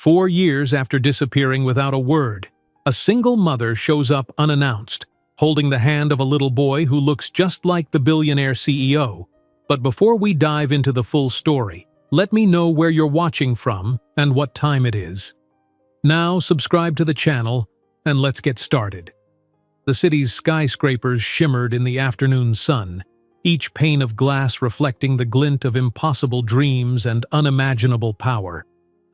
4 years after disappearing without a word, a single mother shows up unannounced, holding the hand of a little boy who looks just like the billionaire CEO. But before we dive into the full story, let me know where you're watching from and what time it is. Now subscribe to the channel and let's get started. The city's skyscrapers shimmered in the afternoon sun, each pane of glass reflecting the glint of impossible dreams and unimaginable power.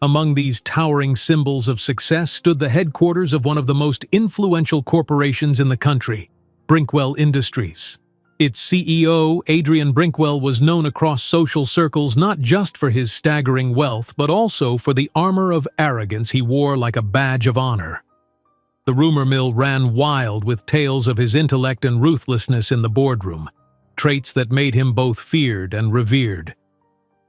Among these towering symbols of success stood the headquarters of one of the most influential corporations in the country, Brinkwell Industries. Its CEO, Adrian Brinkwell, was known across social circles not just for his staggering wealth, but also for the armor of arrogance he wore like a badge of honor. The rumor mill ran wild with tales of his intellect and ruthlessness in the boardroom, traits that made him both feared and revered.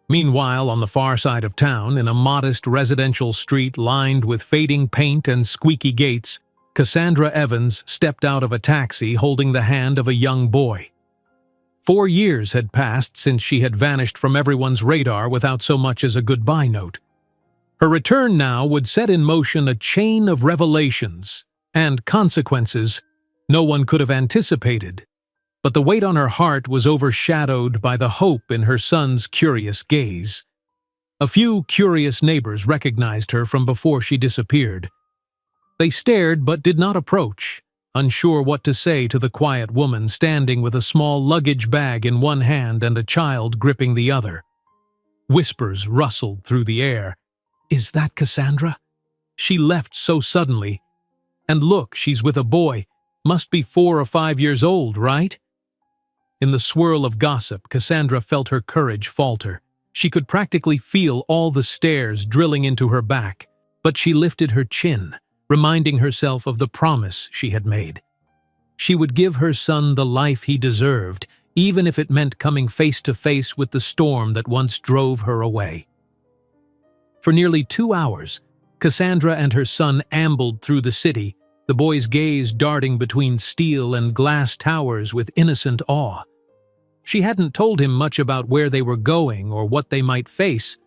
Meanwhile, on the far side of town, in a modest residential street lined with fading paint and squeaky gates, Cassandra Evans stepped out of a taxi holding the hand of a young boy. 4 years had passed since she had vanished from everyone's radar without so much as a goodbye note. Her return now would set in motion a chain of revelations and consequences no one could have anticipated. But the weight on her heart was overshadowed by the hope in her son's curious gaze. A few curious neighbors recognized her from before she disappeared. They stared but did not approach, unsure what to say to the quiet woman standing with a small luggage bag in one hand and a child gripping the other. Whispers rustled through the air. "Is that Cassandra? She left so suddenly. And look, she's with a boy. Must be 4 or 5 years old, right?" In the swirl of gossip, Cassandra felt her courage falter. She could practically feel all the stares drilling into her back, but she lifted her chin, reminding herself of the promise she had made. She would give her son the life he deserved, even if it meant coming face to face with the storm that once drove her away. For nearly 2 hours, Cassandra and her son ambled through the city, the boy's gaze darting between steel and glass towers with innocent awe. She hadn't told him much about where they were going or what they might face,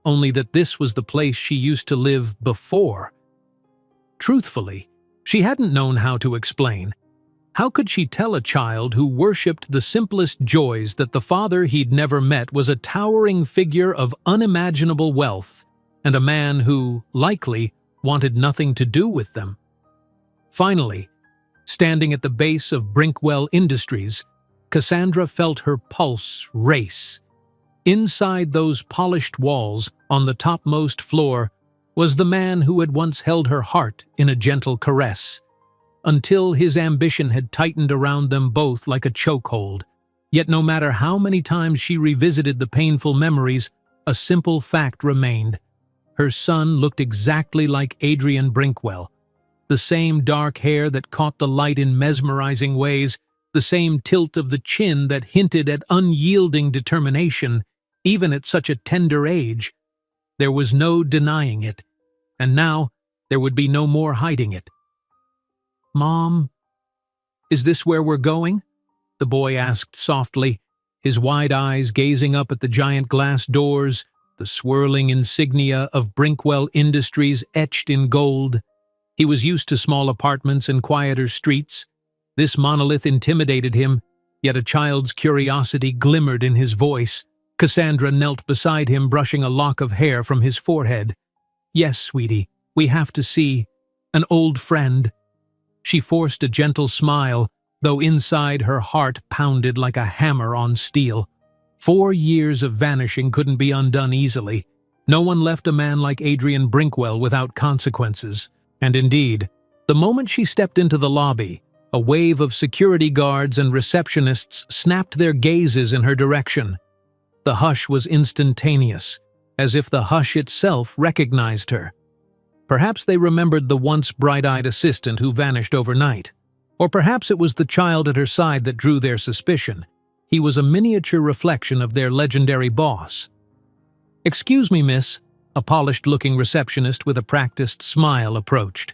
only that this was the place she used to live before. Truthfully, she hadn't known how to explain. How could she tell a child who worshipped the simplest joys that the father he'd never met was a towering figure of unimaginable wealth and a man who, likely, wanted nothing to do with them? Finally, standing at the base of Brinkwell Industries, Cassandra felt her pulse race. Inside those polished walls, on the topmost floor, was the man who had once held her heart in a gentle caress, until his ambition had tightened around them both like a chokehold. Yet no matter how many times she revisited the painful memories, a simple fact remained. Her son looked exactly like Adrian Brinkwell. The same dark hair that caught the light in mesmerizing ways, the same tilt of the chin that hinted at unyielding determination, even at such a tender age. There was no denying it, and now there would be no more hiding it. "Mom, is this where we're going?" the boy asked softly, his wide eyes gazing up at the giant glass doors, the swirling insignia of Brinkwell Industries etched in gold. He was used to small apartments and quieter streets. This monolith intimidated him, yet a child's curiosity glimmered in his voice. Cassandra knelt beside him, brushing a lock of hair from his forehead. "Yes, sweetie, we have to see an old friend." She forced a gentle smile, though inside her heart pounded like a hammer on steel. 4 years of vanishing couldn't be undone easily. No one left a man like Adrian Brinkwell without consequences. And indeed, the moment she stepped into the lobby, a wave of security guards and receptionists snapped their gazes in her direction. The hush was instantaneous, as if the hush itself recognized her. Perhaps they remembered the once bright-eyed assistant who vanished overnight. Or perhaps it was the child at her side that drew their suspicion. He was a miniature reflection of their legendary boss. "Excuse me, miss," a polished-looking receptionist with a practiced smile approached.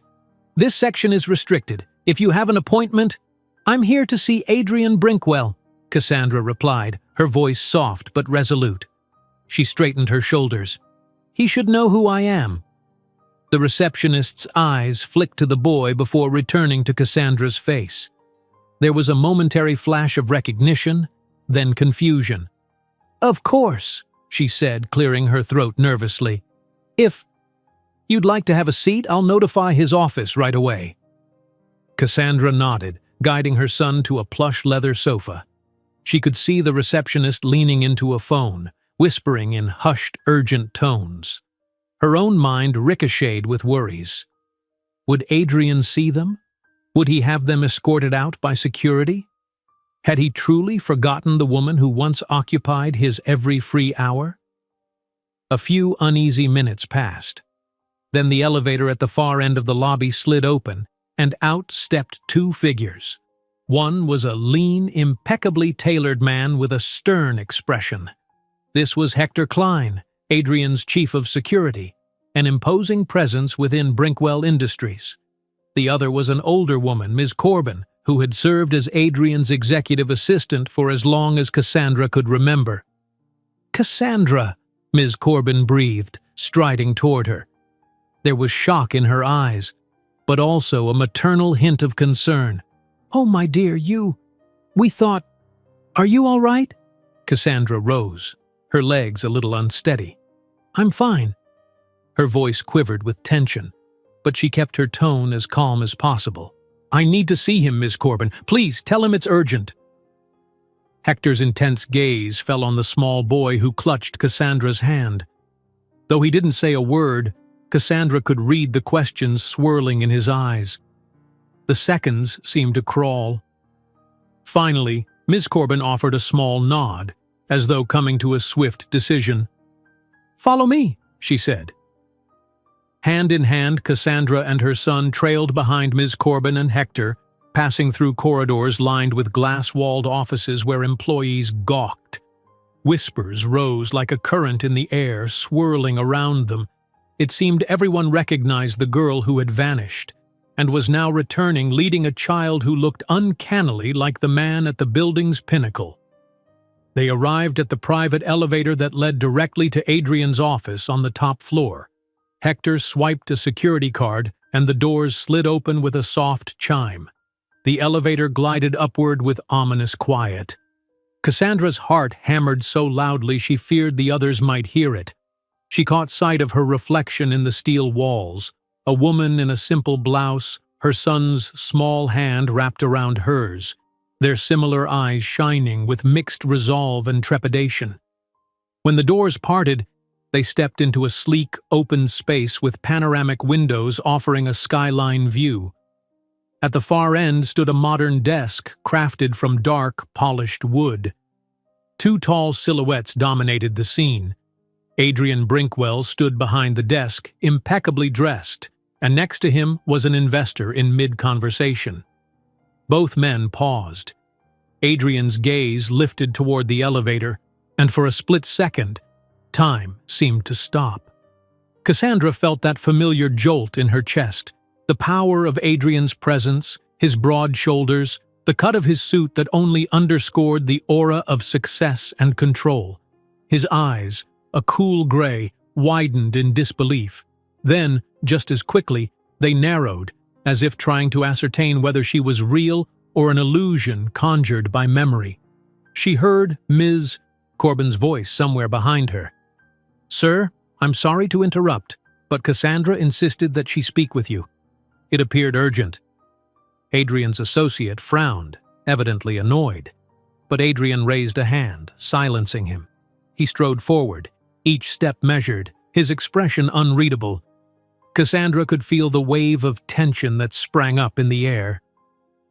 "This section is restricted. If you have an appointment—" "I'm here to see Adrian Brinkwell," Cassandra replied, her voice soft but resolute. She straightened her shoulders. "He should know who I am." The receptionist's eyes flicked to the boy before returning to Cassandra's face. There was a momentary flash of recognition, then confusion. "Of course," she said, clearing her throat nervously. "If you'd like to have a seat, I'll notify his office right away." Cassandra nodded, guiding her son to a plush leather sofa. She could see the receptionist leaning into a phone, whispering in hushed, urgent tones. Her own mind ricocheted with worries. Would Adrian see them? Would he have them escorted out by security? Had he truly forgotten the woman who once occupied his every free hour? A few uneasy minutes passed. Then the elevator at the far end of the lobby slid open, and out stepped two figures. One was a lean, impeccably tailored man with a stern expression. This was Hector Klein, Adrian's chief of security, an imposing presence within Brinkwell Industries. The other was an older woman, Ms. Corbin, who had served as Adrian's executive assistant for as long as Cassandra could remember. "Cassandra," Ms. Corbin breathed, striding toward her. There was shock in her eyes, but also a maternal hint of concern. "Oh, my dear, we thought... Are you all right?" Cassandra rose, her legs a little unsteady. "I'm fine." Her voice quivered with tension, but she kept her tone as calm as possible. "I need to see him, Miss Corbin. Please, tell him it's urgent." Hector's intense gaze fell on the small boy who clutched Cassandra's hand. Though he didn't say a word, Cassandra could read the questions swirling in his eyes. The seconds seemed to crawl. Finally, Miss Corbin offered a small nod, as though coming to a swift decision. "Follow me," she said. Hand in hand, Cassandra and her son trailed behind Ms. Corbin and Hector, passing through corridors lined with glass-walled offices where employees gawked. Whispers rose like a current in the air, swirling around them. It seemed everyone recognized the girl who had vanished, and was now returning leading a child who looked uncannily like the man at the building's pinnacle. They arrived at the private elevator that led directly to Adrian's office on the top floor. Hector swiped a security card, and the doors slid open with a soft chime. The elevator glided upward with ominous quiet. Cassandra's heart hammered so loudly she feared the others might hear it. She caught sight of her reflection in the steel walls, a woman in a simple blouse, her son's small hand wrapped around hers, their similar eyes shining with mixed resolve and trepidation. When the doors parted, they stepped into a sleek, open space with panoramic windows offering a skyline view. At the far end stood a modern desk crafted from dark, polished wood. Two tall silhouettes dominated the scene. Adrian Brinkwell stood behind the desk, impeccably dressed, and next to him was an investor in mid-conversation. Both men paused. Adrian's gaze lifted toward the elevator, and for a split second, time seemed to stop. Cassandra felt that familiar jolt in her chest, the power of Adrian's presence, his broad shoulders, the cut of his suit that only underscored the aura of success and control. His eyes, a cool gray, widened in disbelief. Then, just as quickly, they narrowed, as if trying to ascertain whether she was real or an illusion conjured by memory. She heard Ms. Corbin's voice somewhere behind her. "Sir, I'm sorry to interrupt, but Cassandra insisted that she speak with you." It appeared urgent. Adrian's associate frowned, evidently annoyed, but Adrian raised a hand, silencing him. He strode forward, each step measured, his expression unreadable. Cassandra could feel the wave of tension that sprang up in the air.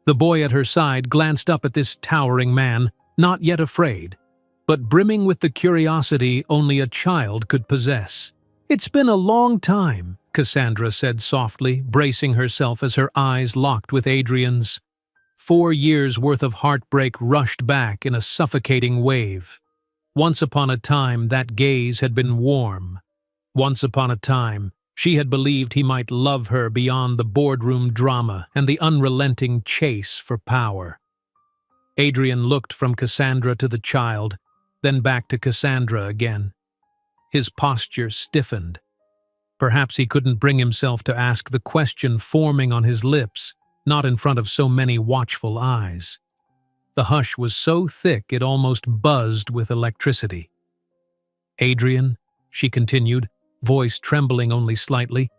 The boy at her side glanced up at this towering man, not yet afraid, but brimming with the curiosity only a child could possess. "It's been a long time," Cassandra said softly, bracing herself as her eyes locked with Adrian's. 4 years' worth of heartbreak rushed back in a suffocating wave. Once upon a time, that gaze had been warm. Once upon a time, she had believed he might love her beyond the boardroom drama and the unrelenting chase for power. Adrian looked from Cassandra to the child, then back to Cassandra again. His posture stiffened. Perhaps he couldn't bring himself to ask the question forming on his lips, not in front of so many watchful eyes. The hush was so thick it almost buzzed with electricity. "Adrian," she continued, voice trembling only slightly,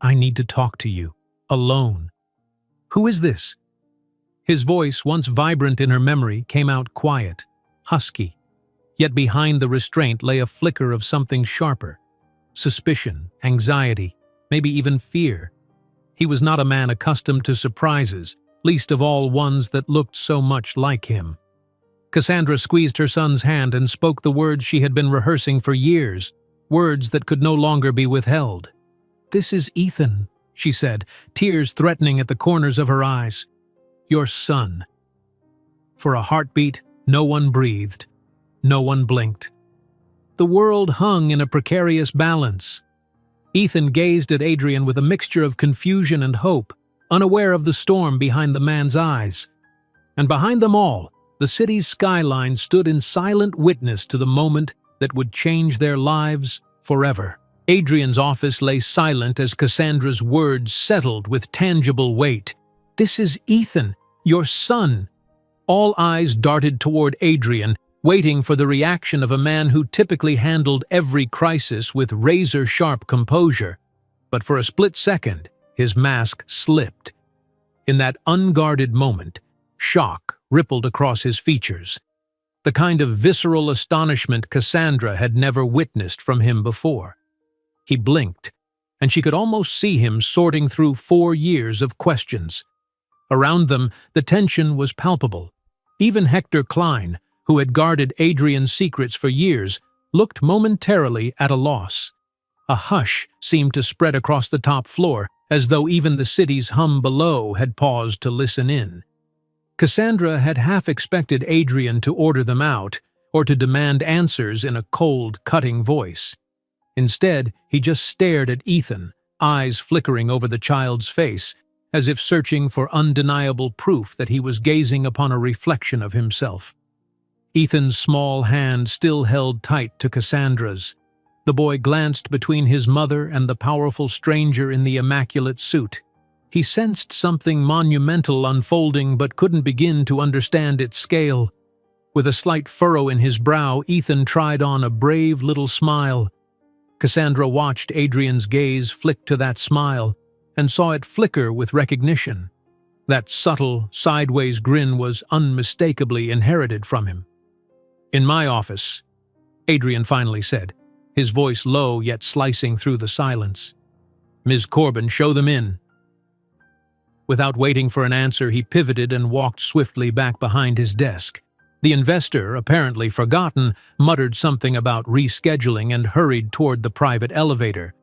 "I need to talk to you. Alone." "Who is this?" His voice, once vibrant in her memory, came out quiet, husky. Yet behind the restraint lay a flicker of something sharper. Suspicion, anxiety, maybe even fear. He was not a man accustomed to surprises, least of all ones that looked so much like him. Cassandra squeezed her son's hand and spoke the words she had been rehearsing for years, words that could no longer be withheld. "This is Ethan," she said, tears threatening at the corners of her eyes. "Your son." For a heartbeat, no one breathed. No one blinked. The world hung in a precarious balance. Ethan gazed at Adrian with a mixture of confusion and hope, unaware of the storm behind the man's eyes. And behind them all, the city's skyline stood in silent witness to the moment that would change their lives forever. Adrian's office lay silent as Cassandra's words settled with tangible weight. "This is Ethan, your son." All eyes darted toward Adrian, waiting for the reaction of a man who typically handled every crisis with razor-sharp composure. But for a split second, his mask slipped. In that unguarded moment, shock rippled across his features, the kind of visceral astonishment Cassandra had never witnessed from him before. He blinked, and she could almost see him sorting through 4 years of questions. Around them, the tension was palpable. Even Hector Klein, who had guarded Adrian's secrets for years, looked momentarily at a loss. A hush seemed to spread across the top floor, as though even the city's hum below had paused to listen in. Cassandra had half expected Adrian to order them out, or to demand answers in a cold, cutting voice. Instead, he just stared at Ethan, eyes flickering over the child's face, as if searching for undeniable proof that he was gazing upon a reflection of himself. Ethan's small hand still held tight to Cassandra's. The boy glanced between his mother and the powerful stranger in the immaculate suit. He sensed something monumental unfolding but couldn't begin to understand its scale. With a slight furrow in his brow, Ethan tried on a brave little smile. Cassandra watched Adrian's gaze flick to that smile and saw it flicker with recognition. That subtle, sideways grin was unmistakably inherited from him. "In my office," Adrian finally said, his voice low yet slicing through the silence. "Ms. Corbin, show them in." Without waiting for an answer, he pivoted and walked swiftly back behind his desk. The investor, apparently forgotten, muttered something about rescheduling and hurried toward the private elevator.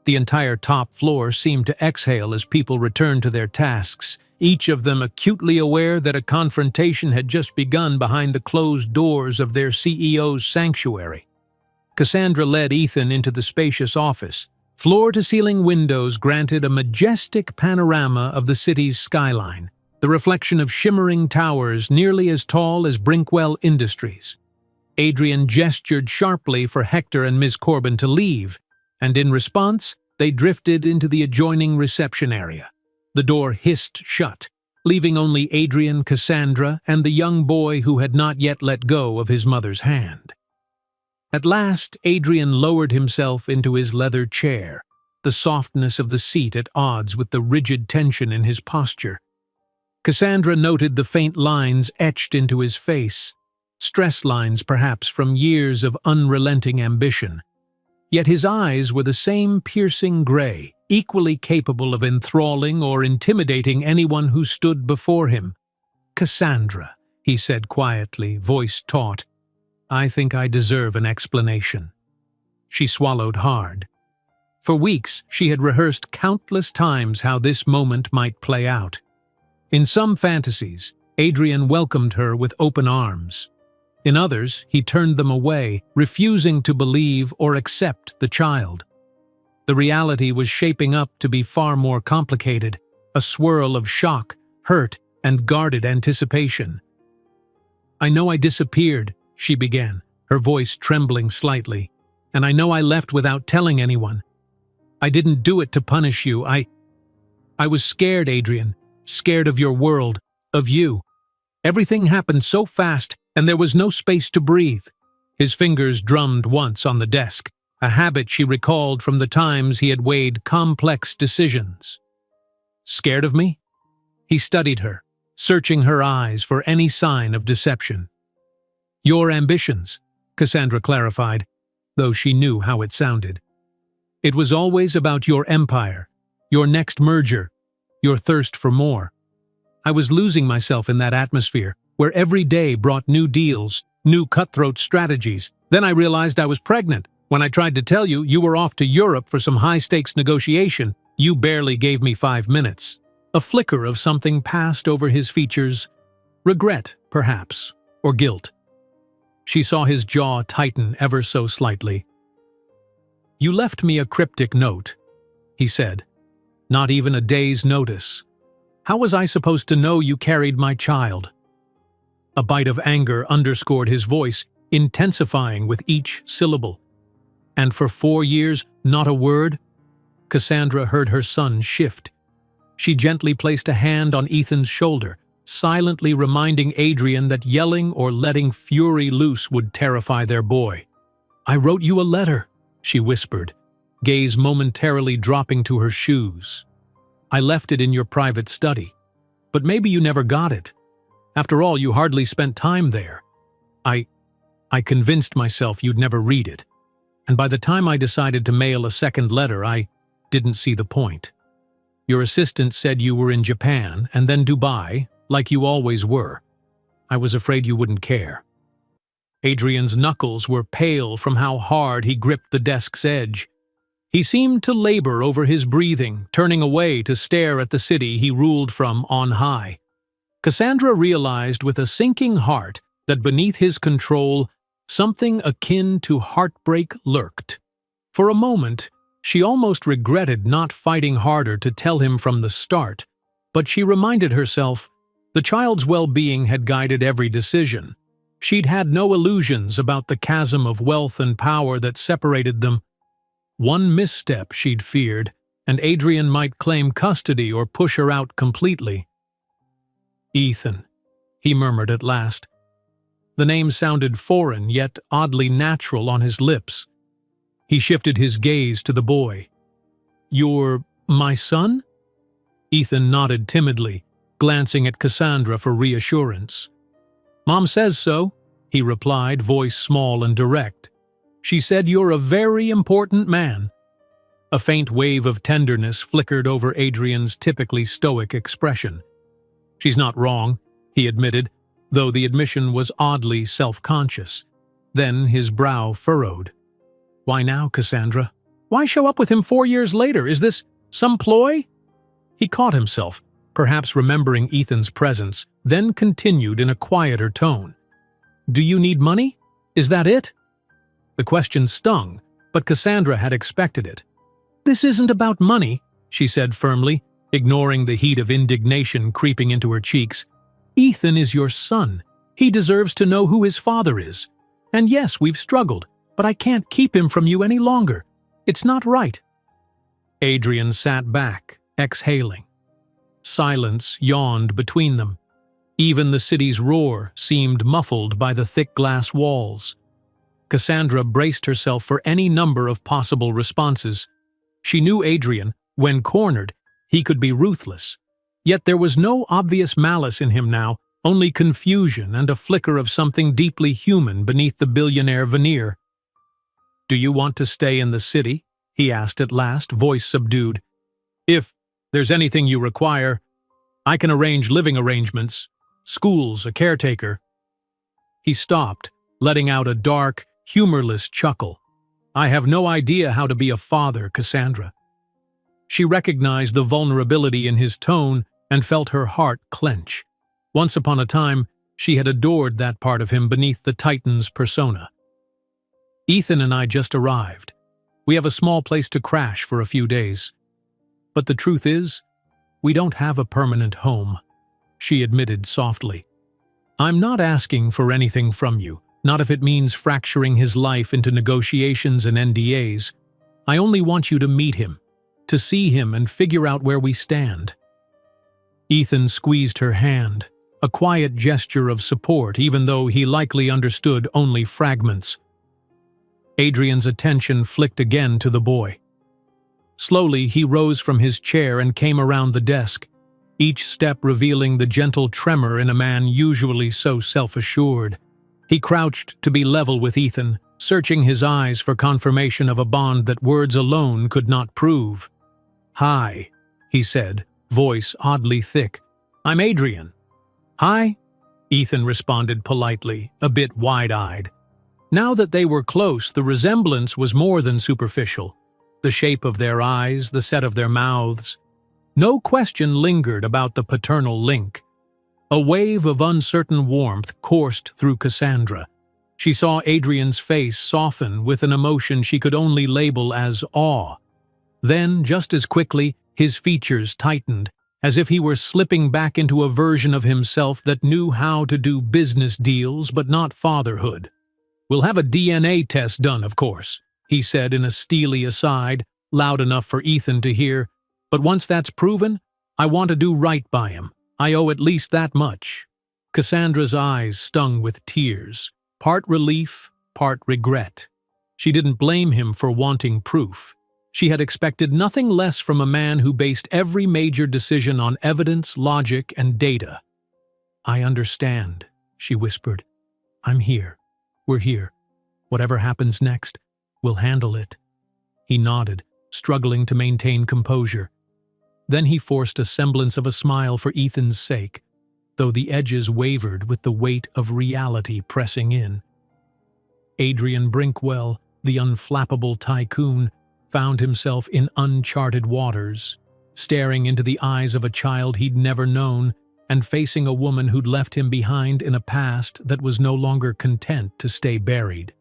The entire top floor seemed to exhale as people returned to their tasks, each of them acutely aware that a confrontation had just begun behind the closed doors of their CEO's sanctuary. Cassandra led Ethan into the spacious office. Floor-to-ceiling windows granted a majestic panorama of the city's skyline, the reflection of shimmering towers nearly as tall as Brinkwell Industries. Adrian gestured sharply for Hector and Ms. Corbin to leave, and in response, they drifted into the adjoining reception area. The door hissed shut, leaving only Adrian, Cassandra, and the young boy who had not yet let go of his mother's hand. At last, Adrian lowered himself into his leather chair, the softness of the seat at odds with the rigid tension in his posture. Cassandra noted the faint lines etched into his face, stress lines perhaps from years of unrelenting ambition. Yet his eyes were the same piercing gray, equally capable of enthralling or intimidating anyone who stood before him. "Cassandra," he said quietly, voice taut, "I think I deserve an explanation." She swallowed hard. For weeks, she had rehearsed countless times how this moment might play out. In some fantasies, Adrian welcomed her with open arms. In others, he turned them away, refusing to believe or accept the child. The reality was shaping up to be far more complicated, a swirl of shock, hurt, and guarded anticipation. "I know I disappeared," she began, her voice trembling slightly, "and I know I left without telling anyone. I didn't do it to punish you. I was scared, Adrian. Scared of your world, of you. Everything happened so fast, and there was no space to breathe. His fingers drummed once on the desk, a habit she recalled from the times he had weighed complex decisions. Scared of me? He studied her, searching her eyes for any sign of deception. Your ambitions, Cassandra clarified, though she knew how it sounded. It was always about your empire, your next merger, your thirst for more. I was losing myself in that atmosphere, where every day brought new deals, new cutthroat strategies. Then I realized I was pregnant. When I tried to tell you, you were off to Europe for some high-stakes negotiation. You barely gave me 5 minutes. A flicker of something passed over his features. Regret, perhaps, or guilt. She saw his jaw tighten ever so slightly. You left me a cryptic note, he said. Not even a day's notice. How was I supposed to know you carried my child? A bite of anger underscored his voice, intensifying with each syllable. And for 4 years, not a word? Cassandra heard her son shift. She gently placed a hand on Ethan's shoulder, silently reminding Adrian that yelling or letting fury loose would terrify their boy. I wrote you a letter, she whispered, gaze momentarily dropping to her shoes. I left it in your private study. But maybe you never got it. After all, you hardly spent time there. I convinced myself you'd never read it. And by the time I decided to mail a second letter, I didn't see the point. Your assistant said you were in Japan and then Dubai, like you always were. I was afraid you wouldn't care. Adrian's knuckles were pale from how hard he gripped the desk's edge. He seemed to labor over his breathing, turning away to stare at the city he ruled from on high. Cassandra realized with a sinking heart that beneath his control, something akin to heartbreak lurked. For a moment, she almost regretted not fighting harder to tell him from the start, but she reminded herself the child's well-being had guided every decision. She'd had no illusions about the chasm of wealth and power that separated them. One misstep, she'd feared, and Adrian might claim custody or push her out completely. Ethan, he murmured at last. The name sounded foreign, yet oddly natural on his lips. He shifted his gaze to the boy. You're my son? Ethan nodded timidly, glancing at Cassandra for reassurance. Mom says so, he replied, voice small and direct. She said you're a very important man. A faint wave of tenderness flickered over Adrian's typically stoic expression. She's not wrong, he admitted, though the admission was oddly self-conscious. Then his brow furrowed. Why now, Cassandra? Why show up with him 4 years later? Is this some ploy? He caught himself, perhaps remembering Ethan's presence, then continued in a quieter tone. Do you need money? Is that it? The question stung, but Cassandra had expected it. This isn't about money, she said firmly, ignoring the heat of indignation creeping into her cheeks. Ethan is your son. He deserves to know who his father is. And yes, we've struggled, but I can't keep him from you any longer. It's not right. Adrian sat back, exhaling. Silence yawned between them. Even the city's roar seemed muffled by the thick glass walls. Cassandra braced herself for any number of possible responses. She knew Adrian, when cornered, he could be ruthless. Yet there was no obvious malice in him now, only confusion and a flicker of something deeply human beneath the billionaire veneer. Do you want to stay in the city? He asked at last, voice subdued. If there's anything you require, I can arrange living arrangements, schools, a caretaker. He stopped, letting out a dark, humorless chuckle. I have no idea how to be a father, Cassandra. She recognized the vulnerability in his tone and felt her heart clench. Once upon a time, she had adored that part of him beneath the Titan's persona. Ethan and I just arrived. We have a small place to crash for a few days. But the truth is, we don't have a permanent home, she admitted softly. I'm not asking for anything from you, not if it means fracturing his life into negotiations and NDAs. I only want you to meet him, to see him and figure out where we stand." Ethan squeezed her hand, a quiet gesture of support even though he likely understood only fragments. Adrian's attention flicked again to the boy. Slowly, he rose from his chair and came around the desk, each step revealing the gentle tremor in a man usually so self-assured. He crouched to be level with Ethan, searching his eyes for confirmation of a bond that words alone could not prove. "Hi," he said, voice oddly thick. "I'm Adrian." "Hi," Ethan responded politely, a bit wide-eyed. Now that they were close, the resemblance was more than superficial. The shape of their eyes, the set of their mouths. No question lingered about the paternal link. A wave of uncertain warmth coursed through Cassandra. She saw Adrian's face soften with an emotion she could only label as awe. Then, just as quickly, his features tightened, as if he were slipping back into a version of himself that knew how to do business deals but not fatherhood. "We'll have a DNA test done, of course," he said in a steely aside, loud enough for Ethan to hear. "But once that's proven, I want to do right by him. I owe at least that much." Cassandra's eyes stung with tears, part relief, part regret. She didn't blame him for wanting proof. She had expected nothing less from a man who based every major decision on evidence, logic, and data. "I understand," she whispered. "I'm here. We're here. Whatever happens next, we'll handle it." He nodded, struggling to maintain composure. Then he forced a semblance of a smile for Ethan's sake, though the edges wavered with the weight of reality pressing in. Adrian Brinkwell, the unflappable tycoon, found himself in uncharted waters, staring into the eyes of a child he'd never known and facing a woman who'd left him behind in a past that was no longer content to stay buried.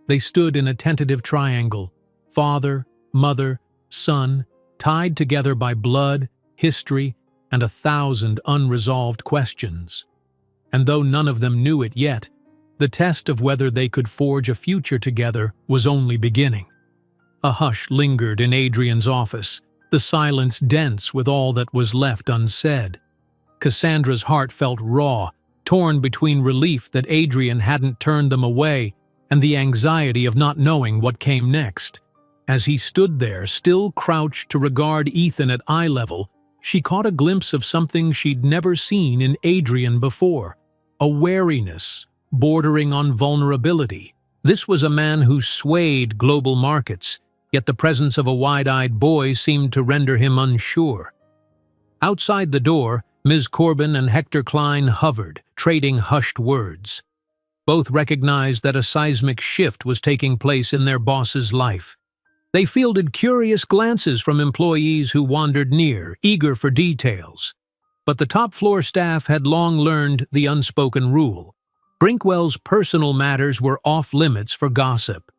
They stood in a tentative triangle, father, mother, son, tied together by blood, history, and 1,000 unresolved questions. And though none of them knew it yet, the test of whether they could forge a future together was only beginning. A hush lingered in Adrian's office, the silence dense with all that was left unsaid. Cassandra's heart felt raw, torn between relief that Adrian hadn't turned them away and the anxiety of not knowing what came next. As he stood there, still crouched to regard Ethan at eye level, she caught a glimpse of something she'd never seen in Adrian before, a wariness bordering on vulnerability. This was a man who swayed global markets, yet the presence of a wide-eyed boy seemed to render him unsure. Outside the door, Ms. Corbin and Hector Klein hovered, trading hushed words. Both recognized that a seismic shift was taking place in their boss's life. They fielded curious glances from employees who wandered near, eager for details. But the top-floor staff had long learned the unspoken rule. Brinkwell's personal matters were off-limits for gossip.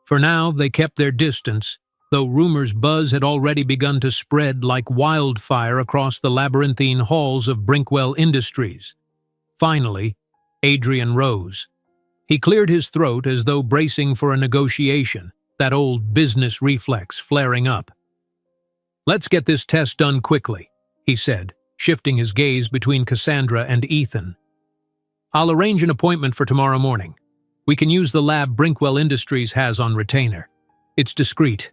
For now, they kept their distance, though rumors' buzz had already begun to spread like wildfire across the labyrinthine halls of Brinkwell Industries. Finally, Adrian rose. He cleared his throat as though bracing for a negotiation, that old business reflex flaring up. "Let's get this test done quickly," he said, shifting his gaze between Cassandra and Ethan. "I'll arrange an appointment for tomorrow morning. We can use the lab Brinkwell Industries has on retainer. It's discreet."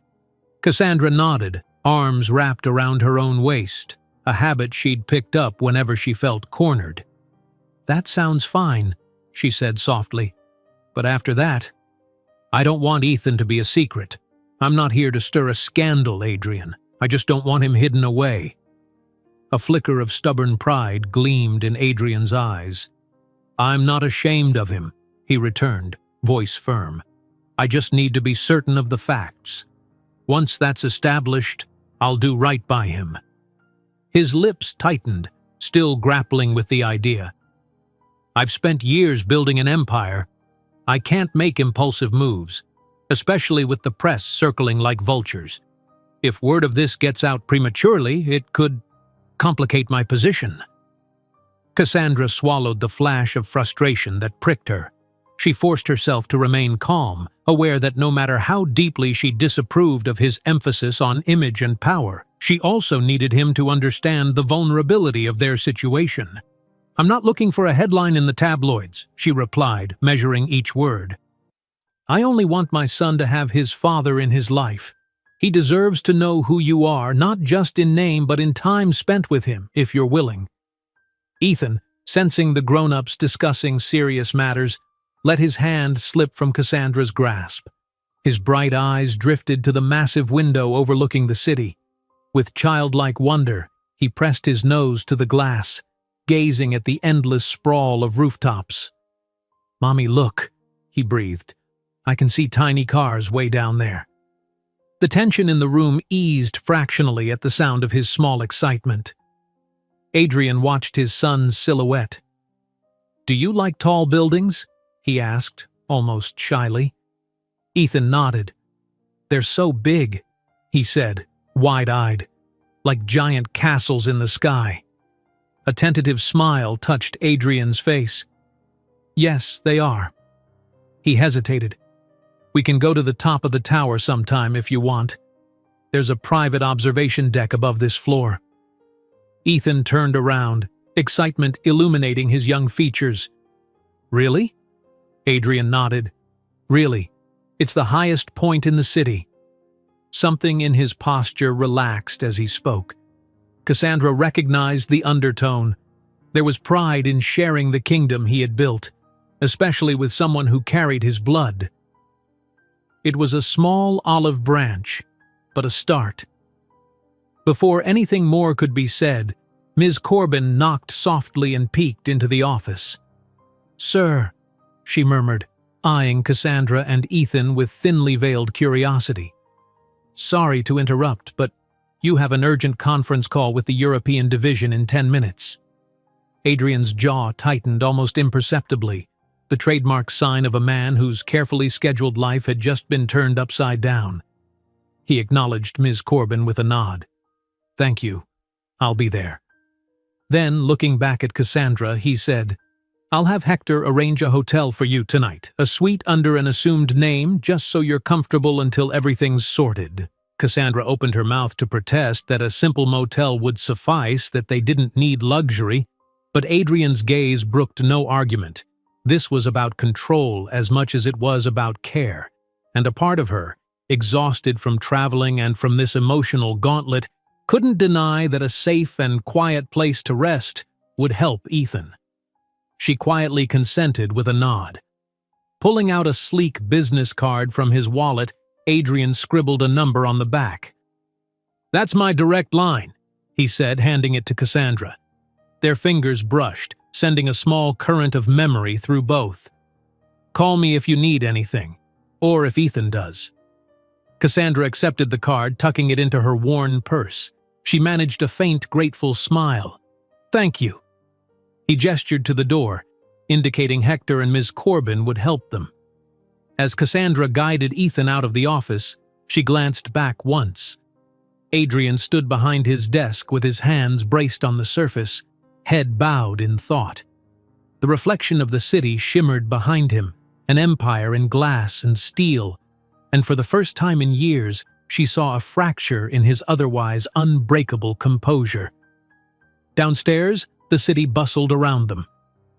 Cassandra nodded, arms wrapped around her own waist, a habit she'd picked up whenever she felt cornered. "That sounds fine," she said softly. "But after that, I don't want Ethan to be a secret. I'm not here to stir a scandal, Adrian. I just don't want him hidden away." A flicker of stubborn pride gleamed in Adrian's eyes. "I'm not ashamed of him," he returned, voice firm. "I just need to be certain of the facts. Once that's established, I'll do right by him." His lips tightened, still grappling with the idea. "I've spent years building an empire. I can't make impulsive moves, especially with the press circling like vultures. If word of this gets out prematurely, it could complicate my position." Cassandra swallowed the flash of frustration that pricked her. She forced herself to remain calm, aware that no matter how deeply she disapproved of his emphasis on image and power, she also needed him to understand the vulnerability of their situation. "I'm not looking for a headline in the tabloids," she replied, measuring each word. "I only want my son to have his father in his life. He deserves to know who you are, not just in name but in time spent with him, if you're willing." Ethan, sensing the grown-ups discussing serious matters, let his hand slip from Cassandra's grasp. His bright eyes drifted to the massive window overlooking the city. With childlike wonder, he pressed his nose to the glass, gazing at the endless sprawl of rooftops. "Mommy, look," he breathed. "I can see tiny cars way down there." The tension in the room eased fractionally at the sound of his small excitement. Adrian watched his son's silhouette. "Do you like tall buildings?" he asked, almost shyly. Ethan nodded. "They're so big," he said, wide-eyed, "like giant castles in the sky." A tentative smile touched Adrian's face. "Yes, they are." He hesitated. "We can go to the top of the tower sometime if you want. There's a private observation deck above this floor." Ethan turned around, excitement illuminating his young features. "Really?" Adrian nodded. "Really. It's the highest point in the city." Something in his posture relaxed as he spoke. Cassandra recognized the undertone. There was pride in sharing the kingdom he had built, especially with someone who carried his blood. It was a small olive branch, but a start. Before anything more could be said, Ms. Corbin knocked softly and peeked into the office. "Sir," she murmured, eyeing Cassandra and Ethan with thinly veiled curiosity. "Sorry to interrupt, but you have an urgent conference call with the European Division in 10 minutes. Adrian's jaw tightened almost imperceptibly, the trademark sign of a man whose carefully scheduled life had just been turned upside down. He acknowledged Ms. Corbin with a nod. "Thank you. I'll be there." Then, looking back at Cassandra, he said, "I'll have Hector arrange a hotel for you tonight, a suite under an assumed name, just so you're comfortable until everything's sorted." Cassandra opened her mouth to protest that a simple motel would suffice, that they didn't need luxury, but Adrian's gaze brooked no argument. This was about control as much as it was about care, and a part of her, exhausted from traveling and from this emotional gauntlet, couldn't deny that a safe and quiet place to rest would help Ethan. She quietly consented with a nod. Pulling out a sleek business card from his wallet, Adrian scribbled a number on the back. "That's my direct line," he said, handing it to Cassandra. Their fingers brushed, sending a small current of memory through both. "Call me if you need anything, or if Ethan does." Cassandra accepted the card, tucking it into her worn purse. She managed a faint, grateful smile. "Thank you." He gestured to the door, indicating Hector and Ms. Corbin would help them. As Cassandra guided Ethan out of the office, she glanced back once. Adrian stood behind his desk with his hands braced on the surface, head bowed in thought. The reflection of the city shimmered behind him, an empire in glass and steel, and for the first time in years, she saw a fracture in his otherwise unbreakable composure. Downstairs, the city bustled around them.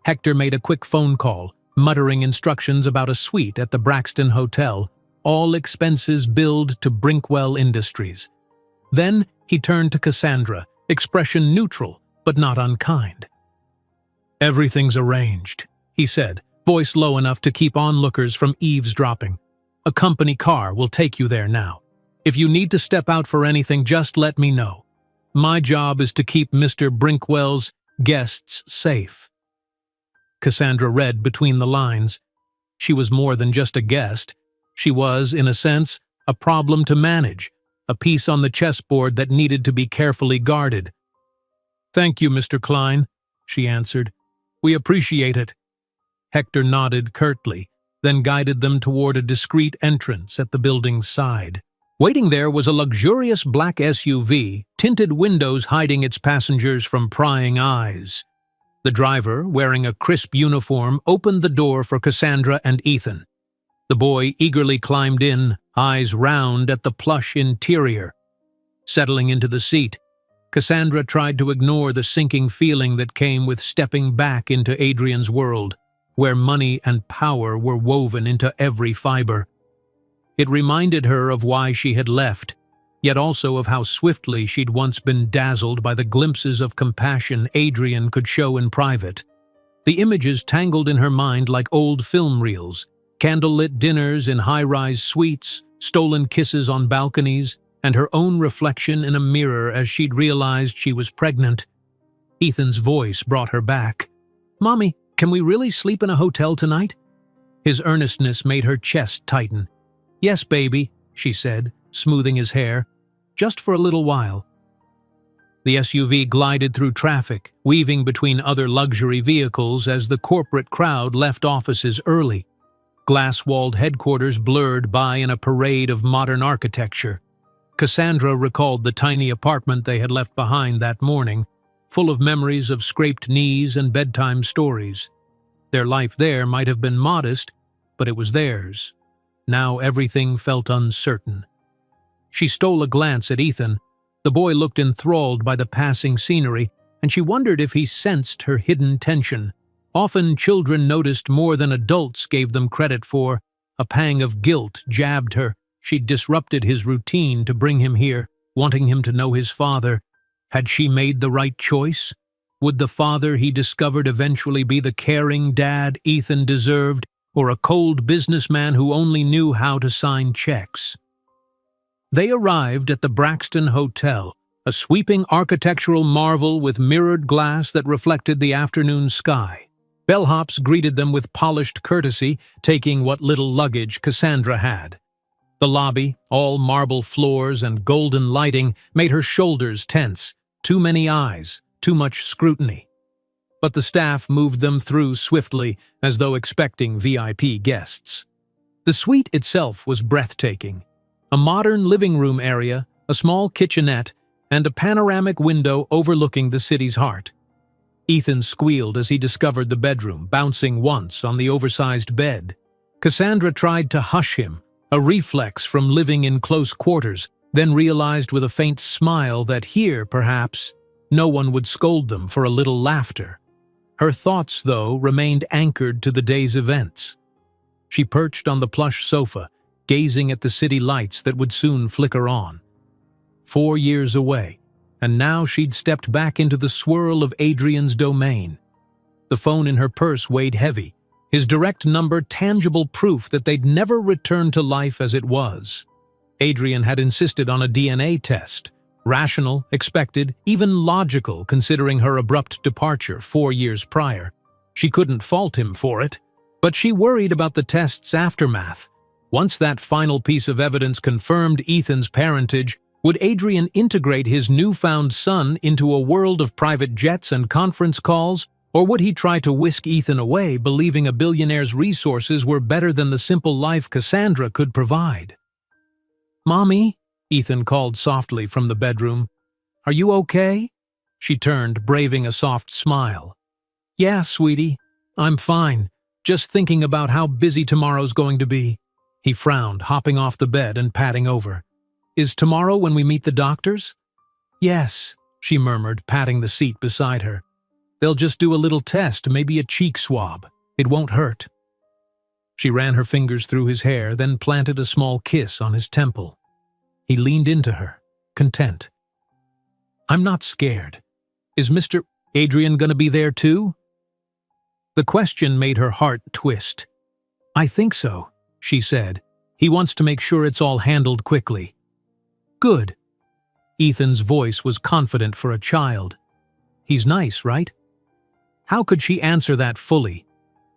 Hector made a quick phone call, muttering instructions about a suite at the Braxton Hotel, all expenses billed to Brinkwell Industries. Then he turned to Cassandra, expression neutral but not unkind. "Everything's arranged," he said, voice low enough to keep onlookers from eavesdropping. "A company car will take you there now. If you need to step out for anything, just let me know. My job is to keep Mr. Brinkwell's guests safe." Cassandra read between the lines. She was more than just a guest. She was, in a sense, a problem to manage, a piece on the chessboard that needed to be carefully guarded. "Thank you, Mr. Klein," she answered. "We appreciate it." Hector nodded curtly, then guided them toward a discreet entrance at the building's side. Waiting there was a luxurious black SUV, tinted windows hiding its passengers from prying eyes. The driver, wearing a crisp uniform, opened the door for Cassandra and Ethan. The boy eagerly climbed in, eyes round at the plush interior. Settling into the seat, Cassandra tried to ignore the sinking feeling that came with stepping back into Adrian's world, where money and power were woven into every fiber. It reminded her of why she had left, yet also of how swiftly she'd once been dazzled by the glimpses of compassion Adrian could show in private. The images tangled in her mind like old film reels, candlelit dinners in high-rise suites, stolen kisses on balconies, and her own reflection in a mirror as she'd realized she was pregnant. Ethan's voice brought her back. "Mommy, can we really sleep in a hotel tonight?" His earnestness made her chest tighten. "Yes, baby," she said, smoothing his hair. "Just for a little while." The SUV glided through traffic, weaving between other luxury vehicles as the corporate crowd left offices early. Glass-walled headquarters blurred by in a parade of modern architecture. Cassandra recalled the tiny apartment they had left behind that morning, full of memories of scraped knees and bedtime stories. Their life there might have been modest, but it was theirs. Now everything felt uncertain. She stole a glance at Ethan. The boy looked enthralled by the passing scenery, and she wondered if he sensed her hidden tension. Often children noticed more than adults gave them credit for. A pang of guilt jabbed her. She'd disrupted his routine to bring him here, wanting him to know his father. Had she made the right choice? Would the father he discovered eventually be the caring dad Ethan deserved, or a cold businessman who only knew how to sign checks? They arrived at the Braxton Hotel, a sweeping architectural marvel with mirrored glass that reflected the afternoon sky. Bellhops greeted them with polished courtesy, taking what little luggage Cassandra had. The lobby, all marble floors and golden lighting, made her shoulders tense. Too many eyes, too much scrutiny. But the staff moved them through swiftly, as though expecting VIP guests. The suite itself was breathtaking. A modern living room area, a small kitchenette, and a panoramic window overlooking the city's heart. Ethan squealed as he discovered the bedroom, bouncing once on the oversized bed. Cassandra tried to hush him, a reflex from living in close quarters, then realized with a faint smile that here, perhaps, no one would scold them for a little laughter. Her thoughts, though, remained anchored to the day's events. She perched on the plush sofa, gazing at the city lights that would soon flicker on. 4 years away, and now she'd stepped back into the swirl of Adrian's domain. The phone in her purse weighed heavy, his direct number tangible proof that they'd never return to life as it was. Adrian had insisted on a DNA test, rational, expected, even logical considering her abrupt departure 4 years prior. She couldn't fault him for it, but she worried about the test's aftermath. Once that final piece of evidence confirmed Ethan's parentage, would Adrian integrate his newfound son into a world of private jets and conference calls, or would he try to whisk Ethan away, believing a billionaire's resources were better than the simple life Cassandra could provide? "Mommy," Ethan called softly from the bedroom. "Are you okay?" She turned, braving a soft smile. "Yeah, sweetie, I'm fine. Just thinking about how busy tomorrow's going to be." He frowned, hopping off the bed and patting over. "Is tomorrow when we meet the doctors?" "Yes," she murmured, patting the seat beside her. "They'll just do a little test, maybe a cheek swab. It won't hurt." She ran her fingers through his hair, then planted a small kiss on his temple. He leaned into her, content. "I'm not scared. Is Mr. Adrian gonna be there too?" The question made her heart twist. "I think so," she said. "He wants to make sure it's all handled quickly." "Good." Ethan's voice was confident for a child. "He's nice, right?" How could she answer that fully?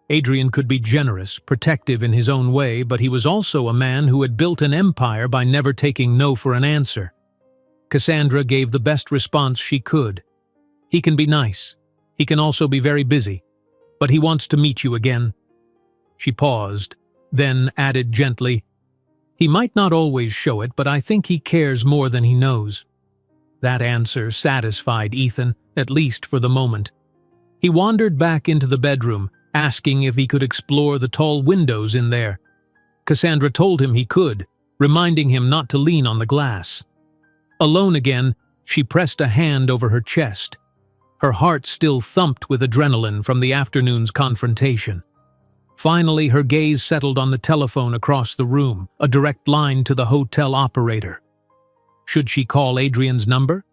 Adrian could be generous, protective in his own way, but he was also a man who had built an empire by never taking no for an answer. Cassandra gave the best response she could. "He can be nice. He can also be very busy. But he wants to meet you again." She paused, then added gently, "He might not always show it, but I think he cares more than he knows." That answer satisfied Ethan, at least for the moment. He wandered back into the bedroom, asking if he could explore the tall windows in there. Cassandra told him he could, reminding him not to lean on the glass. Alone again, she pressed a hand over her chest. Her heart still thumped with adrenaline from the afternoon's confrontation. Finally, her gaze settled on the telephone across the room, a direct line to the hotel operator. Should she call Adrian's number?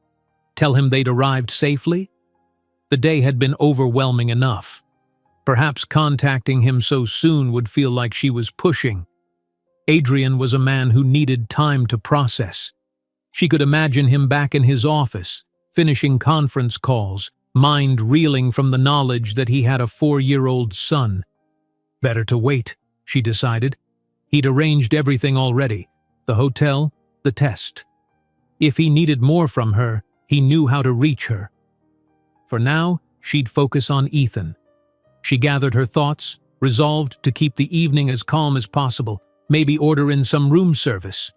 Tell him they'd arrived safely? The day had been overwhelming enough. Perhaps contacting him so soon would feel like she was pushing. Adrian was a man who needed time to process. She could imagine him back in his office, finishing conference calls, mind reeling from the knowledge that he had a 4-year-old son. Better to wait, she decided. He'd arranged everything already, the hotel, the test. If he needed more from her, he knew how to reach her. For now, she'd focus on Ethan. She gathered her thoughts, resolved to keep the evening as calm as possible, maybe order in some room service.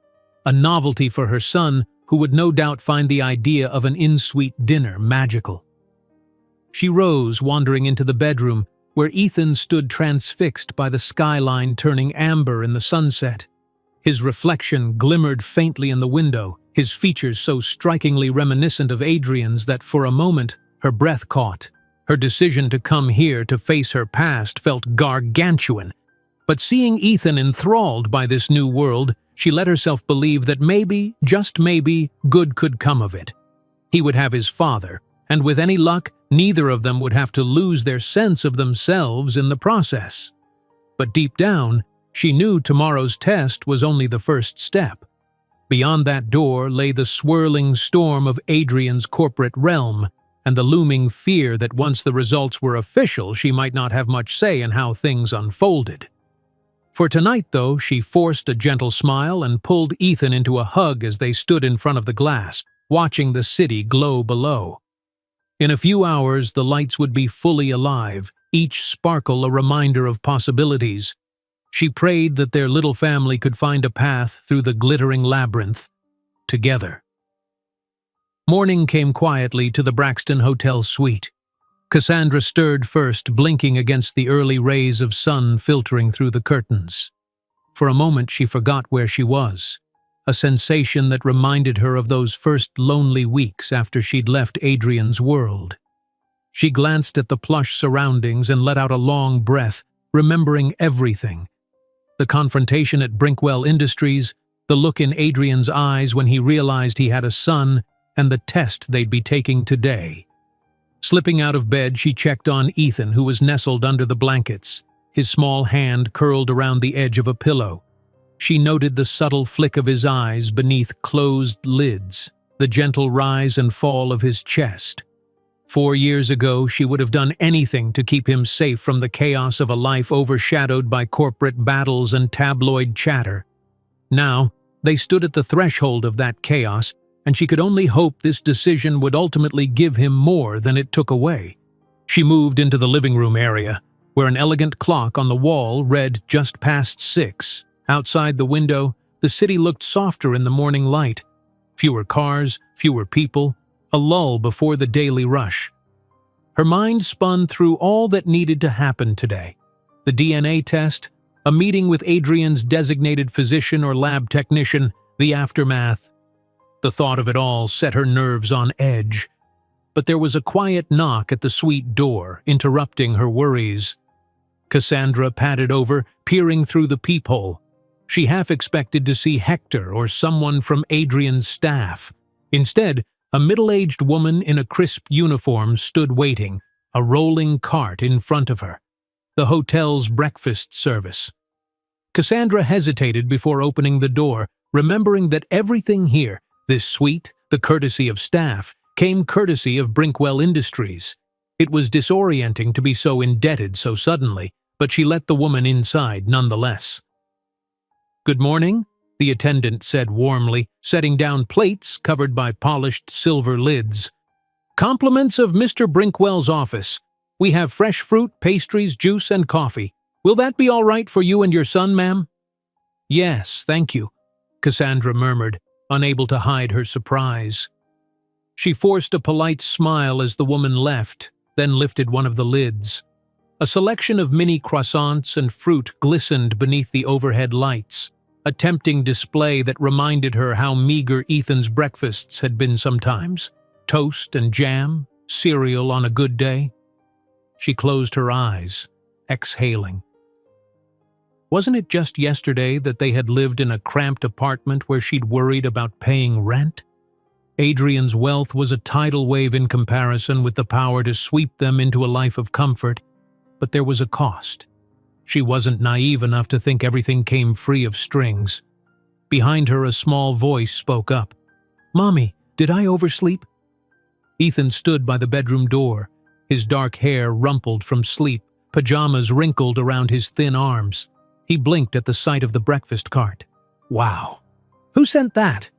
A novelty for her son, who would no doubt find the idea of an in-suite dinner magical. She rose, wandering into the bedroom, where Ethan stood transfixed by the skyline turning amber in the sunset. His reflection glimmered faintly in the window, his features so strikingly reminiscent of Adrian's that for a moment her breath caught. Her decision to come here to face her past felt gargantuan. But seeing Ethan enthralled by this new world, she let herself believe that maybe, just maybe, good could come of it. He would have his father, and with any luck, neither of them would have to lose their sense of themselves in the process. But deep down, she knew tomorrow's test was only the first step. Beyond that door lay the swirling storm of Adrian's corporate realm, and the looming fear that once the results were official, she might not have much say in how things unfolded. For tonight, though, she forced a gentle smile and pulled Ethan into a hug as they stood in front of the glass, watching the city glow below. In a few hours, the lights would be fully alive, each sparkle a reminder of possibilities. She prayed that their little family could find a path through the glittering labyrinth, together. Morning came quietly to the Braxton Hotel suite. Cassandra stirred first, blinking against the early rays of sun filtering through the curtains. For a moment she forgot where she was, a sensation that reminded her of those first lonely weeks after she'd left Adrian's world. She glanced at the plush surroundings and let out a long breath, remembering everything. The confrontation at Brinkwell Industries, the look in Adrian's eyes when he realized he had a son, and the test they'd be taking today. Slipping out of bed, she checked on Ethan, who was nestled under the blankets, his small hand curled around the edge of a pillow. She noted the subtle flick of his eyes beneath closed lids, the gentle rise and fall of his chest. 4 years ago, she would have done anything to keep him safe from the chaos of a life overshadowed by corporate battles and tabloid chatter. Now, they stood at the threshold of that chaos, and she could only hope this decision would ultimately give him more than it took away. She moved into the living room area, where an elegant clock on the wall read just past 6. Outside the window, the city looked softer in the morning light. Fewer cars, fewer people, a lull before the daily rush. Her mind spun through all that needed to happen today. The DNA test, a meeting with Adrian's designated physician or lab technician, the aftermath. The thought of it all set her nerves on edge. But there was a quiet knock at the suite door, interrupting her worries. Cassandra padded over, peering through the peephole. She half expected to see Hector or someone from Adrian's staff. Instead, a middle-aged woman in a crisp uniform stood waiting, a rolling cart in front of her. The hotel's breakfast service. Cassandra hesitated before opening the door, remembering that everything here, this suite, the courtesy of staff, came courtesy of Brinkwell Industries. It was disorienting to be so indebted so suddenly, but she let the woman inside nonetheless. "Good morning," the attendant said warmly, setting down plates covered by polished silver lids. "Compliments of Mr. Brinkwell's office. We have fresh fruit, pastries, juice, and coffee. Will that be all right for you and your son, ma'am?" "Yes, thank you," Cassandra murmured, unable to hide her surprise. She forced a polite smile as the woman left, then lifted one of the lids. A selection of mini croissants and fruit glistened beneath the overhead lights, a tempting display that reminded her how meager Ethan's breakfasts had been sometimes. Toast and jam, cereal on a good day. She closed her eyes, exhaling. Wasn't it just yesterday that they had lived in a cramped apartment where she'd worried about paying rent? Adrian's wealth was a tidal wave in comparison with the power to sweep them into a life of comfort, but there was a cost. She wasn't naive enough to think everything came free of strings. Behind her, a small voice spoke up. "Mommy, did I oversleep?" Ethan stood by the bedroom door, his dark hair rumpled from sleep, pajamas wrinkled around his thin arms. He blinked at the sight of the breakfast cart. "Wow. Who sent that?"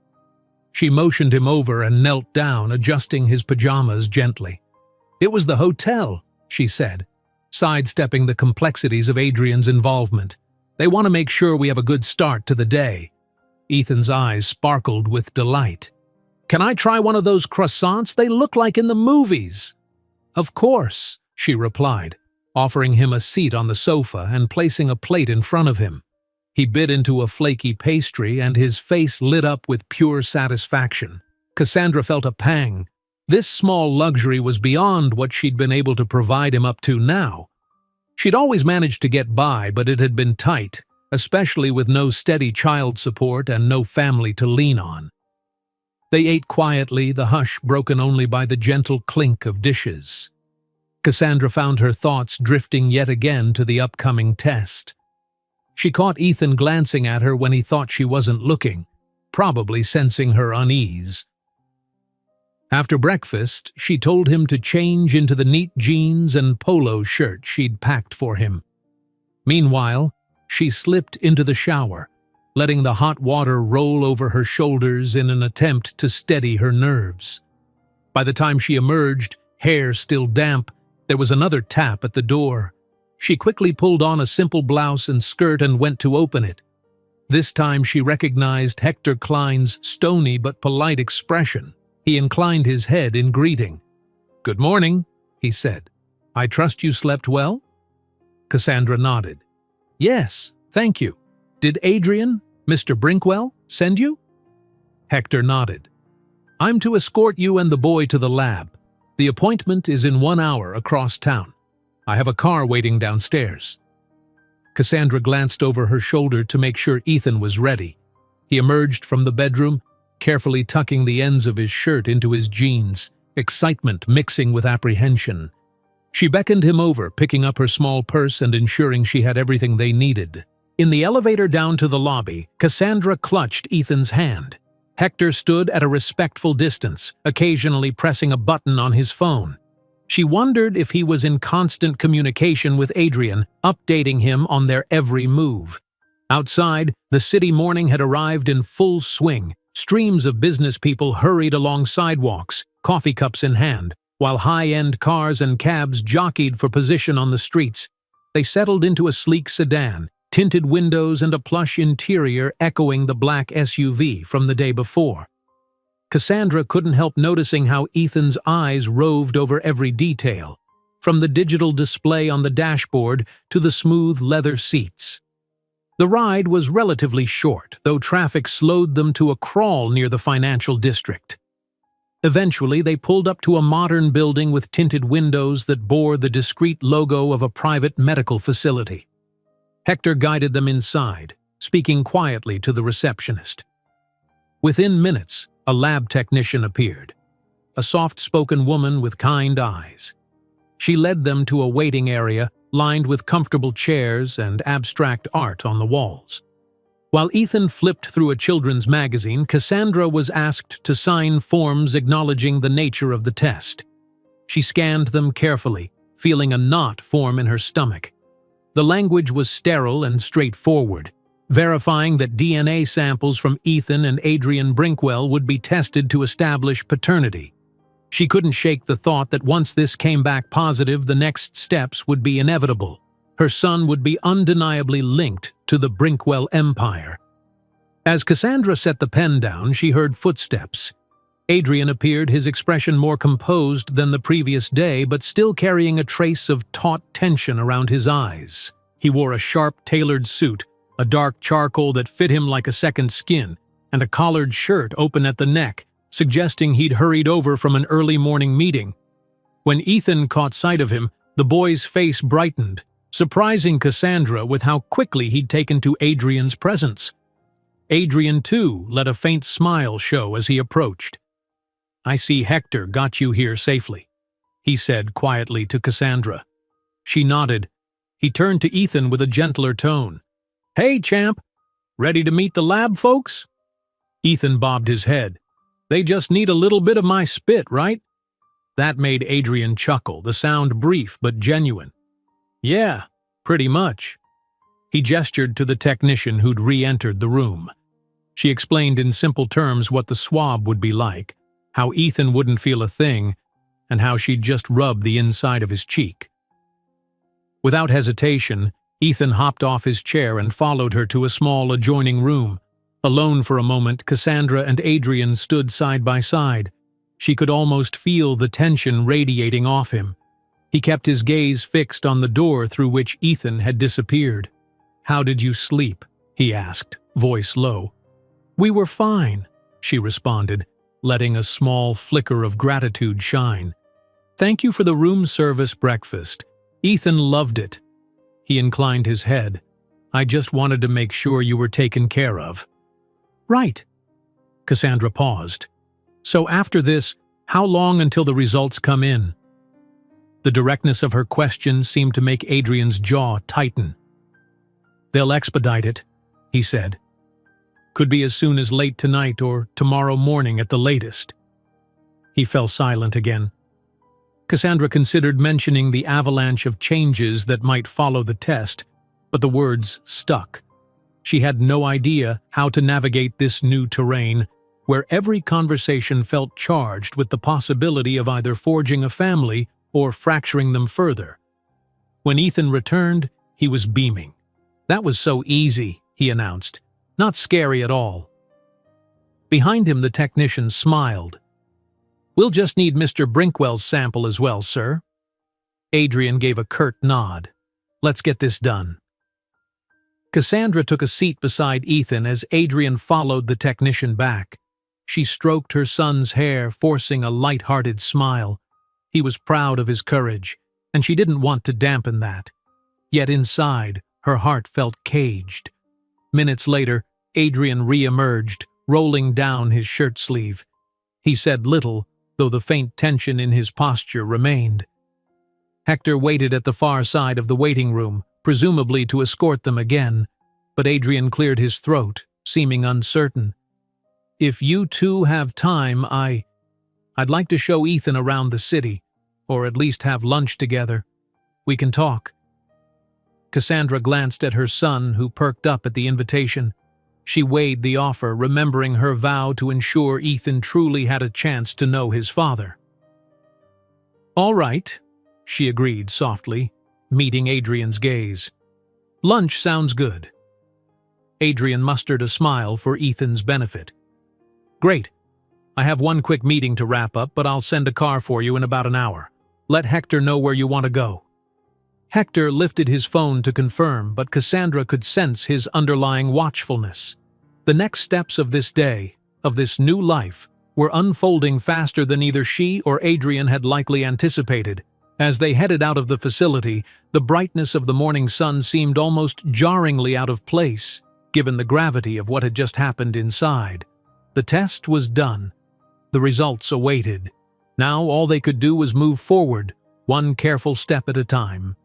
She motioned him over and knelt down, adjusting his pajamas gently. "It was the hotel," she said, sidestepping the complexities of Adrian's involvement. "They want to make sure we have a good start to the day." Ethan's eyes sparkled with delight. "Can I try one of those croissants? They look like in the movies." "Of course," she replied, offering him a seat on the sofa and placing a plate in front of him. He bit into a flaky pastry and his face lit up with pure satisfaction. Cassandra felt a pang. This small luxury was beyond what she'd been able to provide him up to now. She'd always managed to get by, but it had been tight, especially with no steady child support and no family to lean on. They ate quietly, the hush broken only by the gentle clink of dishes. Cassandra found her thoughts drifting yet again to the upcoming test. She caught Ethan glancing at her when he thought she wasn't looking, probably sensing her unease. After breakfast, she told him to change into the neat jeans and polo shirt she'd packed for him. Meanwhile, she slipped into the shower, letting the hot water roll over her shoulders in an attempt to steady her nerves. By the time she emerged, hair still damp, there was another tap at the door. She quickly pulled on a simple blouse and skirt and went to open it. This time she recognized Hector Klein's stony but polite expression. He inclined his head in greeting. "Good morning," he said. "I trust you slept well?" Cassandra nodded. "Yes, thank you. Did Adrian, Mr. Brinkwell, send you?" Hector nodded. "I'm to escort you and the boy to the lab. The appointment is in 1 hour across town. I have a car waiting downstairs." Cassandra glanced over her shoulder to make sure Ethan was ready. He emerged from the bedroom, carefully tucking the ends of his shirt into his jeans, excitement mixing with apprehension. She beckoned him over, picking up her small purse and ensuring she had everything they needed. In the elevator down to the lobby, Cassandra clutched Ethan's hand. Hector stood at a respectful distance, occasionally pressing a button on his phone. She wondered if he was in constant communication with Adrian, updating him on their every move. Outside, the city morning had arrived in full swing. Streams of business people hurried along sidewalks, coffee cups in hand, while high-end cars and cabs jockeyed for position on the streets. They settled into a sleek sedan, tinted windows and a plush interior echoing the black SUV from the day before. Cassandra couldn't help noticing how Ethan's eyes roved over every detail, from the digital display on the dashboard to the smooth leather seats. The ride was relatively short, though traffic slowed them to a crawl near the financial district. Eventually, they pulled up to a modern building with tinted windows that bore the discreet logo of a private medical facility. Hector guided them inside, speaking quietly to the receptionist. Within minutes, a lab technician appeared, a soft-spoken woman with kind eyes. She led them to a waiting area lined with comfortable chairs and abstract art on the walls. While Ethan flipped through a children's magazine, Cassandra was asked to sign forms acknowledging the nature of the test. She scanned them carefully, feeling a knot form in her stomach. The language was sterile and straightforward, verifying that DNA samples from Ethan and Adrian Brinkwell would be tested to establish paternity. She couldn't shake the thought that once this came back positive, the next steps would be inevitable. Her son would be undeniably linked to the Brinkwell empire. As Cassandra set the pen down, she heard footsteps. Adrian appeared, his expression more composed than the previous day, but still carrying a trace of taut tension around his eyes. He wore a sharp, tailored suit, a dark charcoal that fit him like a second skin, and a collared shirt open at the neck, suggesting he'd hurried over from an early morning meeting. When Ethan caught sight of him, the boy's face brightened, surprising Cassandra with how quickly he'd taken to Adrian's presence. Adrian, too, let a faint smile show as he approached. "I see Hector got you here safely," he said quietly to Cassandra. She nodded. He turned to Ethan with a gentler tone. "Hey, champ! Ready to meet the lab folks?" Ethan bobbed his head. "They just need a little bit of my spit, right?" That made Adrian chuckle, the sound brief but genuine. "Yeah, pretty much." He gestured to the technician who'd re-entered the room. She explained in simple terms what the swab would be like, how Ethan wouldn't feel a thing, and how she'd just rub the inside of his cheek. Without hesitation, Ethan hopped off his chair and followed her to a small adjoining room. Alone for a moment, Cassandra and Adrian stood side by side. She could almost feel the tension radiating off him. He kept his gaze fixed on the door through which Ethan had disappeared. "How did you sleep?" he asked, voice low. "We were fine," she responded, letting a small flicker of gratitude shine. "Thank you for the room service breakfast. Ethan loved it." He inclined his head. "I just wanted to make sure you were taken care of." "Right." Cassandra paused. "So after this, how long until the results come in?" The directness of her question seemed to make Adrian's jaw tighten. "They'll expedite it," he said. "Could be as soon as late tonight or tomorrow morning at the latest." He fell silent again. Cassandra considered mentioning the avalanche of changes that might follow the test, but the words stuck. She had no idea how to navigate this new terrain, where every conversation felt charged with the possibility of either forging a family or fracturing them further. When Ethan returned, he was beaming. "That was so easy," he announced. "Not scary at all." Behind him, the technician smiled. "We'll just need Mr. Brinkwell's sample as well, sir." Adrian gave a curt nod. "Let's get this done." Cassandra took a seat beside Ethan as Adrian followed the technician back. She stroked her son's hair, forcing a light-hearted smile. He was proud of his courage, and she didn't want to dampen that. Yet inside, her heart felt caged. Minutes later, Adrian re-emerged, rolling down his shirt sleeve. He said little, though the faint tension in his posture remained. Hector waited at the far side of the waiting room, presumably to escort them again, but Adrian cleared his throat, seeming uncertain. "If you two have time, I'd like to show Ethan around the city, or at least have lunch together. We can talk." Cassandra glanced at her son, who perked up at the invitation. She weighed the offer, remembering her vow to ensure Ethan truly had a chance to know his father. "All right," she agreed softly, meeting Adrian's gaze. "Lunch sounds good." Adrian mustered a smile for Ethan's benefit. "Great. I have one quick meeting to wrap up, but I'll send a car for you in about an hour. Let Hector know where you want to go." Hector lifted his phone to confirm, but Cassandra could sense his underlying watchfulness. The next steps of this day, of this new life, were unfolding faster than either she or Adrian had likely anticipated. As they headed out of the facility, the brightness of the morning sun seemed almost jarringly out of place, given the gravity of what had just happened inside. The test was done. The results awaited. Now all they could do was move forward, one careful step at a time.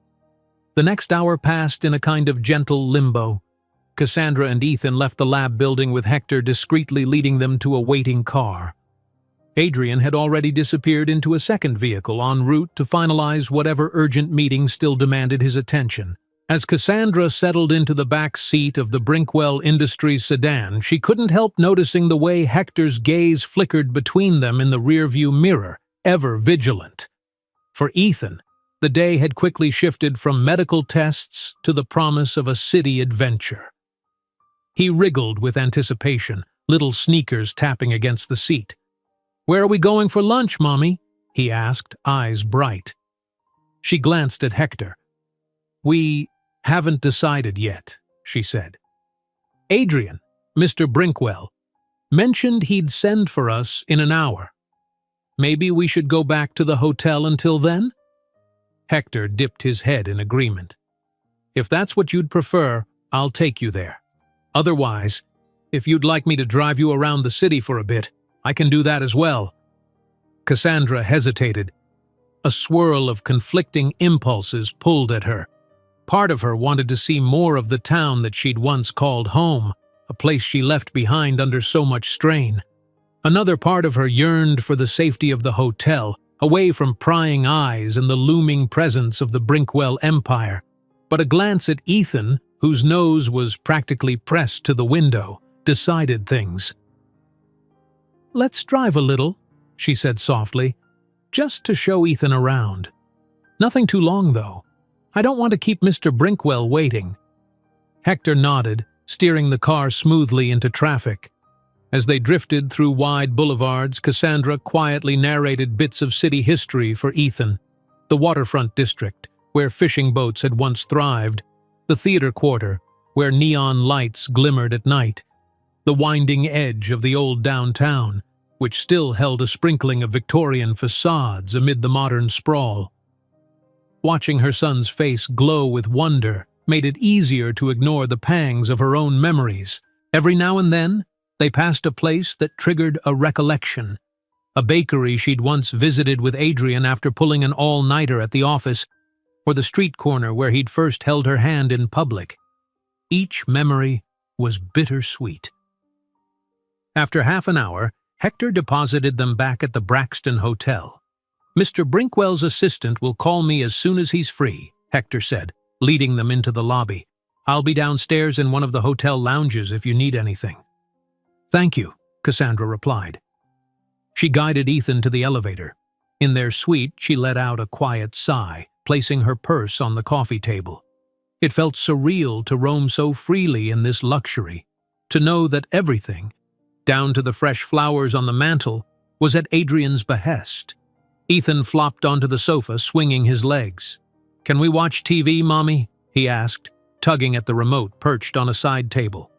The next hour passed in a kind of gentle limbo. Cassandra and Ethan left the lab building with Hector discreetly leading them to a waiting car. Adrian had already disappeared into a second vehicle en route to finalize whatever urgent meeting still demanded his attention. As Cassandra settled into the back seat of the Brinkwell Industries sedan, she couldn't help noticing the way Hector's gaze flickered between them in the rearview mirror, ever vigilant. For Ethan, the day had quickly shifted from medical tests to the promise of a city adventure. He wriggled with anticipation, little sneakers tapping against the seat. "Where are we going for lunch, Mommy?" he asked, eyes bright. She glanced at Hector. "We haven't decided yet," she said. "Adrian, Mr. Brinkwell, mentioned he'd send for us in an hour. Maybe we should go back to the hotel until then?" Hector dipped his head in agreement. "If that's what you'd prefer, I'll take you there. Otherwise, if you'd like me to drive you around the city for a bit, I can do that as well." Cassandra hesitated. A swirl of conflicting impulses pulled at her. Part of her wanted to see more of the town that she'd once called home, a place she left behind under so much strain. Another part of her yearned for the safety of the hotel, away from prying eyes and the looming presence of the Brinkwell empire. But a glance at Ethan, whose nose was practically pressed to the window, decided things. "Let's drive a little," she said softly, "just to show Ethan around. Nothing too long, though. I don't want to keep Mr. Brinkwell waiting." Hector nodded, steering the car smoothly into traffic. As they drifted through wide boulevards, Cassandra quietly narrated bits of city history for Ethan. The waterfront district, where fishing boats had once thrived, the theater quarter, where neon lights glimmered at night, the winding edge of the old downtown, which still held a sprinkling of Victorian facades amid the modern sprawl. Watching her son's face glow with wonder made it easier to ignore the pangs of her own memories. Every now and then, they passed a place that triggered a recollection. A bakery she'd once visited with Adrian after pulling an all-nighter at the office, or the street corner where he'd first held her hand in public. Each memory was bittersweet. After half an hour, Hector deposited them back at the Braxton Hotel. "Mr. Brinkwell's assistant will call me as soon as he's free," Hector said, leading them into the lobby. "I'll be downstairs in one of the hotel lounges if you need anything." "Thank you," Cassandra replied. She guided Ethan to the elevator. In their suite, she let out a quiet sigh, placing her purse on the coffee table. It felt surreal to roam so freely in this luxury, to know that everything, down to the fresh flowers on the mantel, was at Adrian's behest. Ethan flopped onto the sofa, swinging his legs. "Can we watch TV, Mommy?" he asked, tugging at the remote perched on a side table.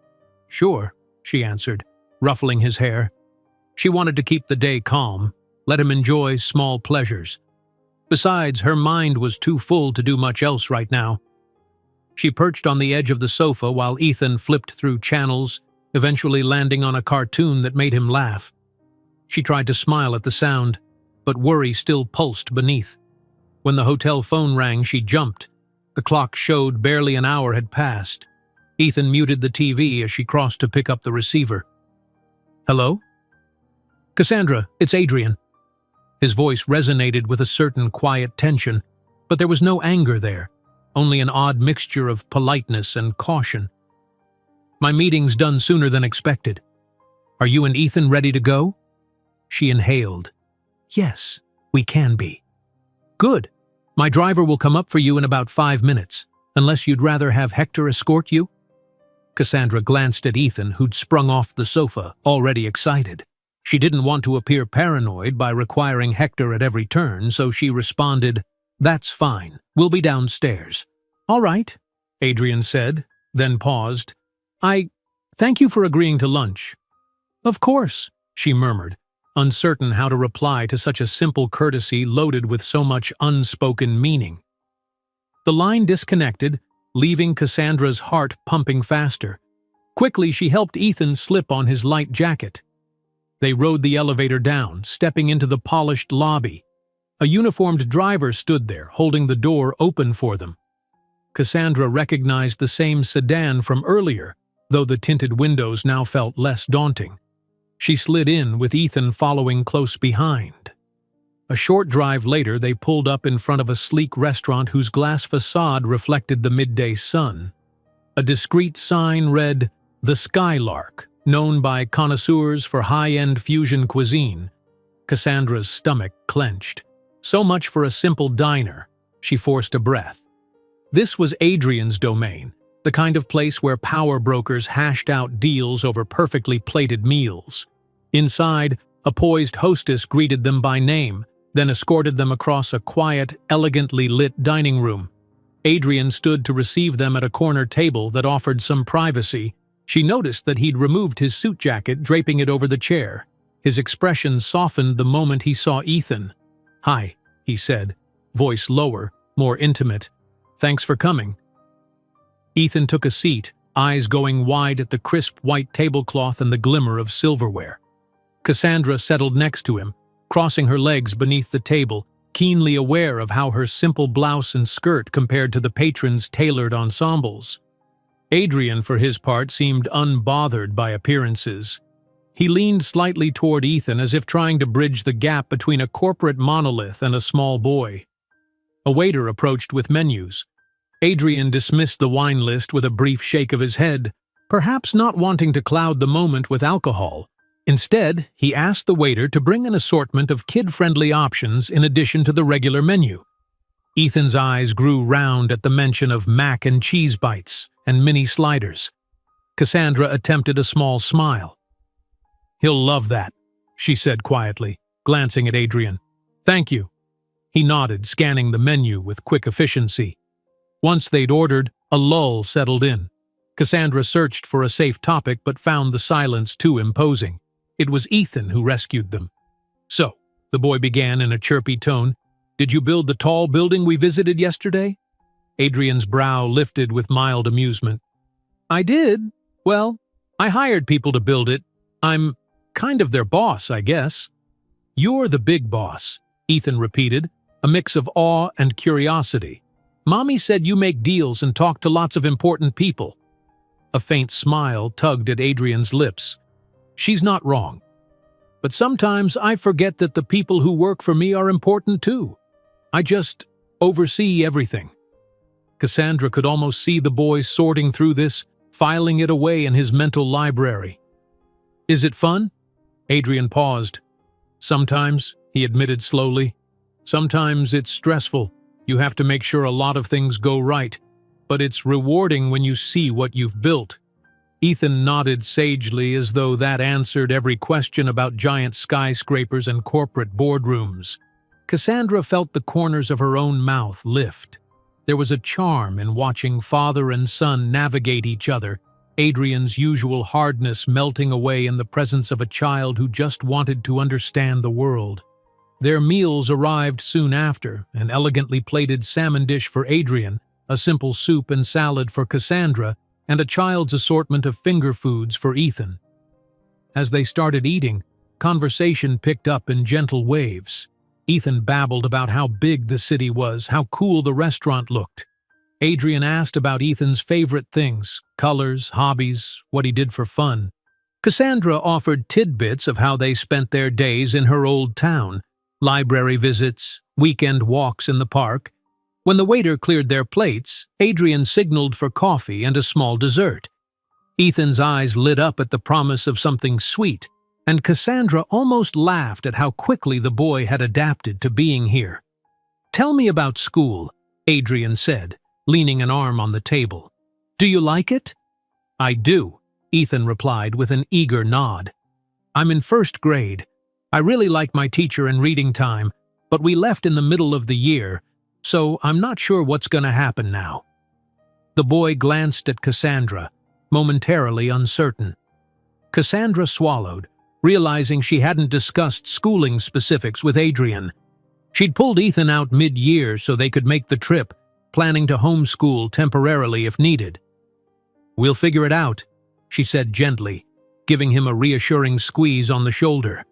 "Sure," she answered, ruffling his hair. She wanted to keep the day calm, let him enjoy small pleasures. Besides, her mind was too full to do much else right now. She perched on the edge of the sofa while Ethan flipped through channels, eventually landing on a cartoon that made him laugh. She tried to smile at the sound, but worry still pulsed beneath. When the hotel phone rang, she jumped. The clock showed barely an hour had passed. Ethan muted the TV as she crossed to pick up the receiver. "Hello?" "Cassandra, it's Adrian." His voice resonated with a certain quiet tension, but there was no anger there, only an odd mixture of politeness and caution. "My meeting's done sooner than expected. Are you and Ethan ready to go?" She inhaled. "Yes, we can be." "Good. My driver will come up for you in about 5 minutes, unless you'd rather have Hector escort you?" Cassandra glanced at Ethan, who'd sprung off the sofa, already excited. She didn't want to appear paranoid by requiring Hector at every turn, so she responded, "That's fine. We'll be downstairs." "All right," Adrian said, then paused. Thank you for agreeing to lunch." "Of course," she murmured, uncertain how to reply to such a simple courtesy loaded with so much unspoken meaning. The line disconnected, leaving Cassandra's heart pumping faster. Quickly, she helped Ethan slip on his light jacket. They rode the elevator down, stepping into the polished lobby. A uniformed driver stood there, holding the door open for them. Cassandra recognized the same sedan from earlier, though the tinted windows now felt less daunting. She slid in, with Ethan following close behind. A short drive later, they pulled up in front of a sleek restaurant whose glass facade reflected the midday sun. A discreet sign read, "The Skylark," known by connoisseurs for high-end fusion cuisine. Cassandra's stomach clenched. So much for a simple diner. She forced a breath. This was Adrian's domain, the kind of place where power brokers hashed out deals over perfectly plated meals. Inside, A poised hostess greeted them by name, then escorted them across a quiet, elegantly lit dining room. Adrian stood to receive them at a corner table that offered some privacy. She noticed that he'd removed his suit jacket, draping it over the chair. His expression softened the moment he saw Ethan. "Hi," he said, voice lower, more intimate. "Thanks for coming." Ethan took a seat, eyes going wide at the crisp white tablecloth and the glimmer of silverware. Cassandra settled next to him, crossing her legs beneath the table, keenly aware of how her simple blouse and skirt compared to the patron's tailored ensembles. Adrian, for his part, seemed unbothered by appearances. He leaned slightly toward Ethan as if trying to bridge the gap between a corporate monolith and a small boy. A waiter approached with menus. Adrian dismissed the wine list with a brief shake of his head, perhaps not wanting to cloud the moment with alcohol. Instead, he asked the waiter to bring an assortment of kid-friendly options in addition to the regular menu. Ethan's eyes grew round at the mention of mac and cheese bites and mini sliders. Cassandra attempted a small smile. "He'll love that," she said quietly, glancing at Adrian. "Thank you." He nodded, scanning the menu with quick efficiency. Once they'd ordered, a lull settled in. Cassandra searched for a safe topic but found the silence too imposing. It was Ethan who rescued them. "So," the boy began in a chirpy tone, "did you build the tall building we visited yesterday?" Adrian's brow lifted with mild amusement. "I did. Well, I hired people to build it. I'm kind of their boss, I guess." "You're the big boss," Ethan repeated, a mix of awe and curiosity. "Mommy said you make deals and talk to lots of important people." A faint smile tugged at Adrian's lips. "She's not wrong. But sometimes I forget that the people who work for me are important too. I just oversee everything." Cassandra could almost see the boy sorting through this, filing it away in his mental library. "Is it fun?" Adrian paused. "Sometimes," he admitted slowly. "Sometimes it's stressful. You have to make sure a lot of things go right. But it's rewarding when you see what you've built." Ethan nodded sagely as though that answered every question about giant skyscrapers and corporate boardrooms. Cassandra felt the corners of her own mouth lift. There was a charm in watching father and son navigate each other, Adrian's usual hardness melting away in the presence of a child who just wanted to understand the world. Their meals arrived soon after, an elegantly plated salmon dish for Adrian, a simple soup and salad for Cassandra, and a child's assortment of finger foods for Ethan. As they started eating, conversation picked up in gentle waves. Ethan babbled about how big the city was, how cool the restaurant looked. Adrian asked about Ethan's favorite things, colors, hobbies, what he did for fun. Cassandra offered tidbits of how they spent their days in her old town, library visits, weekend walks in the park. When the waiter cleared their plates, Adrian signaled for coffee and a small dessert. Ethan's eyes lit up at the promise of something sweet, and Cassandra almost laughed at how quickly the boy had adapted to being here. "Tell me about school," Adrian said, leaning an arm on the table. "Do you like it?" "I do," Ethan replied with an eager nod. "I'm in first grade. I really like my teacher and reading time, but we left in the middle of the year, so I'm not sure what's going to happen now." The boy glanced at Cassandra, momentarily uncertain. Cassandra swallowed, realizing she hadn't discussed schooling specifics with Adrian. She'd pulled Ethan out mid-year so they could make the trip, planning to homeschool temporarily if needed. "We'll figure it out," she said gently, giving him a reassuring squeeze on the shoulder.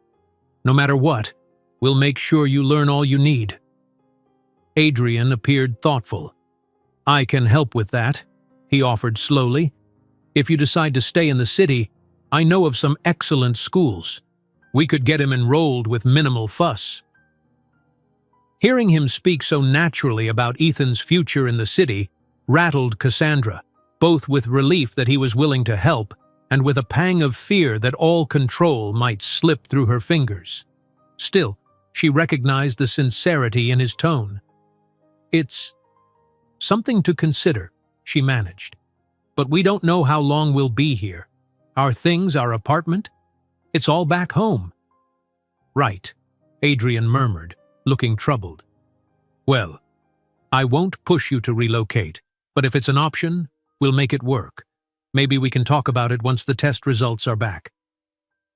"No matter what, we'll make sure you learn all you need." Adrian appeared thoughtful. "I can help with that," he offered slowly. "If you decide to stay in the city, I know of some excellent schools. We could get him enrolled with minimal fuss." Hearing him speak so naturally about Ethan's future in the city rattled Cassandra, both with relief that he was willing to help and with a pang of fear that all control might slip through her fingers. Still, she recognized the sincerity in his tone. "It's something to consider," she managed. "But we don't know how long we'll be here. Our things, our apartment, it's all back home." Right, Adrian murmured, looking troubled. Well, I won't push you to relocate, but if it's an option, we'll make it work. Maybe we can talk about it once the test results are back.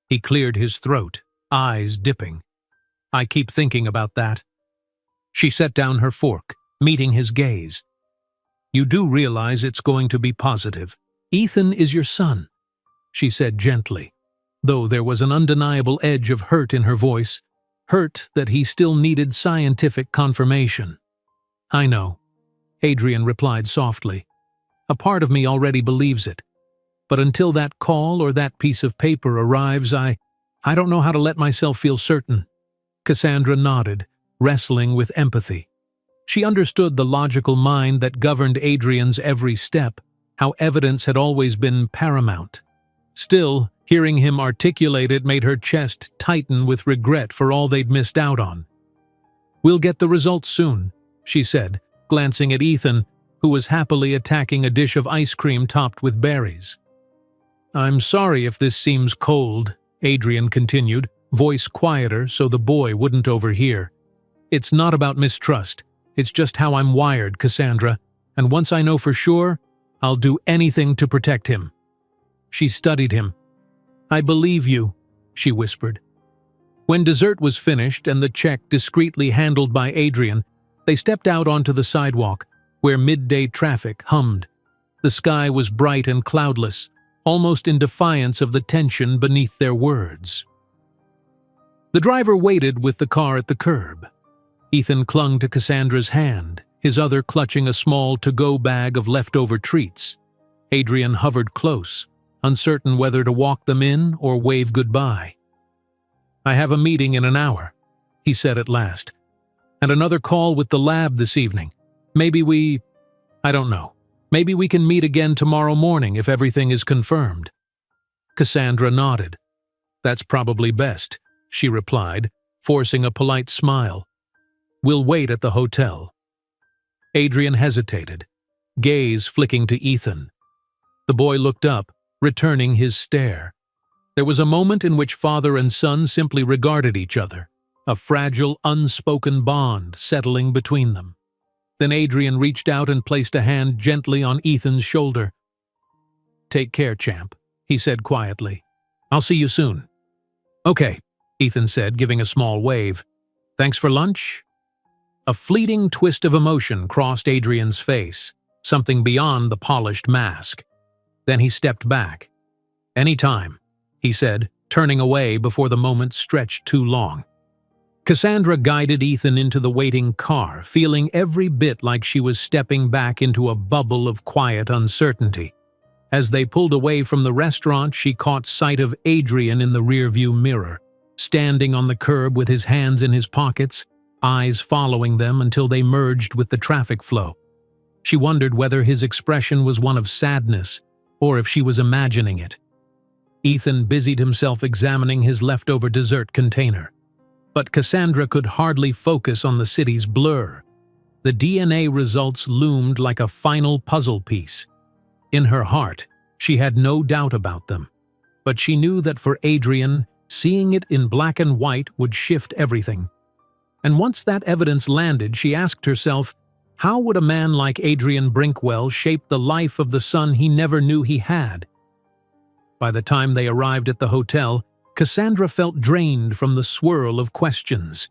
He cleared his throat, eyes dipping. I keep thinking about that. She set down her fork, meeting his gaze. You do realize it's going to be positive. Ethan is your son, she said gently, though there was an undeniable edge of hurt in her voice, hurt that he still needed scientific confirmation. I know, Adrian replied softly. A part of me already believes it. But until that call or that piece of paper arrives, I don't know how to let myself feel certain. Cassandra nodded, wrestling with empathy. She understood the logical mind that governed Adrian's every step, how evidence had always been paramount. Still, hearing him articulate it made her chest tighten with regret for all they'd missed out on. We'll get the results soon, she said, glancing at Ethan, who was happily attacking a dish of ice cream topped with berries. I'm sorry if this seems cold, Adrian continued, voice quieter so the boy wouldn't overhear. It's not about mistrust. It's just how I'm wired, Cassandra, and once I know for sure, I'll do anything to protect him. She studied him. I believe you, she whispered. When dessert was finished and the check discreetly handled by Adrian, they stepped out onto the sidewalk, where midday traffic hummed. The sky was bright and cloudless, almost in defiance of the tension beneath their words. The driver waited with the car at the curb. Ethan clung to Cassandra's hand, his other clutching a small to-go bag of leftover treats. Adrian hovered close, uncertain whether to walk them in or wave goodbye. I have a meeting in an hour, he said at last, and another call with the lab this evening. I don't know. Maybe we can meet again tomorrow morning if everything is confirmed. Cassandra nodded. That's probably best, she replied, forcing a polite smile. We'll wait at the hotel. Adrian hesitated, gaze flicking to Ethan. The boy looked up, returning his stare. There was a moment in which father and son simply regarded each other, a fragile, unspoken bond settling between them. Then Adrian reached out and placed a hand gently on Ethan's shoulder. Take care, champ, he said quietly. I'll see you soon. Okay, Ethan said, giving a small wave. Thanks for lunch? A fleeting twist of emotion crossed Adrian's face, something beyond the polished mask. Then he stepped back. Anytime, he said, turning away before the moment stretched too long. Cassandra guided Ethan into the waiting car, feeling every bit like she was stepping back into a bubble of quiet uncertainty. As they pulled away from the restaurant, she caught sight of Adrian in the rearview mirror, standing on the curb with his hands in his pockets, eyes following them until they merged with the traffic flow. She wondered whether his expression was one of sadness, or if she was imagining it. Ethan busied himself examining his leftover dessert container. But Cassandra could hardly focus on the city's blur. The DNA results loomed like a final puzzle piece. In her heart, she had no doubt about them. But she knew that for Adrian, seeing it in black and white would shift everything. And once that evidence landed, she asked herself, how would a man like Adrian Brinkwell shape the life of the son he never knew he had? By the time they arrived at the hotel, Cassandra felt drained from the swirl of questions.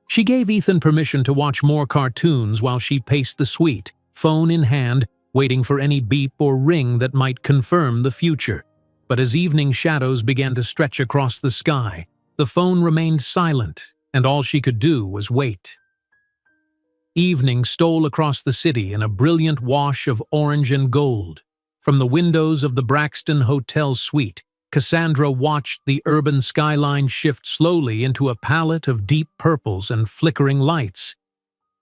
She gave Ethan permission to watch more cartoons while she paced the suite, phone in hand, waiting for any beep or ring that might confirm the future. But as evening shadows began to stretch across the sky, the phone remained silent, and all she could do was wait. Evening stole across the city in a brilliant wash of orange and gold. From the windows of the Braxton Hotel suite, Cassandra watched the urban skyline shift slowly into a palette of deep purples and flickering lights.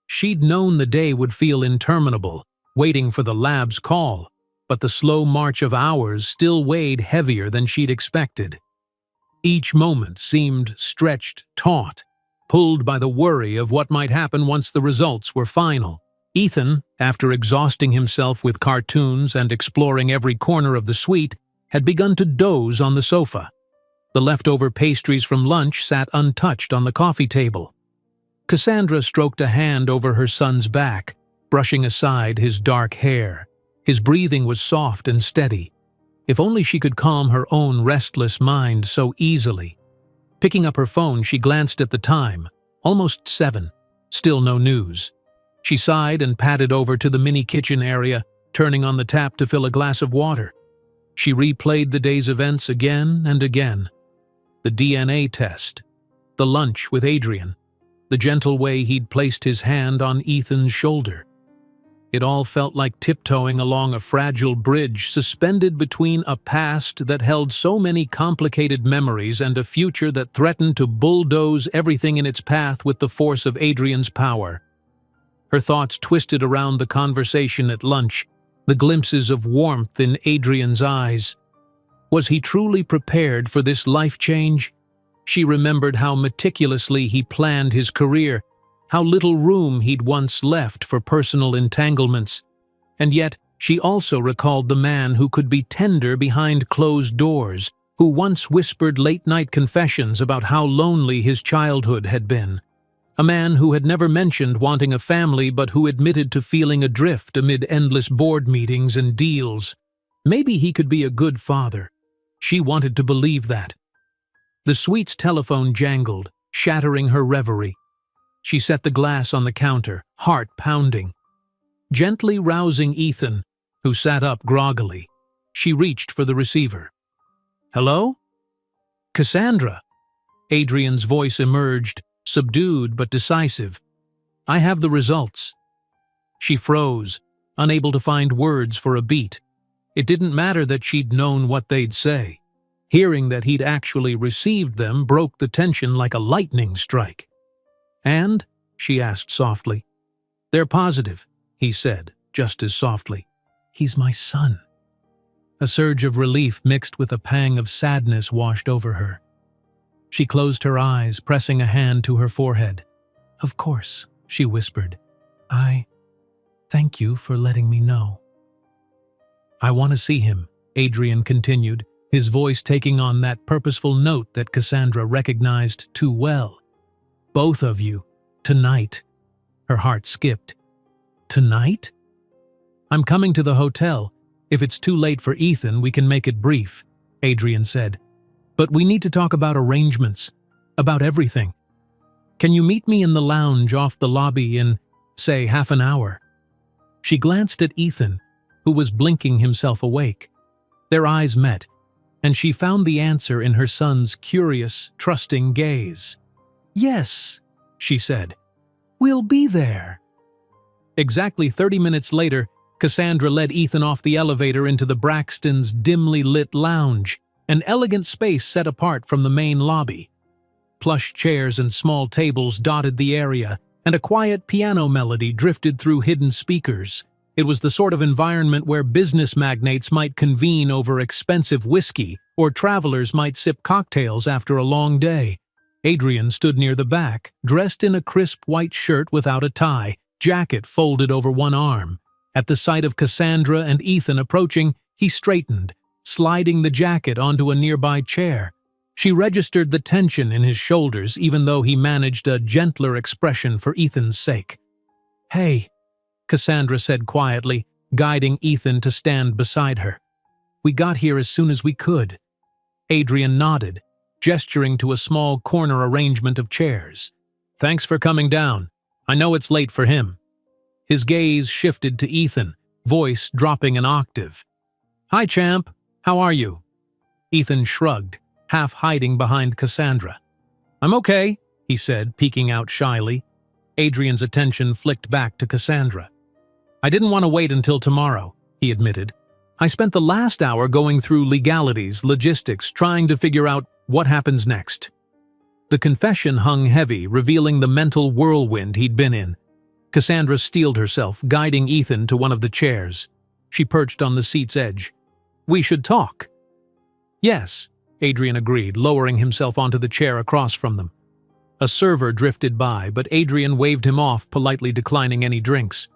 She'd known the day would feel interminable, waiting for the lab's call, but the slow march of hours still weighed heavier than she'd expected. Each moment seemed stretched taut, pulled by the worry of what might happen once the results were final. Ethan, after exhausting himself with cartoons and exploring every corner of the suite, had begun to doze on the sofa. The leftover pastries from lunch sat untouched on the coffee table. Cassandra stroked a hand over her son's back, brushing aside his dark hair. His breathing was soft and steady. If only she could calm her own restless mind so easily. Picking up her phone, she glanced at the time. Almost 7. Still no news. She sighed and padded over to the mini kitchen area, turning on the tap to fill a glass of water. She replayed the day's events again and again. The DNA test, the lunch with Adrian, the gentle way he'd placed his hand on Ethan's shoulder. It all felt like tiptoeing along a fragile bridge suspended between a past that held so many complicated memories and a future that threatened to bulldoze everything in its path with the force of Adrian's power. Her thoughts twisted around the conversation at lunch, the glimpses of warmth in Adrian's eyes. Was he truly prepared for this life change? She remembered how meticulously he planned his career, how little room he'd once left for personal entanglements. And yet, she also recalled the man who could be tender behind closed doors, who once whispered late-night confessions about how lonely his childhood had been. A man who had never mentioned wanting a family but who admitted to feeling adrift amid endless board meetings and deals. Maybe he could be a good father. She wanted to believe that. The suite's telephone jangled, shattering her reverie. She set the glass on the counter, heart pounding. Gently rousing Ethan, who sat up groggily, she reached for the receiver. "Hello? Cassandra?" Adrian's voice emerged, subdued but decisive. "I have the results." She froze, unable to find words for a beat. It didn't matter that she'd known what they'd say. Hearing that he'd actually received them broke the tension like a lightning strike. "And?" she asked softly. "They're positive," he said, just as softly. "He's my son." A surge of relief mixed with a pang of sadness washed over her. She closed her eyes, pressing a hand to her forehead. "Of course," she whispered. "I thank you for letting me know." "I want to see him," Adrian continued, his voice taking on that purposeful note that Cassandra recognized too well. "Both of you. Tonight." Her heart skipped. "Tonight?" "I'm coming to the hotel. If it's too late for Ethan, we can make it brief," Adrian said. "But we need to talk about arrangements, about everything. Can you meet me in the lounge off the lobby in, say, half an hour?" She glanced at Ethan, who was blinking himself awake. Their eyes met, and she found the answer in her son's curious, trusting gaze. "Yes," she said. "We'll be there." Exactly 30 minutes later, Cassandra led Ethan off the elevator into the Braxtons' dimly lit lounge, an elegant space set apart from the main lobby. Plush chairs and small tables dotted the area, and a quiet piano melody drifted through hidden speakers. It was the sort of environment where business magnates might convene over expensive whiskey, or travelers might sip cocktails after a long day. Adrian stood near the back, dressed in a crisp white shirt without a tie, jacket folded over one arm. At the sight of Cassandra and Ethan approaching, he straightened, sliding the jacket onto a nearby chair. She registered the tension in his shoulders, even though he managed a gentler expression for Ethan's sake. "Hey," Cassandra said quietly, guiding Ethan to stand beside her. "We got here as soon as we could." Adrian nodded, gesturing to a small corner arrangement of chairs. "Thanks for coming down. I know it's late for him." His gaze shifted to Ethan, voice dropping an octave. "Hi, champ. How are you?" Ethan shrugged, half hiding behind Cassandra. "I'm okay," he said, peeking out shyly. Adrian's attention flicked back to Cassandra. "I didn't want to wait until tomorrow," he admitted. "I spent the last hour going through legalities, logistics, trying to figure out what happens next." The confession hung heavy, revealing the mental whirlwind he'd been in. Cassandra steeled herself, guiding Ethan to one of the chairs. She perched on the seat's edge. "We should talk." "Yes," Adrian agreed, lowering himself onto the chair across from them. A server drifted by, but Adrian waved him off, politely declining any drinks.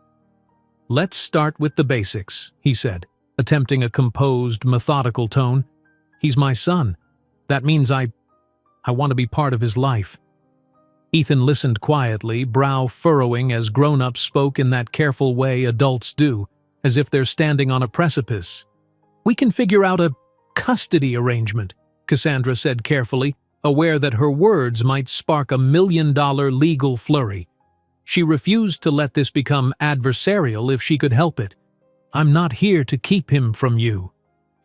"Let's start with the basics," he said, attempting a composed, methodical tone. "He's my son. That means I want to be part of his life." Ethan listened quietly, brow furrowing as grown-ups spoke in that careful way adults do, as if they're standing on a precipice. "We can figure out a custody arrangement," Cassandra said carefully, aware that her words might spark a $1 million legal flurry. She refused to let this become adversarial if she could help it. "I'm not here to keep him from you."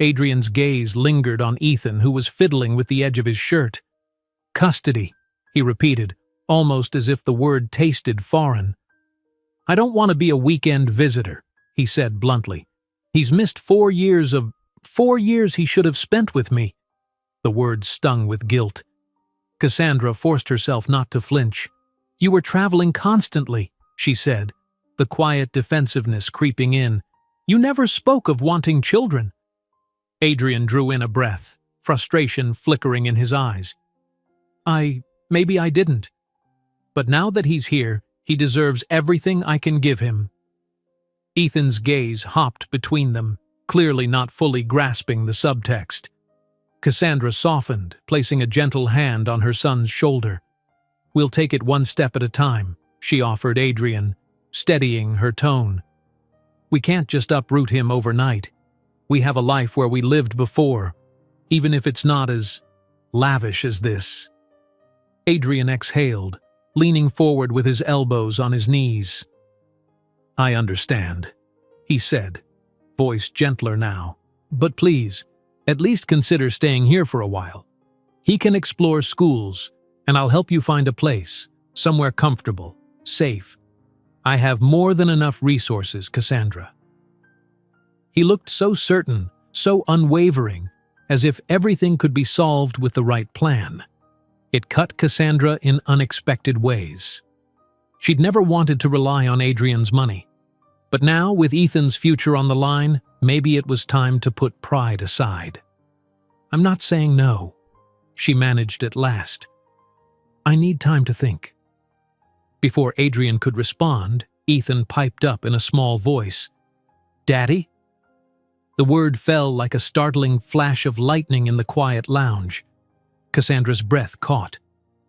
Adrian's gaze lingered on Ethan, who was fiddling with the edge of his shirt. "Custody," he repeated, almost as if the word tasted foreign. "I don't want to be a weekend visitor," he said bluntly. "He's missed 4 years he should have spent with me." The word stung with guilt. Cassandra forced herself not to flinch. "You were traveling constantly," she said, the quiet defensiveness creeping in. "You never spoke of wanting children." Adrian drew in a breath, frustration flickering in his eyes. Maybe I didn't. But now that he's here, he deserves everything I can give him." Ethan's gaze hopped between them, clearly not fully grasping the subtext. Cassandra softened, placing a gentle hand on her son's shoulder. "We'll take it one step at a time," she offered Adrian, steadying her tone. "We can't just uproot him overnight. We have a life where we lived before, even if it's not as lavish as this." Adrian exhaled, leaning forward with his elbows on his knees. "I understand," he said, voice gentler now. "But please, at least consider staying here for a while. He can explore schools, and I'll help you find a place, somewhere comfortable, safe. I have more than enough resources, Cassandra." He looked so certain, so unwavering, as if everything could be solved with the right plan. It cut Cassandra in unexpected ways. She'd never wanted to rely on Adrian's money. But now, with Ethan's future on the line, maybe it was time to put pride aside. "I'm not saying no," she managed at last. "I need time to think." Before Adrian could respond, Ethan piped up in a small voice. "Daddy?" The word fell like a startling flash of lightning in the quiet lounge. Cassandra's breath caught.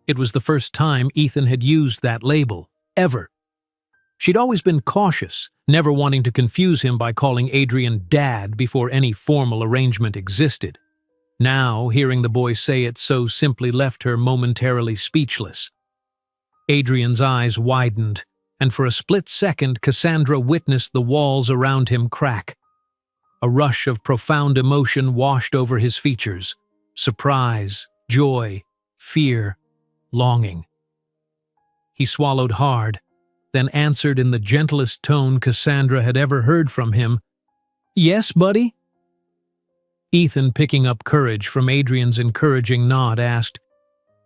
It was the first time Ethan had used that label, ever. She'd always been cautious, never wanting to confuse him by calling Adrian Dad before any formal arrangement existed. Now, hearing the boy say it so simply left her momentarily speechless. Adrian's eyes widened, and for a split second Cassandra witnessed the walls around him crack. A rush of profound emotion washed over his features. Surprise, joy, fear, longing. He swallowed hard, then answered in the gentlest tone Cassandra had ever heard from him. "Yes, buddy?" Ethan, picking up courage from Adrian's encouraging nod, asked,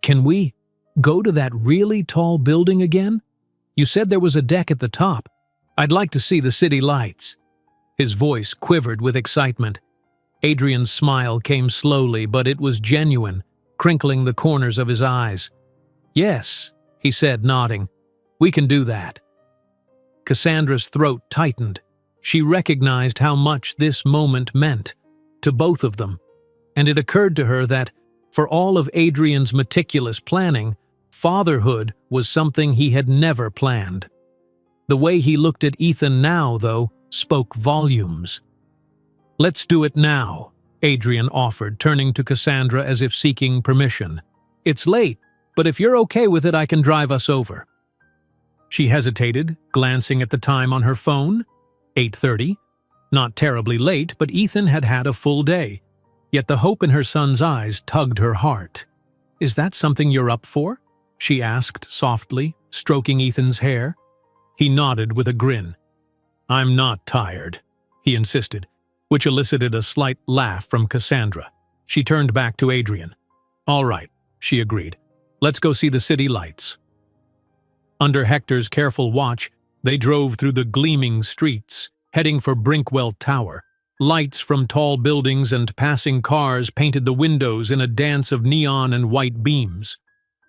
"Can we go to that really tall building again? You said there was a deck at the top. I'd like to see the city lights." His voice quivered with excitement. Adrian's smile came slowly, but it was genuine, crinkling the corners of his eyes. "Yes," he said, nodding. "We can do that." Cassandra's throat tightened. She recognized how much this moment meant to both of them, and it occurred to her that, for all of Adrian's meticulous planning, fatherhood was something he had never planned. The way he looked at Ethan now, though, spoke volumes. "Let's do it now," Adrian offered, turning to Cassandra as if seeking permission. "It's late, but if you're okay with it, I can drive us over." She hesitated, glancing at the time on her phone. 8:30. Not terribly late, but Ethan had had a full day. Yet the hope in her son's eyes tugged her heart. "Is that something you're up for?" she asked softly, stroking Ethan's hair. He nodded with a grin. "I'm not tired," he insisted, which elicited a slight laugh from Cassandra. She turned back to Adrian. "All right," she agreed. "Let's go see the city lights." Under Hector's careful watch, they drove through the gleaming streets, heading for Brinkwell Tower. Lights from tall buildings and passing cars painted the windows in a dance of neon and white beams.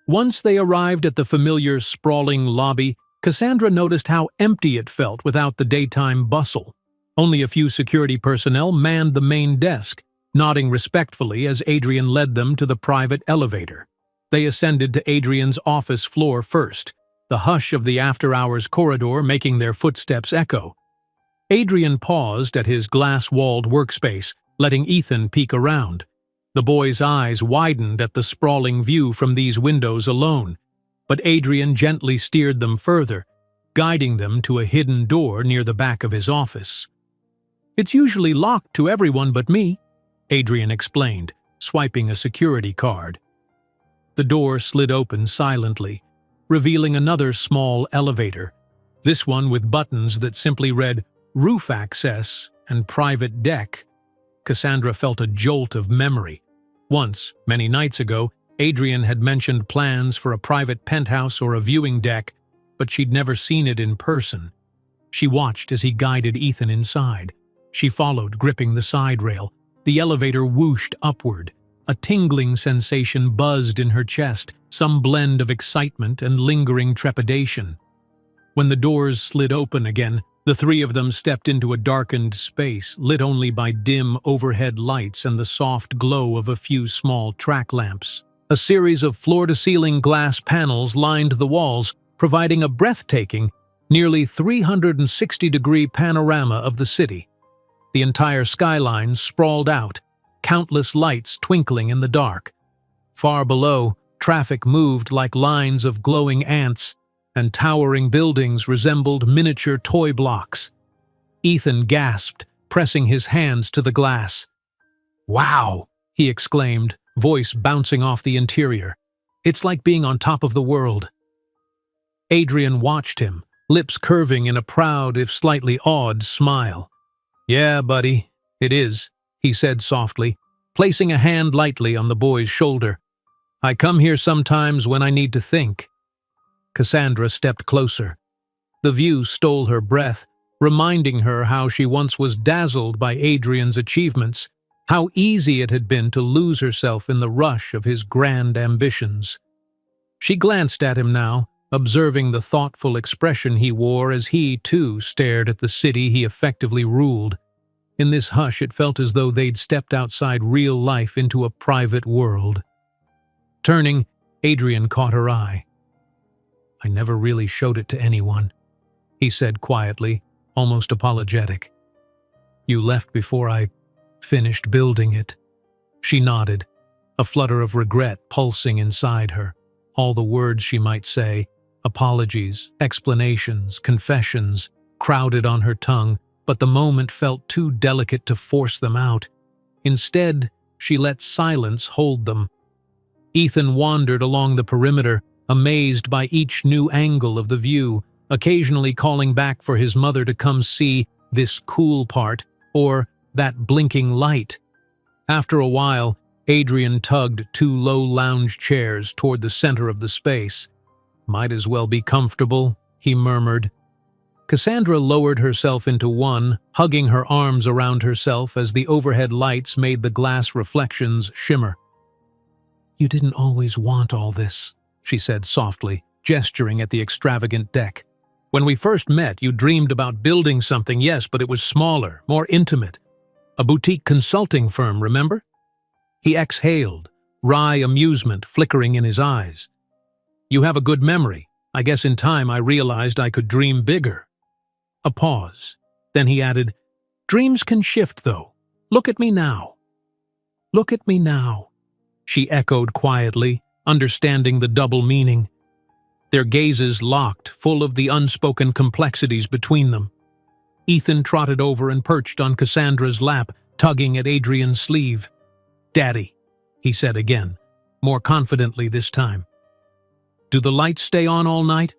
Once they arrived at the familiar, sprawling lobby, Cassandra noticed how empty it felt without the daytime bustle. Only a few security personnel manned the main desk, nodding respectfully as Adrian led them to the private elevator. They ascended to Adrian's office floor first, the hush of the after-hours corridor making their footsteps echo. Adrian paused at his glass-walled workspace, letting Ethan peek around. The boy's eyes widened at the sprawling view from these windows alone, but Adrian gently steered them further, guiding them to a hidden door near the back of his office. "It's usually locked to everyone but me," Adrian explained, swiping a security card. The door slid open silently, revealing another small elevator, this one with buttons that simply read "Roof Access" and "Private Deck." Cassandra felt a jolt of memory. Once, many nights ago, Adrian had mentioned plans for a private penthouse or a viewing deck, but she'd never seen it in person. She watched as he guided Ethan inside. She followed, gripping the side rail. The elevator whooshed upward. A tingling sensation buzzed in her chest, some blend of excitement and lingering trepidation. When the doors slid open again, the three of them stepped into a darkened space, lit only by dim overhead lights and the soft glow of a few small track lamps. A series of floor-to-ceiling glass panels lined the walls, providing a breathtaking, nearly 360-degree panorama of the city. The entire skyline sprawled out, countless lights twinkling in the dark. Far below, traffic moved like lines of glowing ants, and towering buildings resembled miniature toy blocks. Ethan gasped, pressing his hands to the glass. "Wow!" he exclaimed, voice bouncing off the interior. "It's like being on top of the world." Adrian watched him, lips curving in a proud, if slightly awed, smile. "Yeah, buddy, it is," he said softly, placing a hand lightly on the boy's shoulder. "I come here sometimes when I need to think." Cassandra stepped closer. The view stole her breath, reminding her how she once was dazzled by Adrian's achievements, how easy it had been to lose herself in the rush of his grand ambitions. She glanced at him now, observing the thoughtful expression he wore as he, too, stared at the city he effectively ruled. In this hush, it felt as though they'd stepped outside real life into a private world. Turning, Adrian caught her eye. "I never really showed it to anyone," he said quietly, almost apologetic. "You left before I finished building it." She nodded, a flutter of regret pulsing inside her. All the words she might say, apologies, explanations, confessions, crowded on her tongue, but the moment felt too delicate to force them out. Instead, she let silence hold them. Ethan wandered along the perimeter, amazed by each new angle of the view, occasionally calling back for his mother to come see this cool part or that blinking light. After a while, Adrian tugged two low lounge chairs toward the center of the space. "Might as well be comfortable," he murmured. Cassandra lowered herself into one, hugging her arms around herself as the overhead lights made the glass reflections shimmer. "You didn't always want all this," she said softly, gesturing at the extravagant deck. "When we first met, you dreamed about building something, yes, but it was smaller, more intimate. A boutique consulting firm, remember?" He exhaled, wry amusement flickering in his eyes. "You have a good memory. I guess in time I realized I could dream bigger." A pause. Then he added, "Dreams can shift, though. Look at me now." "Look at me now," she echoed quietly, understanding the double meaning. Their gazes locked, full of the unspoken complexities between them. Ethan trotted over and perched on Cassandra's lap, tugging at Adrian's sleeve. "Daddy," he said again, more confidently this time. "Do the lights stay on all night?"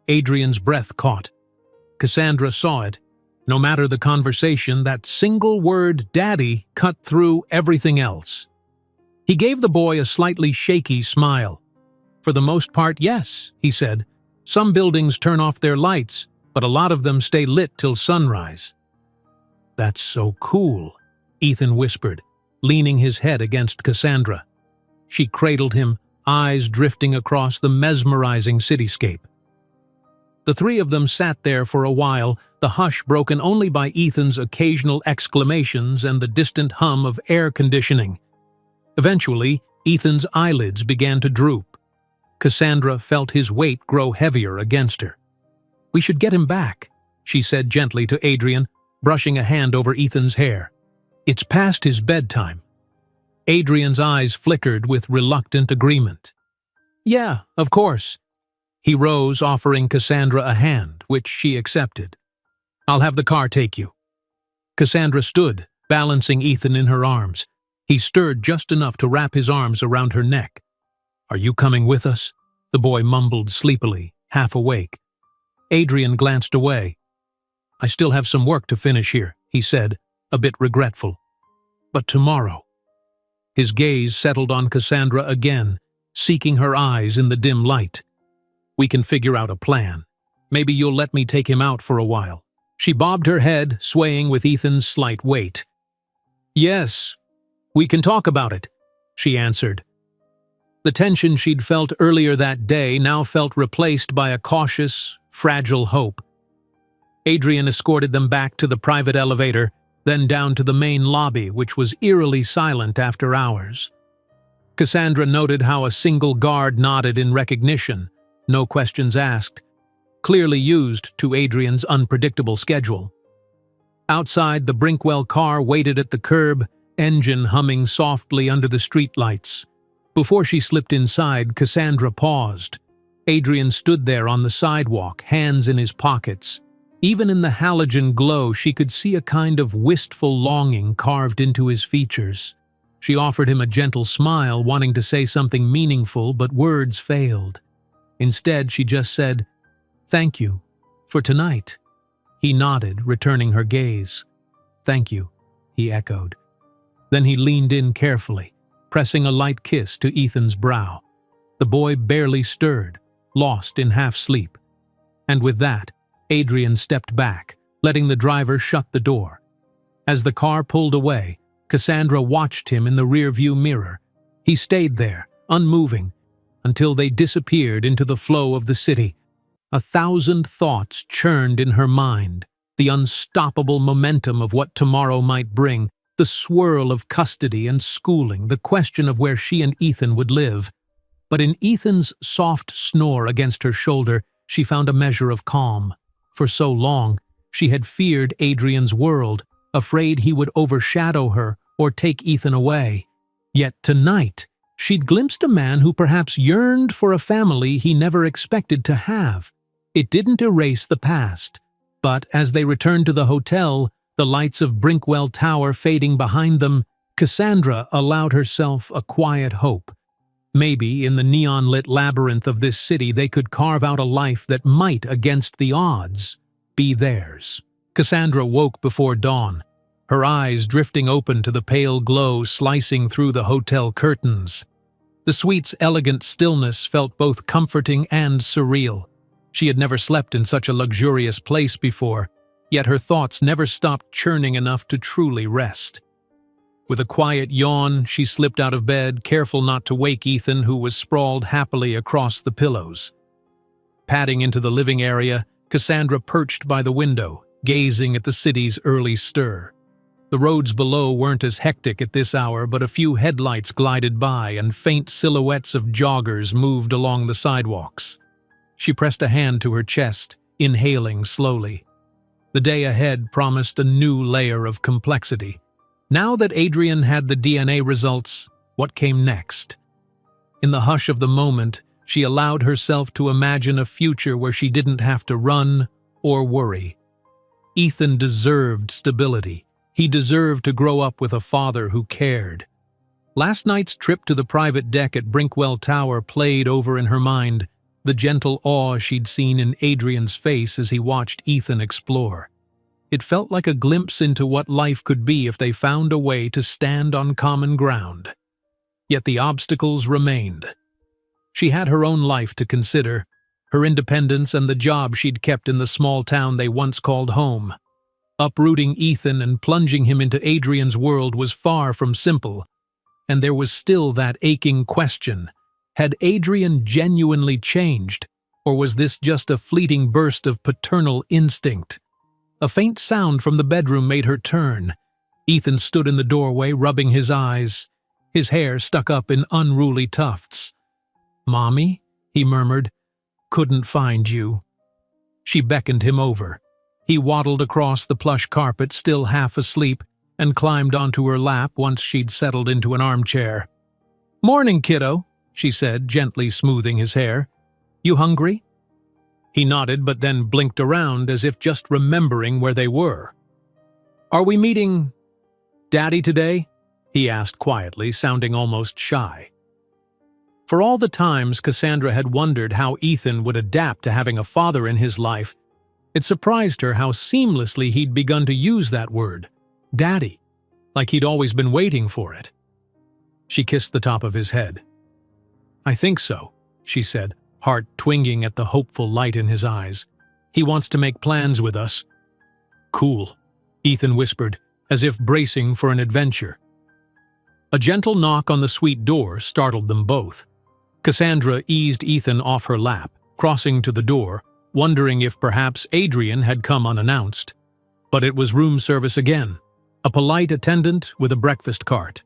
Adrian's breath caught. Cassandra saw it. No matter the conversation, that single word, "Daddy," cut through everything else. He gave the boy a slightly shaky smile. "For the most part, yes," he said. "Some buildings turn off their lights, but a lot of them stay lit till sunrise." "That's so cool," Ethan whispered, leaning his head against Cassandra. She cradled him, eyes drifting across the mesmerizing cityscape. The three of them sat there for a while, the hush broken only by Ethan's occasional exclamations and the distant hum of air conditioning. Eventually, Ethan's eyelids began to droop. Cassandra felt his weight grow heavier against her. "We should get him back," she said gently to Adrian, brushing a hand over Ethan's hair. "It's past his bedtime." Adrian's eyes flickered with reluctant agreement. "Yeah, of course." He rose, offering Cassandra a hand, which she accepted. "I'll have the car take you." Cassandra stood, balancing Ethan in her arms. He stirred just enough to wrap his arms around her neck. "Are you coming with us?" the boy mumbled sleepily, half awake. Adrian glanced away. "I still have some work to finish here," he said, a bit regretful. "But tomorrow." His gaze settled on Cassandra again, seeking her eyes in the dim light. "We can figure out a plan. Maybe you'll let me take him out for a while." She bobbed her head, swaying with Ethan's slight weight. "Yes, we can talk about it," she answered. The tension she'd felt earlier that day now felt replaced by a cautious, fragile hope. Adrian escorted them back to the private elevator, then down to the main lobby, which was eerily silent after hours. Cassandra noted how a single guard nodded in recognition, no questions asked, clearly used to Adrian's unpredictable schedule. Outside, the Brinkwell car waited at the curb, engine humming softly under the streetlights. Before she slipped inside, Cassandra paused. Adrian stood there on the sidewalk, hands in his pockets. Even in the halogen glow, she could see a kind of wistful longing carved into his features. She offered him a gentle smile, wanting to say something meaningful, but words failed. Instead, she just said, "Thank you. For tonight." He nodded, returning her gaze. "Thank you," he echoed. Then he leaned in carefully, pressing a light kiss to Ethan's brow. The boy barely stirred, lost in half-sleep. And with that, Adrian stepped back, letting the driver shut the door. As the car pulled away, Cassandra watched him in the rearview mirror. He stayed there, unmoving, until they disappeared into the flow of the city. 1,000 thoughts churned in her mind, the unstoppable momentum of what tomorrow might bring, the swirl of custody and schooling, the question of where she and Ethan would live. But in Ethan's soft snore against her shoulder, she found a measure of calm. For so long, she had feared Adrian's world, afraid he would overshadow her or take Ethan away. Yet tonight, she'd glimpsed a man who perhaps yearned for a family he never expected to have. It didn't erase the past, but as they returned to the hotel, the lights of Brinkwell Tower fading behind them, Cassandra allowed herself a quiet hope. Maybe in the neon-lit labyrinth of this city they could carve out a life that might, against the odds, be theirs. Cassandra woke before dawn, her eyes drifting open to the pale glow slicing through the hotel curtains. The suite's elegant stillness felt both comforting and surreal. She had never slept in such a luxurious place before, yet her thoughts never stopped churning enough to truly rest. With a quiet yawn, she slipped out of bed, careful not to wake Ethan, who was sprawled happily across the pillows. Padding into the living area, Cassandra perched by the window, gazing at the city's early stir. The roads below weren't as hectic at this hour, but a few headlights glided by and faint silhouettes of joggers moved along the sidewalks. She pressed a hand to her chest, inhaling slowly. The day ahead promised a new layer of complexity. Now that Adrian had the DNA results, what came next? In the hush of the moment, she allowed herself to imagine a future where she didn't have to run or worry. Ethan deserved stability. He deserved to grow up with a father who cared. Last night's trip to the private deck at Brinkwell Tower played over in her mind, the gentle awe she'd seen in Adrian's face as he watched Ethan explore. It felt like a glimpse into what life could be if they found a way to stand on common ground. Yet the obstacles remained. She had her own life to consider, her independence and the job she'd kept in the small town they once called home. Uprooting Ethan and plunging him into Adrian's world was far from simple, and there was still that aching question. Had Adrian genuinely changed, Or was this just a fleeting burst of paternal instinct? A faint sound from the bedroom made her turn. Ethan stood in the doorway, rubbing his eyes, his hair stuck up in unruly tufts. "Mommy?" he murmured. "Couldn't find you." She beckoned him over. He waddled across the plush carpet, still half asleep, and climbed onto her lap once she'd settled into an armchair. "Morning, kiddo," she said, gently smoothing his hair. "You hungry?" He nodded, but then blinked around as if just remembering where they were. "Are we meeting Daddy today?" he asked quietly, sounding almost shy. For all the times Cassandra had wondered how Ethan would adapt to having a father in his life, it surprised her how seamlessly he'd begun to use that word, Daddy, like he'd always been waiting for it. She kissed the top of his head. "I think so," she said, heart twinging at the hopeful light in his eyes. "He wants to make plans with us." "Cool," Ethan whispered, as if bracing for an adventure. A gentle knock on the suite door startled them both. Cassandra eased Ethan off her lap, crossing to the door, wondering if perhaps Adrian had come unannounced. But it was room service again, a polite attendant with a breakfast cart.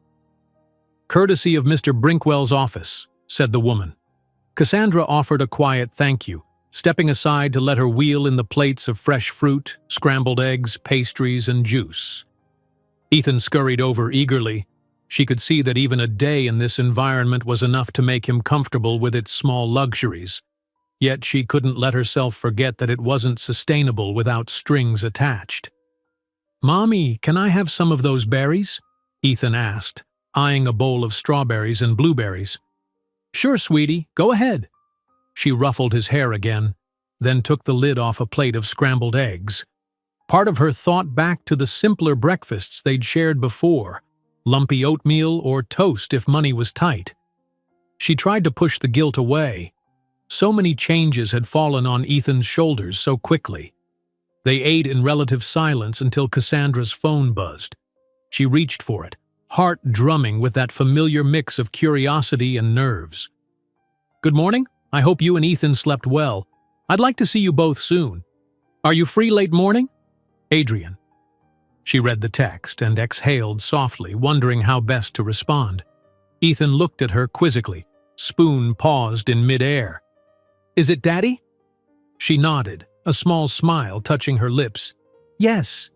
"Courtesy of Mr. Brinkwell's office," said the woman. Cassandra offered a quiet thank you, stepping aside to let her wheel in the plates of fresh fruit, scrambled eggs, pastries, and juice. Ethan scurried over eagerly. She could see that even a day in this environment was enough to make him comfortable with its small luxuries. Yet she couldn't let herself forget that it wasn't sustainable without strings attached. "Mommy, can I have some of those berries?" Ethan asked, eyeing a bowl of strawberries and blueberries. "Sure, sweetie, go ahead." She ruffled his hair again, then took the lid off a plate of scrambled eggs. Part of her thought back to the simpler breakfasts they'd shared before, lumpy oatmeal or toast if money was tight. She tried to push the guilt away. So many changes had fallen on Ethan's shoulders so quickly. They ate in relative silence until Cassandra's phone buzzed. She reached for it, heart drumming with that familiar mix of curiosity and nerves. "Good morning. I hope you and Ethan slept well. I'd like to see you both soon. Are you free late morning? Adrian." She read the text and exhaled softly, wondering how best to respond. Ethan looked at her quizzically. Spoon paused in midair. "Is it Daddy?" She nodded, a small smile touching her lips. "Yes."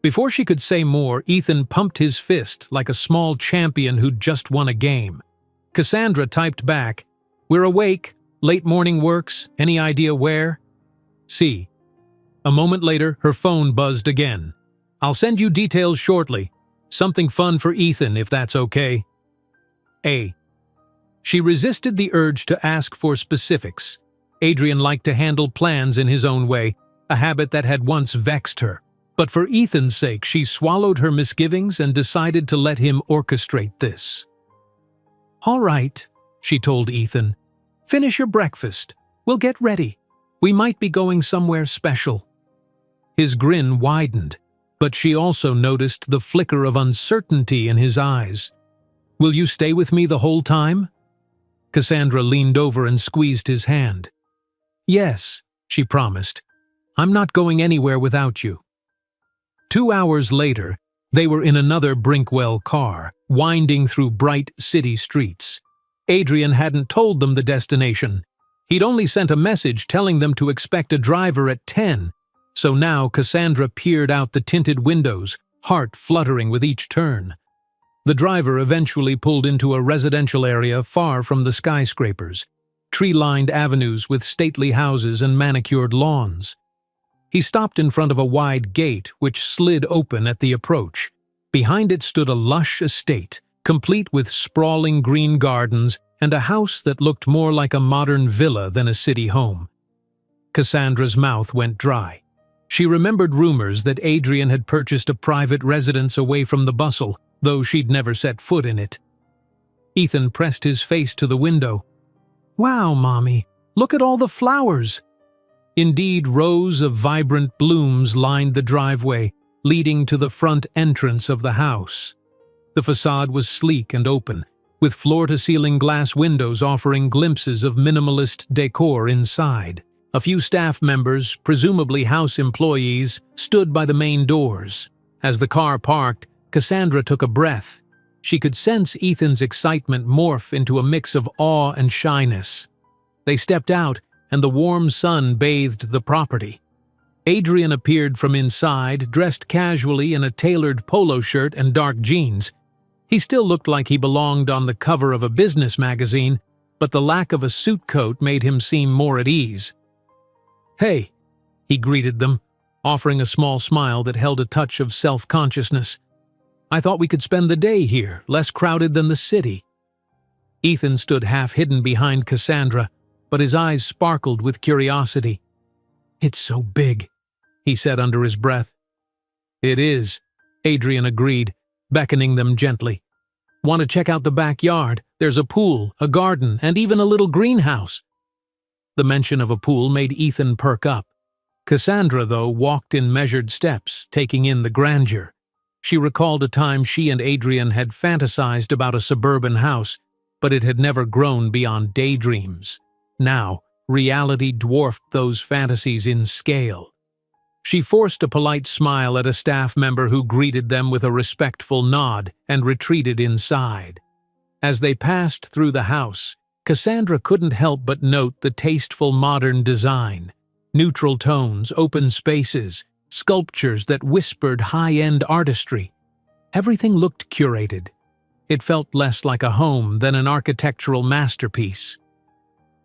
Before she could say more, Ethan pumped his fist like a small champion who'd just won a game. Cassandra typed back, "We're awake. Late morning works. Any idea where?" "See." A moment later, her phone buzzed again. "I'll send you details shortly. Something fun for Ethan, if that's okay." A. She resisted the urge to ask for specifics. Adrian liked to handle plans in his own way, a habit that had once vexed her. But for Ethan's sake, she swallowed her misgivings and decided to let him orchestrate this. "All right," she told Ethan. "Finish your breakfast. We'll get ready. We might be going somewhere special." His grin widened, but she also noticed the flicker of uncertainty in his eyes. "Will you stay with me the whole time?" Cassandra leaned over and squeezed his hand. "Yes," she promised. "I'm not going anywhere without you." 2 hours later, they were in another Brinkwell car, winding through bright city streets. Adrian hadn't told them the destination. He'd only sent a message telling them to expect a driver at 10, so now Cassandra peered out the tinted windows, heart fluttering with each turn. The driver eventually pulled into a residential area far from the skyscrapers, tree-lined avenues with stately houses and manicured lawns. He stopped in front of a wide gate which slid open at the approach. Behind it stood a lush estate, complete with sprawling green gardens and a house that looked more like a modern villa than a city home. Cassandra's mouth went dry. She remembered rumors that Adrian had purchased a private residence away from the bustle, though she'd never set foot in it. Ethan pressed his face to the window. "Wow, Mommy, look at all the flowers!" Indeed, rows of vibrant blooms lined the driveway, leading to the front entrance of the house. The facade was sleek and open, with floor-to-ceiling glass windows offering glimpses of minimalist decor inside. A few staff members, presumably house employees, stood by the main doors. As the car parked, Cassandra took a breath. She could sense Ethan's excitement morph into a mix of awe and shyness. They stepped out, and the warm sun bathed the property. Adrian appeared from inside, dressed casually in a tailored polo shirt and dark jeans. He still looked like he belonged on the cover of a business magazine, but the lack of a suit coat made him seem more at ease. "Hey," he greeted them, offering a small smile that held a touch of self-consciousness. "I thought we could spend the day here, less crowded than the city." Ethan stood half-hidden behind Cassandra, but his eyes sparkled with curiosity. "It's so big," he said under his breath. "It is," Adrian agreed, beckoning them gently. "Want to check out the backyard? There's a pool, a garden, and even a little greenhouse." The mention of a pool made Ethan perk up. Cassandra, though, walked in measured steps, taking in the grandeur. She recalled a time she and Adrian had fantasized about a suburban house, but it had never grown beyond daydreams. Now, reality dwarfed those fantasies in scale. She forced a polite smile at a staff member who greeted them with a respectful nod and retreated inside. As they passed through the house, Cassandra couldn't help but note the tasteful modern design. Neutral tones, open spaces, sculptures that whispered high-end artistry. Everything looked curated. It felt less like a home than an architectural masterpiece.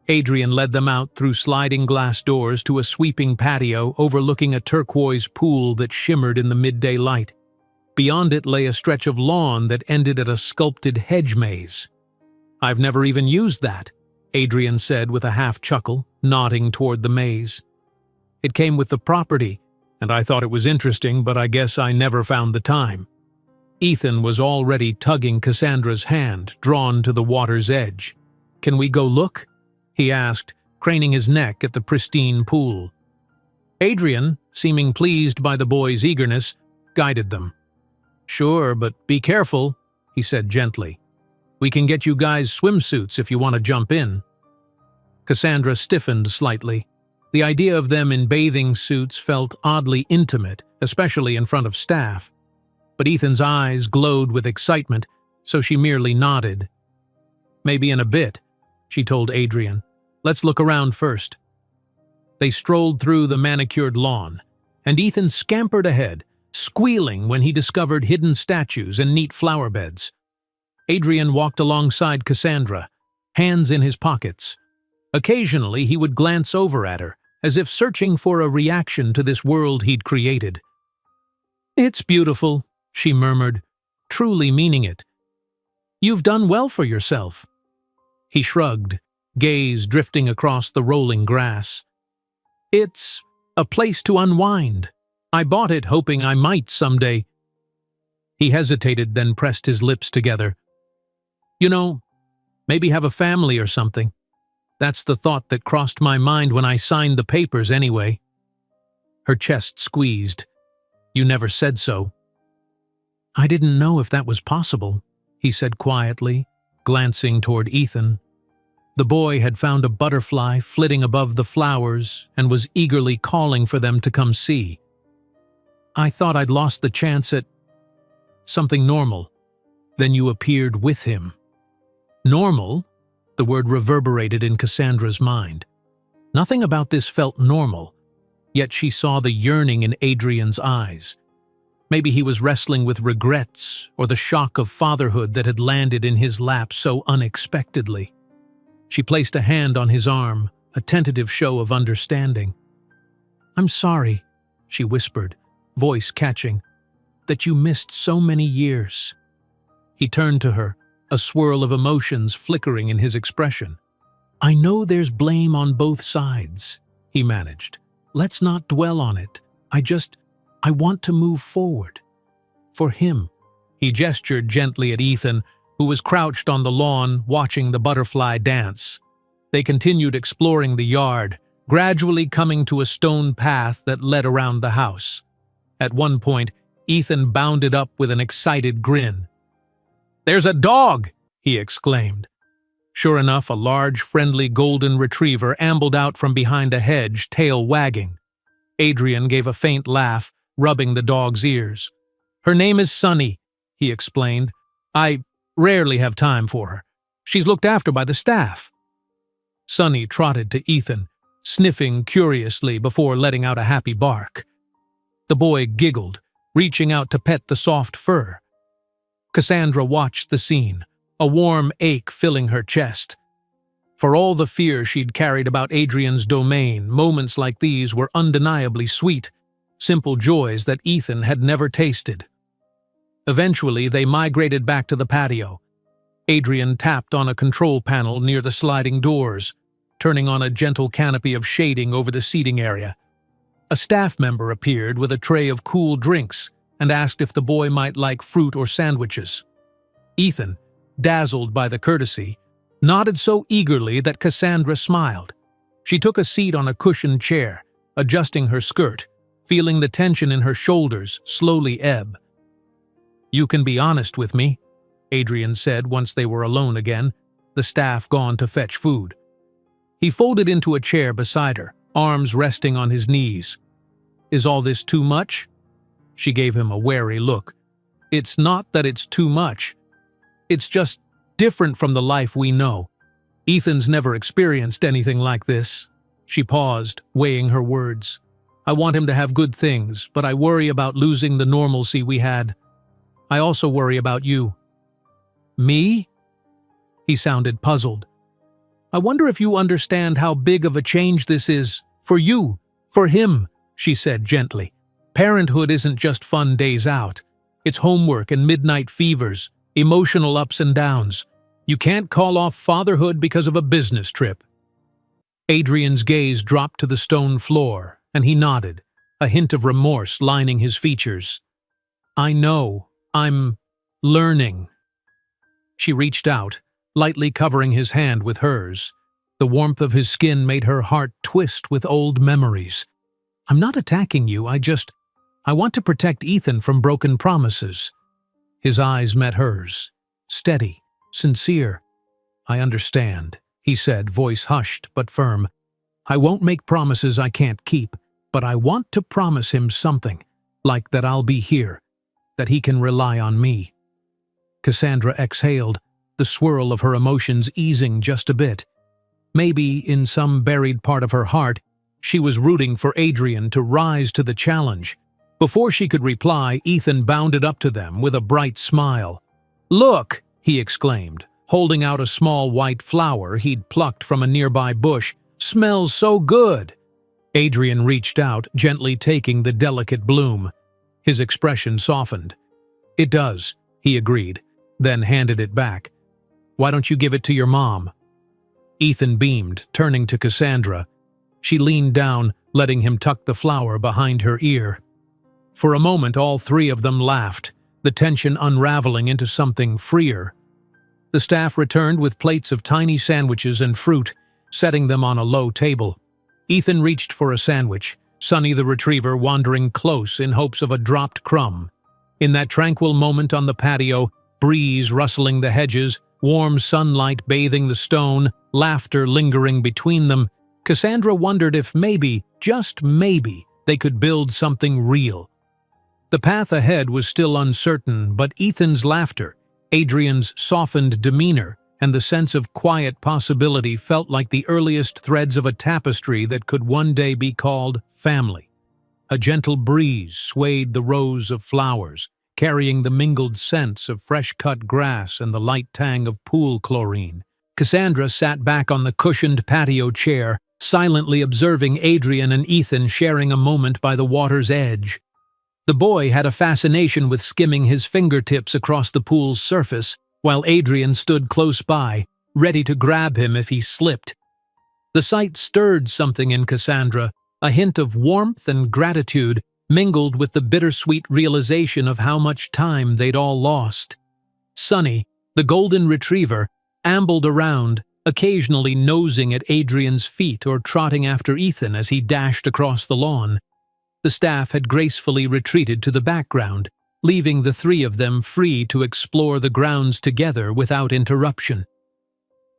Adrian led them out through sliding glass doors to a sweeping patio overlooking a turquoise pool that shimmered in the midday light. Beyond it lay a stretch of lawn that ended at a sculpted hedge maze. "I've never even used that," Adrian said with a half-chuckle, nodding toward the maze. "It came with the property, and I thought it was interesting, but I guess I never found the time." Ethan was already tugging Cassandra's hand, drawn to the water's edge. "Can we go look?" he asked, craning his neck at the pristine pool. Adrian, seeming pleased by the boy's eagerness, guided them. "Sure, but be careful," he said gently. "We can get you guys swimsuits if you want to jump in." Cassandra stiffened slightly. The idea of them in bathing suits felt oddly intimate, especially in front of staff. But Ethan's eyes glowed with excitement, so she merely nodded. "Maybe in a bit," she told Adrian. "Let's look around first." They strolled through the manicured lawn, and Ethan scampered ahead, squealing when he discovered hidden statues and neat flower beds. Adrian walked alongside Cassandra, hands in his pockets. Occasionally he would glance over at her, as if searching for a reaction to this world he'd created. "It's beautiful," she murmured, truly meaning it. "You've done well for yourself." He shrugged, gaze drifting across the rolling grass. "It's a place to unwind. I bought it hoping I might someday." He hesitated, then pressed his lips together. "You know, maybe have a family or something. That's the thought that crossed my mind when I signed the papers anyway." Her chest squeezed. "You never said so." "I didn't know if that was possible," he said quietly, glancing toward Ethan. The boy had found a butterfly flitting above the flowers and was eagerly calling for them to come see. "I thought I'd lost the chance at something normal. Then you appeared with him." Normal? The word reverberated in Cassandra's mind. Nothing about this felt normal, yet she saw the yearning in Adrian's eyes. Maybe he was wrestling with regrets or the shock of fatherhood that had landed in his lap so unexpectedly. She placed a hand on his arm, a tentative show of understanding. "I'm sorry," she whispered, voice catching, "that you missed so many years." He turned to her, a swirl of emotions flickering in his expression. "I know there's blame on both sides," he managed. "Let's not dwell on it. I want to move forward. For him." He gestured gently at Ethan, who was crouched on the lawn watching the butterfly dance. They continued exploring the yard, gradually coming to a stone path that led around the house. At one point, Ethan bounded up with an excited grin. "There's a dog!" he exclaimed. Sure enough, a large, friendly golden retriever ambled out from behind a hedge, tail wagging. Adrian gave a faint laugh, rubbing the dog's ears. Her name is Sunny, he explained. I rarely have time for her. She's looked after by the staff. Sunny trotted to Ethan, sniffing curiously before letting out a happy bark. The boy giggled, reaching out to pet the soft fur. Cassandra watched the scene, a warm ache filling her chest. For all the fear she'd carried about Adrian's domain, moments like these were undeniably sweet, simple joys that Ethan had never tasted. Eventually, they migrated back to the patio. Adrian tapped on a control panel near the sliding doors, turning on a gentle canopy of shading over the seating area. A staff member appeared with a tray of cool drinks and asked if the boy might like fruit or sandwiches. Ethan, dazzled by the courtesy, nodded so eagerly that Cassandra smiled. She took a seat on a cushioned chair, adjusting her skirt, feeling the tension in her shoulders slowly ebb. You can be honest with me, Adrian said once they were alone again, the staff gone to fetch food. He folded into a chair beside her, arms resting on his knees. Is all this too much? She gave him a wary look. It's not that it's too much. It's just different from the life we know. Ethan's never experienced anything like this. She paused, weighing her words. I want him to have good things, but I worry about losing the normalcy we had. I also worry about you. Me? He sounded puzzled. I wonder if you understand how big of a change this is. For you, for him, she said gently. Parenthood isn't just fun days out. It's homework and midnight fevers, emotional ups and downs. You can't call off fatherhood because of a business trip. Adrian's gaze dropped to the stone floor, and he nodded, a hint of remorse lining his features. I know. I'm learning. She reached out, lightly covering his hand with hers. The warmth of his skin made her heart twist with old memories. I'm not attacking you, I want to protect Ethan from broken promises. His eyes met hers, steady, sincere. I understand, he said, voice hushed but firm. I won't make promises I can't keep, but I want to promise him something, like that I'll be here, that he can rely on me. Cassandra exhaled, the swirl of her emotions easing just a bit. Maybe, in some buried part of her heart, she was rooting for Adrian to rise to the challenge. Before she could reply, Ethan bounded up to them with a bright smile. Look, he exclaimed, holding out a small white flower he'd plucked from a nearby bush. Smells so good. Adrian reached out, gently taking the delicate bloom. His expression softened. It does, he agreed, then handed it back. Why don't you give it to your mom? Ethan beamed, turning to Cassandra. She leaned down, letting him tuck the flower behind her ear. For a moment, all three of them laughed, the tension unraveling into something freer. The staff returned with plates of tiny sandwiches and fruit, setting them on a low table. Ethan reached for a sandwich, Sunny the retriever wandering close in hopes of a dropped crumb. In that tranquil moment on the patio, breeze rustling the hedges, warm sunlight bathing the stone, laughter lingering between them, Cassandra wondered if maybe, just maybe, they could build something real. The path ahead was still uncertain, but Ethan's laughter, Adrian's softened demeanor, and the sense of quiet possibility felt like the earliest threads of a tapestry that could one day be called family. A gentle breeze swayed the rows of flowers, carrying the mingled scents of fresh-cut grass and the light tang of pool chlorine. Cassandra sat back on the cushioned patio chair, silently observing Adrian and Ethan sharing a moment by the water's edge. The boy had a fascination with skimming his fingertips across the pool's surface, while Adrian stood close by, ready to grab him if he slipped. The sight stirred something in Cassandra, a hint of warmth and gratitude mingled with the bittersweet realization of how much time they'd all lost. Sunny, the golden retriever, ambled around, occasionally nosing at Adrian's feet or trotting after Ethan as he dashed across the lawn. The staff had gracefully retreated to the background, leaving the three of them free to explore the grounds together without interruption.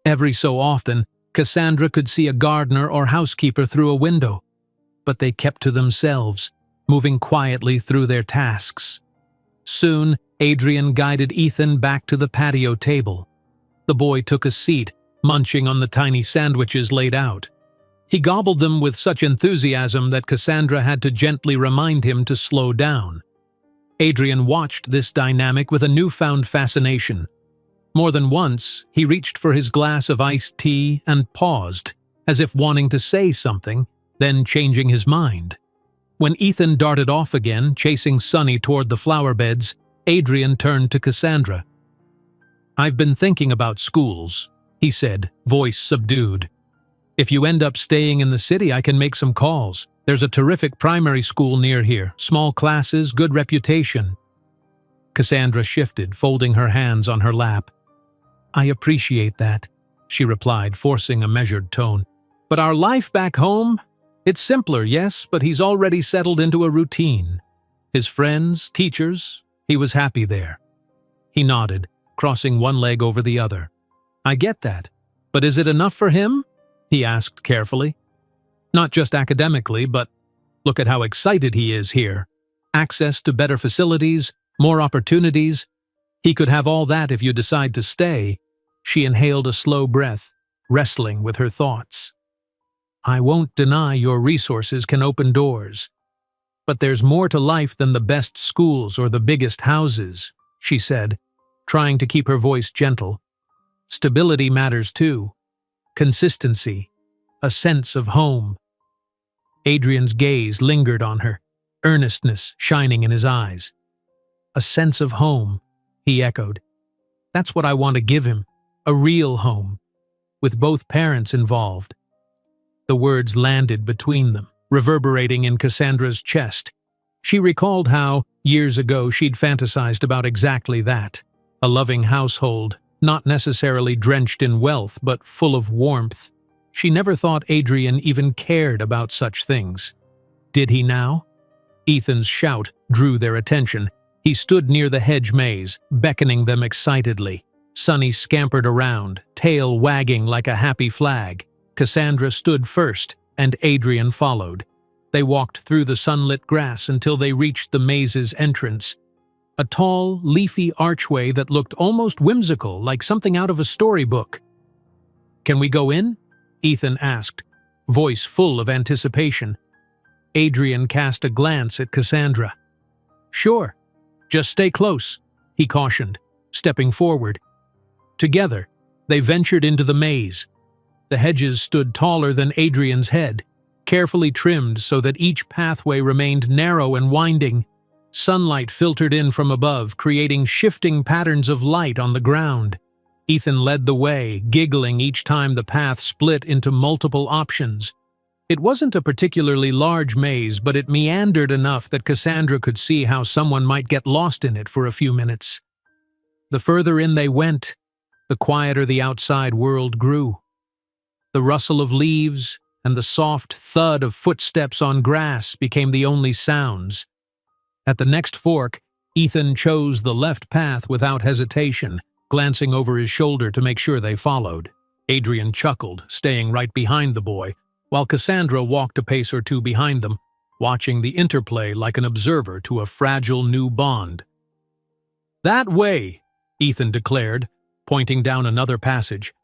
Every so often, Cassandra could see a gardener or housekeeper through a window, but they kept to themselves, moving quietly through their tasks. Soon, Adrian guided Ethan back to the patio table. The boy took a seat, munching on the tiny sandwiches laid out. He gobbled them with such enthusiasm that Cassandra had to gently remind him to slow down. Adrian watched this dynamic with a newfound fascination. More than once, he reached for his glass of iced tea and paused, as if wanting to say something, then changing his mind. When Ethan darted off again, chasing Sonny toward the flower beds, Adrian turned to Cassandra. "I've been thinking about schools," he said, voice subdued. "If you end up staying in the city, I can make some calls. There's a terrific primary school near here, small classes, good reputation." Cassandra shifted, folding her hands on her lap. "I appreciate that," she replied, forcing a measured tone. "But our life back home? It's simpler, yes, but he's already settled into a routine. His friends, teachers, he was happy there." He nodded, crossing one leg over the other. "I get that. But is it enough for him?" he asked carefully. "Not just academically, but look at how excited he is here. Access to better facilities, more opportunities. He could have all that if you decide to stay." She inhaled a slow breath, wrestling with her thoughts. "I won't deny your resources can open doors. But there's more to life than the best schools or the biggest houses," she said, trying to keep her voice gentle. "Stability matters too. Consistency. A sense of home." Adrian's gaze lingered on her, earnestness shining in his eyes. "A sense of home," he echoed. "That's what I want to give him. A real home, with both parents involved." The words landed between them, reverberating in Cassandra's chest. She recalled how, years ago, she'd fantasized about exactly that. A loving household, not necessarily drenched in wealth, but full of warmth. She never thought Adrian even cared about such things. Did he now? Ethan's shout drew their attention. He stood near the hedge maze, beckoning them excitedly. Sonny scampered around, tail wagging like a happy flag. Cassandra stood first, and Adrian followed. They walked through the sunlit grass until they reached the maze's entrance. A tall, leafy archway that looked almost whimsical, like something out of a storybook. "Can we go in?" Ethan asked, voice full of anticipation. Adrian cast a glance at Cassandra. "Sure. Just stay close," he cautioned, stepping forward. Together, they ventured into the maze. The hedges stood taller than Adrian's head, carefully trimmed so that each pathway remained narrow and winding. Sunlight filtered in from above, creating shifting patterns of light on the ground. Ethan led the way, giggling each time the path split into multiple options. It wasn't a particularly large maze, but it meandered enough that Cassandra could see how someone might get lost in it for a few minutes. The further in they went, the quieter the outside world grew. The rustle of leaves and the soft thud of footsteps on grass became the only sounds. At the next fork, Ethan chose the left path without hesitation, glancing over his shoulder to make sure they followed. Adrian chuckled, staying right behind the boy, while Cassandra walked a pace or two behind them, watching the interplay like an observer to a fragile new bond. "That way," Ethan declared, pointing down another passage.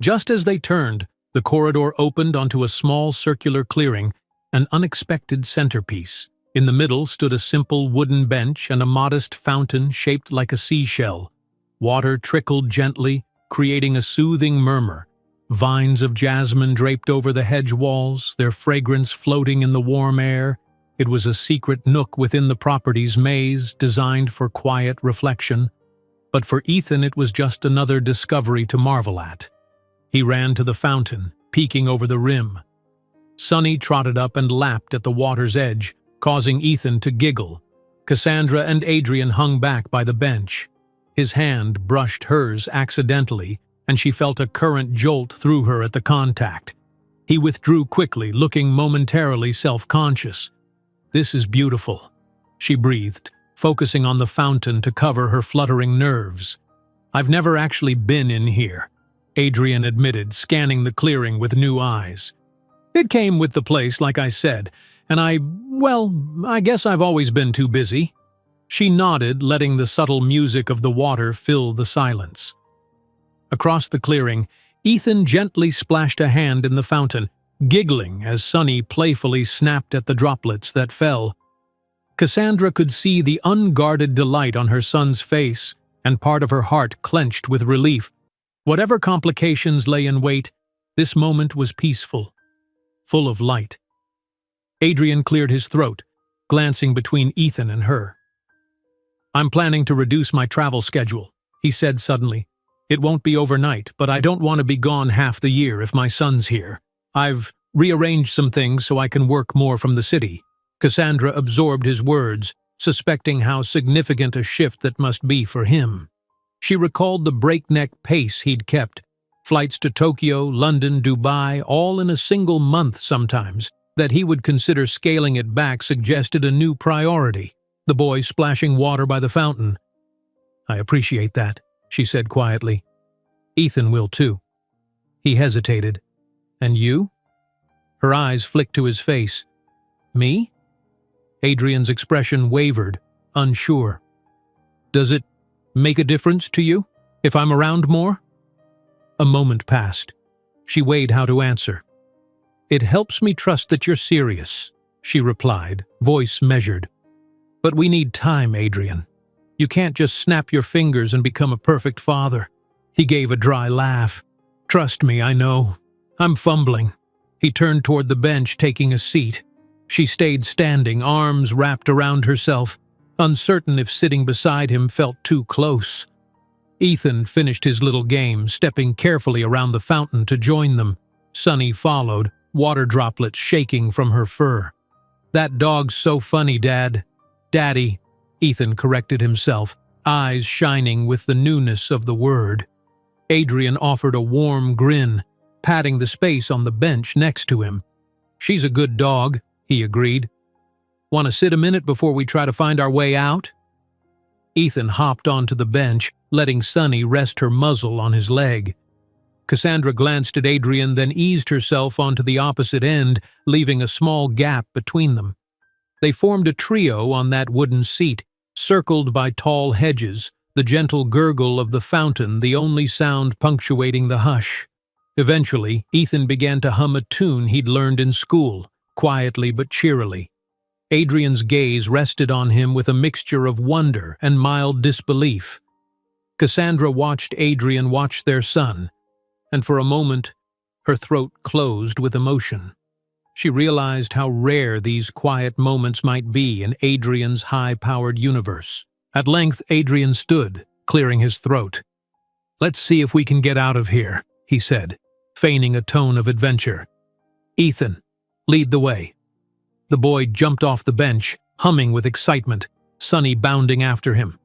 Just as they turned, the corridor opened onto a small circular clearing, an unexpected centerpiece. In the middle stood a simple wooden bench and a modest fountain shaped like a seashell. Water trickled gently, creating a soothing murmur. Vines of jasmine draped over the hedge walls, their fragrance floating in the warm air. It was a secret nook within the property's maze, designed for quiet reflection. But for Ethan, it was just another discovery to marvel at. He ran to the fountain, peeking over the rim. Sonny trotted up and lapped at the water's edge, causing Ethan to giggle. Cassandra and Adrian hung back by the bench. His hand brushed hers accidentally, and she felt a current jolt through her at the contact. He withdrew quickly, looking momentarily self-conscious. "This is beautiful," she breathed, focusing on the fountain to cover her fluttering nerves. "I've never actually been in here," Adrian admitted, scanning the clearing with new eyes. "It came with the place, like I said, and I guess I've always been too busy." She nodded, letting the subtle music of the water fill the silence. Across the clearing, Ethan gently splashed a hand in the fountain, giggling as Sunny playfully snapped at the droplets that fell. Cassandra could see the unguarded delight on her son's face, and part of her heart clenched with relief. Whatever complications lay in wait, this moment was peaceful, full of light. Adrian cleared his throat, glancing between Ethan and her. "I'm planning to reduce my travel schedule," he said suddenly. "It won't be overnight, but I don't want to be gone half the year if my son's here. I've rearranged some things so I can work more from the city." Cassandra absorbed his words, suspecting how significant a shift that must be for him. She recalled the breakneck pace he'd kept, flights to Tokyo, London, Dubai, all in a single month sometimes. That he would consider scaling it back suggested a new priority, the boy splashing water by the fountain. "I appreciate that," she said quietly. "Ethan will too." He hesitated. "And you?" Her eyes flicked to his face. "Me?" Adrian's expression wavered, unsure. "Does it make a difference to you if I'm around more?" A moment passed. She weighed how to answer. "It helps me trust that you're serious," she replied, voice measured. "But we need time, Adrian. You can't just snap your fingers and become a perfect father." He gave a dry laugh. "Trust me, I know. I'm fumbling." He turned toward the bench, taking a seat. She stayed standing, arms wrapped around herself, uncertain if sitting beside him felt too close. Ethan finished his little game, stepping carefully around the fountain to join them. Sunny followed, water droplets shaking from her fur. "That dog's so funny, Dad." "Daddy," Ethan corrected himself, eyes shining with the newness of the word. Adrian offered a warm grin, patting the space on the bench next to him. "She's a good dog," he agreed. "Want to sit a minute before we try to find our way out?" Ethan hopped onto the bench, letting Sunny rest her muzzle on his leg. Cassandra glanced at Adrian, then eased herself onto the opposite end, leaving a small gap between them. They formed a trio on that wooden seat, circled by tall hedges, the gentle gurgle of the fountain the only sound punctuating the hush. Eventually, Ethan began to hum a tune he'd learned in school, quietly but cheerily. Adrian's gaze rested on him with a mixture of wonder and mild disbelief. Cassandra watched Adrian watch their son, and for a moment, her throat closed with emotion. She realized how rare these quiet moments might be in Adrian's high-powered universe. At length, Adrian stood, clearing his throat. "Let's see if we can get out of here," he said, feigning a tone of adventure. "Ethan, lead the way." The boy jumped off the bench, humming with excitement, Sunny bounding after him.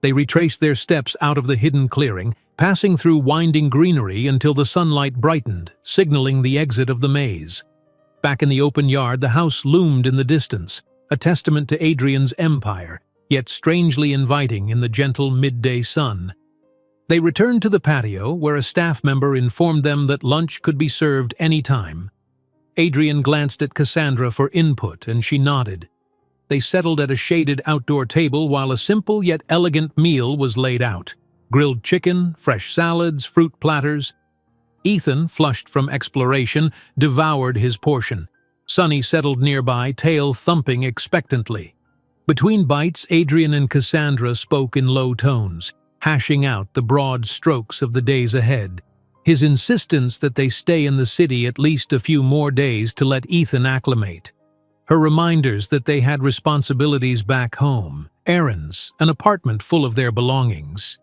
They retraced their steps out of the hidden clearing, passing through winding greenery until the sunlight brightened, signaling the exit of the maze. Back in the open yard, the house loomed in the distance, a testament to Adrian's empire, yet strangely inviting in the gentle midday sun. They returned to the patio, where a staff member informed them that lunch could be served any time. Adrian glanced at Cassandra for input, and she nodded. They settled at a shaded outdoor table while a simple yet elegant meal was laid out. Grilled chicken, fresh salads, fruit platters. Ethan, flushed from exploration, devoured his portion. Sunny settled nearby, tail thumping expectantly. Between bites, Adrian and Cassandra spoke in low tones, hashing out the broad strokes of the days ahead. His insistence that they stay in the city at least a few more days to let Ethan acclimate. Her reminders that they had responsibilities back home, errands, an apartment full of their belongings.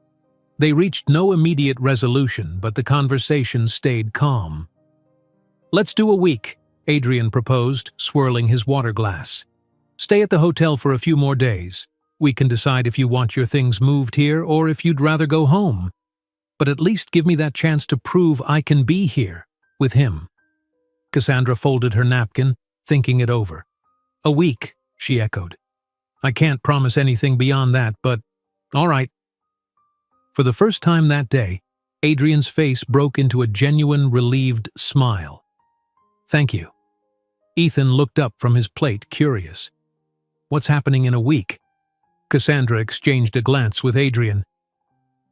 They reached no immediate resolution, but the conversation stayed calm. "Let's do a week," Adrian proposed, swirling his water glass. "Stay at the hotel for a few more days. We can decide if you want your things moved here or if you'd rather go home. But at least give me that chance to prove I can be here, with him." Cassandra folded her napkin, thinking it over. "A week," she echoed. I can't promise anything beyond that, but all right." For the first time that day, Adrian's face broke into a genuine, relieved smile. "Thank you." Ethan looked up from his plate, curious. "What's happening in a week?" Cassandra exchanged a glance with Adrian.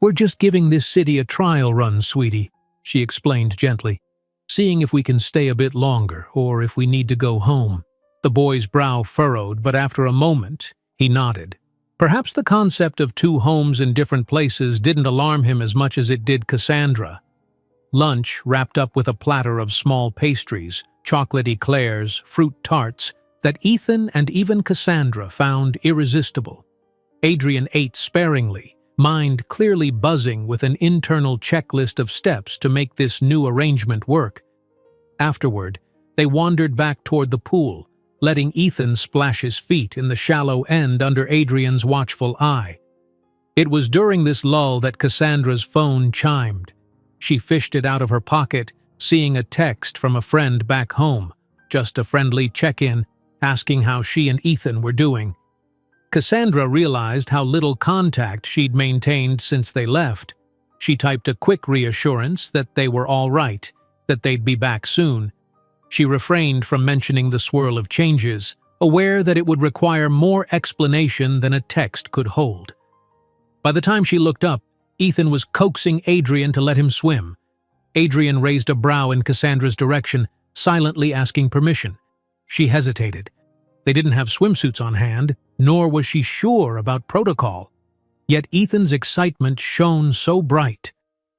"We're just giving this city a trial run, sweetie," she explained gently. "Seeing if we can stay a bit longer, or if we need to go home." The boy's brow furrowed, but after a moment, he nodded. Perhaps the concept of two homes in different places didn't alarm him as much as it did Cassandra. Lunch, wrapped up with a platter of small pastries, chocolate eclairs, fruit tarts, that Ethan and even Cassandra found irresistible. Adrian ate sparingly, mind clearly buzzing with an internal checklist of steps to make this new arrangement work. Afterward, they wandered back toward the pool, letting Ethan splash his feet in the shallow end under Adrian's watchful eye. It was during this lull that Cassandra's phone chimed. She fished it out of her pocket, seeing a text from a friend back home, just a friendly check-in, asking how she and Ethan were doing. Cassandra realized how little contact she'd maintained since they left. She typed a quick reassurance that they were all right, that they'd be back soon. She refrained from mentioning the swirl of changes, aware that it would require more explanation than a text could hold. By the time she looked up, Ethan was coaxing Adrian to let him swim. Adrian raised a brow in Cassandra's direction, silently asking permission. She hesitated. They didn't have swimsuits on hand, nor was she sure about protocol. Yet Ethan's excitement shone so bright.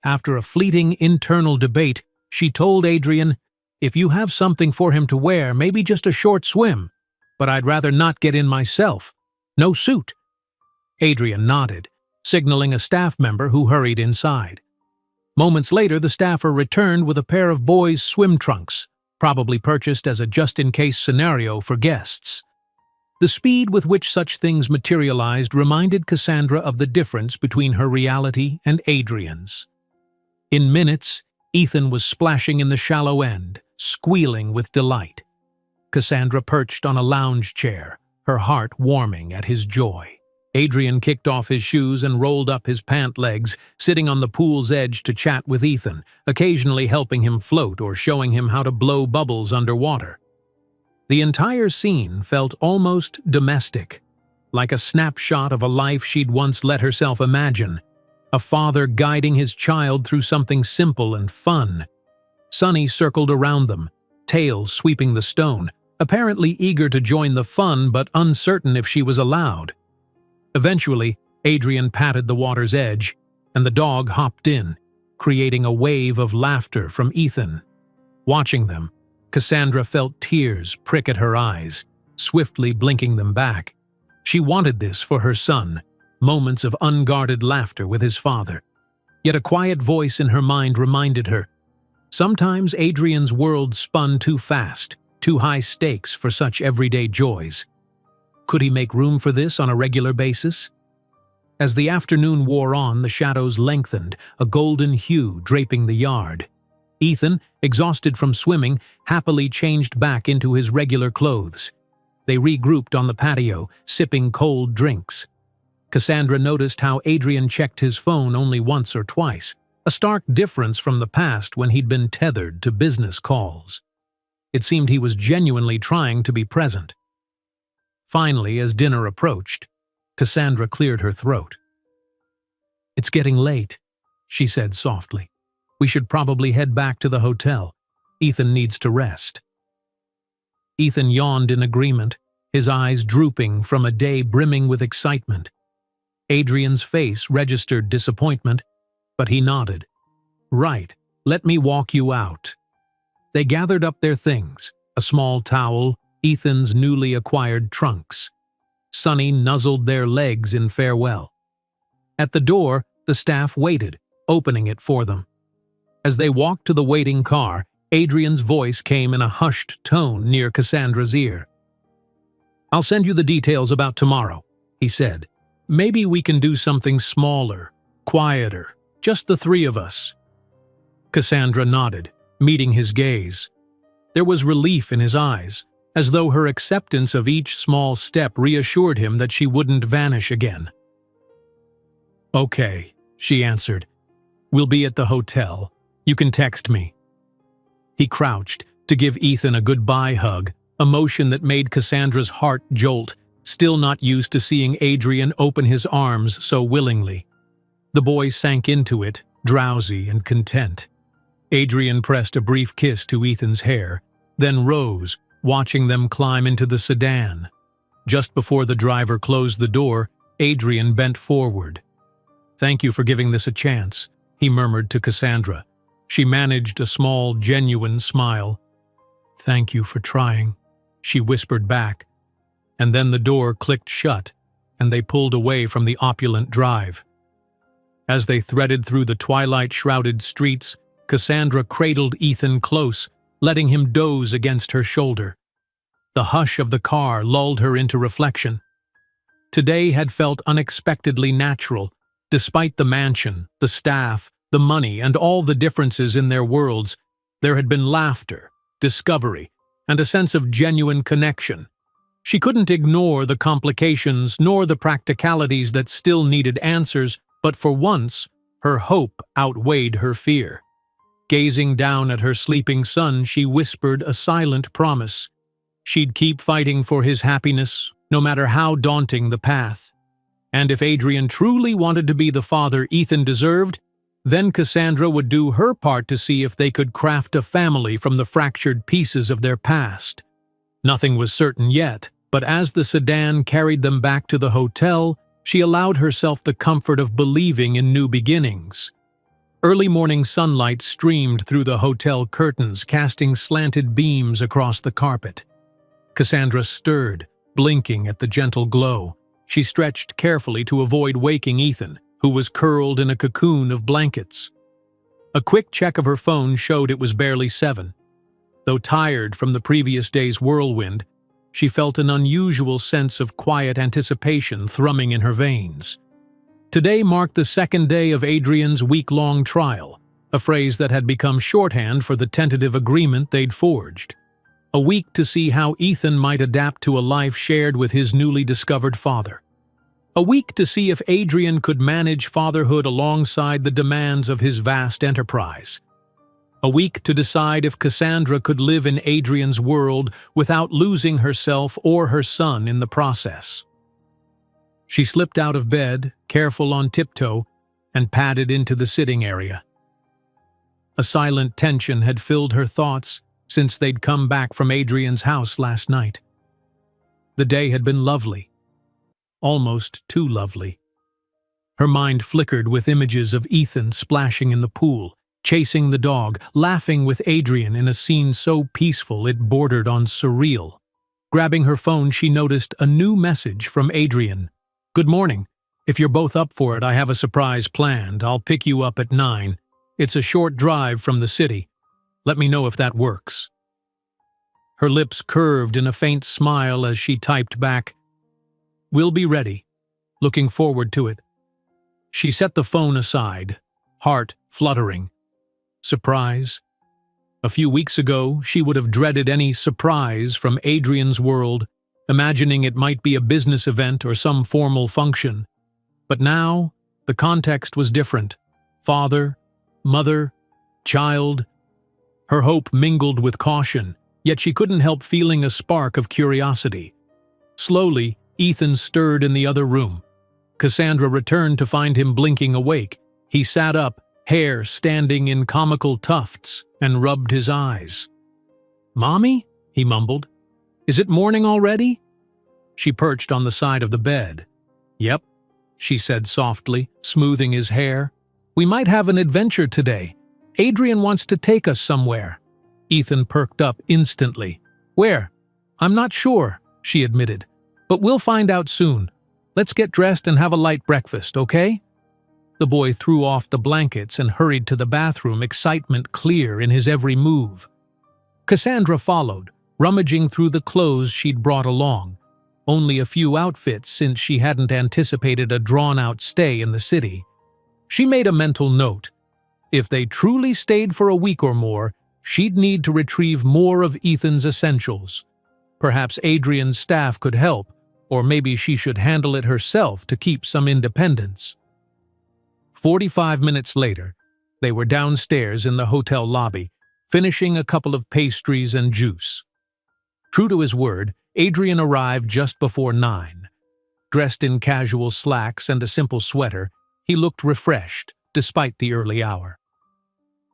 After a fleeting internal debate, she told Adrian, "If you have something for him to wear, maybe just a short swim. But I'd rather not get in myself. No suit." Adrian nodded, signaling a staff member who hurried inside. Moments later, the staffer returned with a pair of boys' swim trunks, probably purchased as a just-in-case scenario for guests. The speed with which such things materialized reminded Cassandra of the difference between her reality and Adrian's. In minutes, Ethan was splashing in the shallow end, squealing with delight. Cassandra perched on a lounge chair, her heart warming at his joy. Adrian kicked off his shoes and rolled up his pant legs, sitting on the pool's edge to chat with Ethan, occasionally helping him float or showing him how to blow bubbles underwater. The entire scene felt almost domestic, like a snapshot of a life she'd once let herself imagine, a father guiding his child through something simple and fun. Sunny circled around them, tail sweeping the stone, apparently eager to join the fun but uncertain if she was allowed. Eventually, Adrian patted the water's edge, and the dog hopped in, creating a wave of laughter from Ethan. Watching them, Cassandra felt tears prick at her eyes, swiftly blinking them back. She wanted this for her son, moments of unguarded laughter with his father. Yet a quiet voice in her mind reminded her, sometimes Adrian's world spun too fast, too high stakes for such everyday joys. Could he make room for this on a regular basis? As the afternoon wore on, the shadows lengthened, a golden hue draping the yard. Ethan, exhausted from swimming, happily changed back into his regular clothes. They regrouped on the patio, sipping cold drinks. Cassandra noticed how Adrian checked his phone only once or twice, a stark difference from the past when he'd been tethered to business calls. It seemed he was genuinely trying to be present. Finally, as dinner approached, Cassandra cleared her throat. "It's getting late," she said softly. "We should probably head back to the hotel. Ethan needs to rest." Ethan yawned in agreement, his eyes drooping from a day brimming with excitement. Adrian's face registered disappointment, but he nodded. "Right, let me walk you out." They gathered up their things, a small towel, Ethan's newly acquired trunks. Sunny nuzzled their legs in farewell. At the door, the staff waited, opening it for them. As they walked to the waiting car, Adrian's voice came in a hushed tone near Cassandra's ear. "I'll send you the details about tomorrow," he said. "Maybe we can do something smaller, quieter, just the three of us." Cassandra nodded, meeting his gaze. There was relief in his eyes, as though her acceptance of each small step reassured him that she wouldn't vanish again. "Okay," she answered. "We'll be at the hotel. You can text me." He crouched to give Ethan a goodbye hug, a motion that made Cassandra's heart jolt, still not used to seeing Adrian open his arms so willingly. The boy sank into it, drowsy and content. Adrian pressed a brief kiss to Ethan's hair, then rose, watching them climb into the sedan. Just before the driver closed the door, Adrian bent forward. "Thank you for giving this a chance," he murmured to Cassandra. She managed a small, genuine smile. "Thank you for trying," she whispered back. And then the door clicked shut, and they pulled away from the opulent drive. As they threaded through the twilight-shrouded streets, Cassandra cradled Ethan close, letting him doze against her shoulder. The hush of the car lulled her into reflection. Today had felt unexpectedly natural, despite the mansion, the staff, the money, and all the differences in their worlds. There had been laughter, discovery, and a sense of genuine connection. She couldn't ignore the complications nor the practicalities that still needed answers, but for once, her hope outweighed her fear. Gazing down at her sleeping son, she whispered a silent promise. She'd keep fighting for his happiness, no matter how daunting the path. And if Adrian truly wanted to be the father Ethan deserved, then Cassandra would do her part to see if they could craft a family from the fractured pieces of their past. Nothing was certain yet, but as the sedan carried them back to the hotel, she allowed herself the comfort of believing in new beginnings. Early morning sunlight streamed through the hotel curtains, casting slanted beams across the carpet. Cassandra stirred, blinking at the gentle glow. She stretched carefully to avoid waking Ethan, who was curled in a cocoon of blankets. A quick check of her phone showed it was barely 7. Though tired from the previous day's whirlwind, she felt an unusual sense of quiet anticipation thrumming in her veins. Today marked the second day of Adrian's week-long trial, a phrase that had become shorthand for the tentative agreement they'd forged. A week to see how Ethan might adapt to a life shared with his newly discovered father. A week to see if Adrian could manage fatherhood alongside the demands of his vast enterprise. A week to decide if Cassandra could live in Adrian's world without losing herself or her son in the process. She slipped out of bed, careful on tiptoe, and padded into the sitting area. A silent tension had filled her thoughts since they'd come back from Adrian's house last night. The day had been lovely. Almost too lovely. Her mind flickered with images of Ethan splashing in the pool, chasing the dog, laughing with Adrian in a scene so peaceful it bordered on surreal. Grabbing her phone, she noticed a new message from Adrian. "Good morning. If you're both up for it, I have a surprise planned. I'll pick you up at 9. It's a short drive from the city. Let me know if that works." Her lips curved in a faint smile as she typed back, "We'll be ready. Looking forward to it." She set the phone aside, heart fluttering. Surprise? A few weeks ago, she would have dreaded any surprise from Adrian's world, imagining it might be a business event or some formal function. But now, the context was different. Father, mother, child. Her hope mingled with caution, yet she couldn't help feeling a spark of curiosity. Slowly, Ethan stirred in the other room. Cassandra returned to find him blinking awake. He sat up, hair standing in comical tufts, and rubbed his eyes. "Mommy?" he mumbled. "Is it morning already?" She perched on the side of the bed. "Yep," she said softly, smoothing his hair. "We might have an adventure today. Adrian wants to take us somewhere." Ethan perked up instantly. "Where?" "I'm not sure," she admitted. "But we'll find out soon. Let's get dressed and have a light breakfast, okay?" The boy threw off the blankets and hurried to the bathroom, excitement clear in his every move. Cassandra followed, rummaging through the clothes she'd brought along. Only a few outfits since she hadn't anticipated a drawn-out stay in the city. She made a mental note. If they truly stayed for a week or more, she'd need to retrieve more of Ethan's essentials. Perhaps Adrian's staff could help, or maybe she should handle it herself to keep some independence. 45 minutes later, they were downstairs in the hotel lobby, finishing a couple of pastries and juice. True to his word, Adrian arrived just before 9. Dressed in casual slacks and a simple sweater, he looked refreshed, despite the early hour.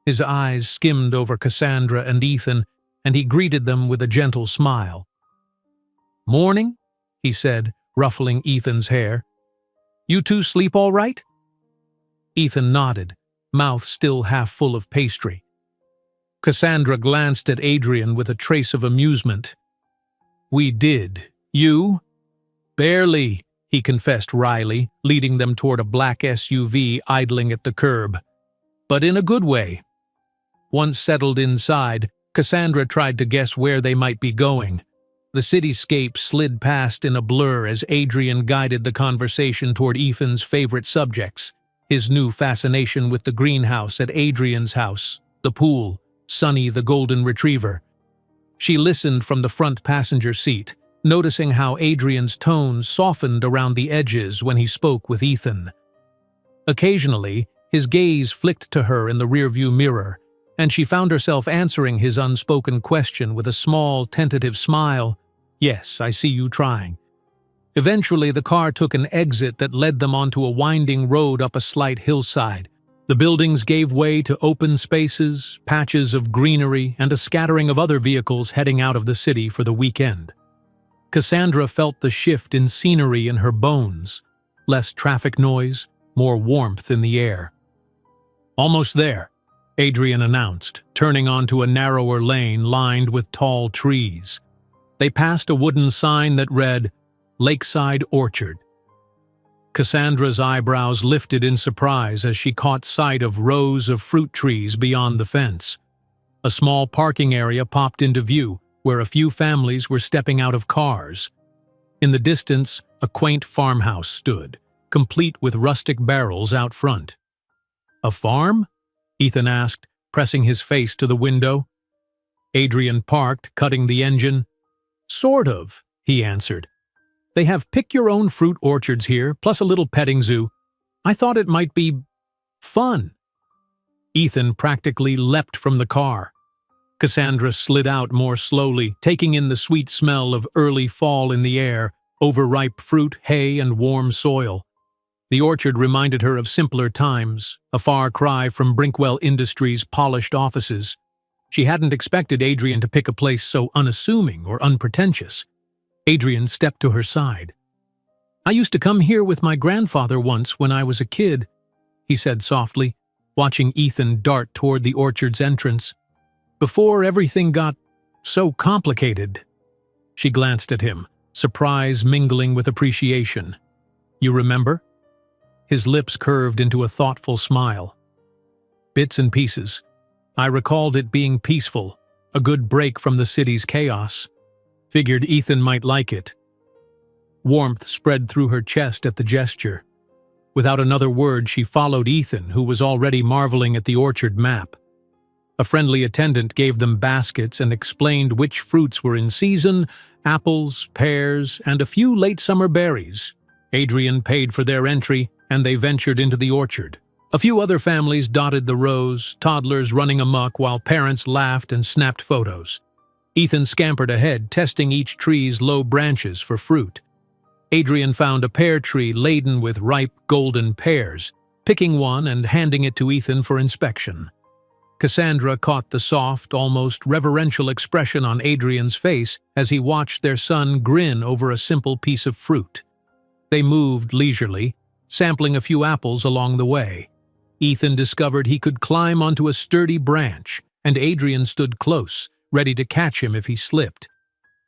His eyes skimmed over Cassandra and Ethan, and he greeted them with a gentle smile. "Morning," he said, ruffling Ethan's hair. "You two sleep all right?" Ethan nodded, mouth still half full of pastry. Cassandra glanced at Adrian with a trace of amusement. "We did. You?" "Barely," he confessed wryly, leading them toward a black SUV idling at the curb. "But in a good way." Once settled inside, Cassandra tried to guess where they might be going. The cityscape slid past in a blur as Adrian guided the conversation toward Ethan's favorite subjects, his new fascination with the greenhouse at Adrian's house, the pool, Sunny the golden retriever. She listened from the front passenger seat, noticing how Adrian's tone softened around the edges when he spoke with Ethan. Occasionally, his gaze flicked to her in the rearview mirror, and she found herself answering his unspoken question with a small, tentative smile. "Yes, I see you trying." Eventually, the car took an exit that led them onto a winding road up a slight hillside. The buildings gave way to open spaces, patches of greenery, and a scattering of other vehicles heading out of the city for the weekend. Cassandra felt the shift in scenery in her bones. Less traffic noise, more warmth in the air. "Almost there," Adrian announced, turning onto a narrower lane lined with tall trees. They passed a wooden sign that read, "Lakeside Orchard." Cassandra's eyebrows lifted in surprise as she caught sight of rows of fruit trees beyond the fence. A small parking area popped into view, where a few families were stepping out of cars. In the distance, a quaint farmhouse stood, complete with rustic barrels out front. "A farm?" Ethan asked, pressing his face to the window. Adrian parked, cutting the engine. "Sort of," he answered. "They have pick-your-own-fruit orchards here, plus a little petting zoo. I thought it might be fun." Ethan practically leapt from the car. Cassandra slid out more slowly, taking in the sweet smell of early fall in the air, overripe fruit, hay, and warm soil. The orchard reminded her of simpler times, a far cry from Brinkwell Industries' polished offices. She hadn't expected Adrian to pick a place so unassuming or unpretentious. Adrian stepped to her side. "I used to come here with my grandfather once when I was a kid," he said softly, watching Ethan dart toward the orchard's entrance. "Before everything got so complicated." She glanced at him, surprise mingling with appreciation. "You remember?" His lips curved into a thoughtful smile. "Bits and pieces. I recalled it being peaceful, a good break from the city's chaos. Figured Ethan might like it." Warmth spread through her chest at the gesture. Without another word, she followed Ethan, who was already marveling at the orchard map. A friendly attendant gave them baskets and explained which fruits were in season: apples, pears, and a few late summer berries. Adrian paid for their entry, and they ventured into the orchard. A few other families dotted the rows, toddlers running amok while parents laughed and snapped photos. Ethan scampered ahead, testing each tree's low branches for fruit. Adrian found a pear tree laden with ripe, golden pears, picking one and handing it to Ethan for inspection. Cassandra caught the soft, almost reverential expression on Adrian's face as he watched their son grin over a simple piece of fruit. They moved leisurely, sampling a few apples along the way. Ethan discovered he could climb onto a sturdy branch, and Adrian stood close, ready to catch him if he slipped.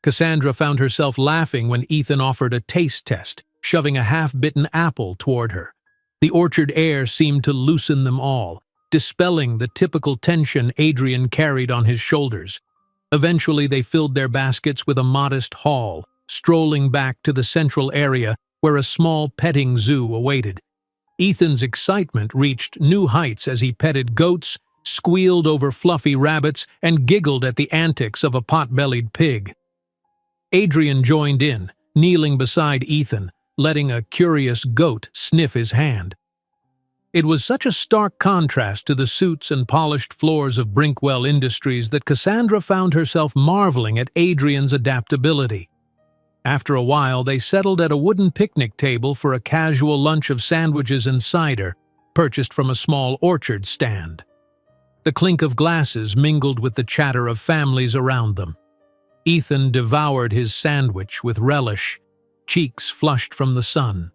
Cassandra found herself laughing when Ethan offered a taste test, shoving a half-bitten apple toward her. The orchard air seemed to loosen them all, dispelling the typical tension Adrian carried on his shoulders. Eventually, they filled their baskets with a modest haul, strolling back to the central area where a small petting zoo awaited. Ethan's excitement reached new heights as he petted goats, squealed over fluffy rabbits, and giggled at the antics of a pot-bellied pig. Adrian joined in, kneeling beside Ethan, letting a curious goat sniff his hand. It was such a stark contrast to the suits and polished floors of Brinkwell Industries that Cassandra found herself marveling at Adrian's adaptability. After a while, they settled at a wooden picnic table for a casual lunch of sandwiches and cider, purchased from a small orchard stand. The clink of glasses mingled with the chatter of families around them. Ethan devoured his sandwich with relish, cheeks flushed from the sun.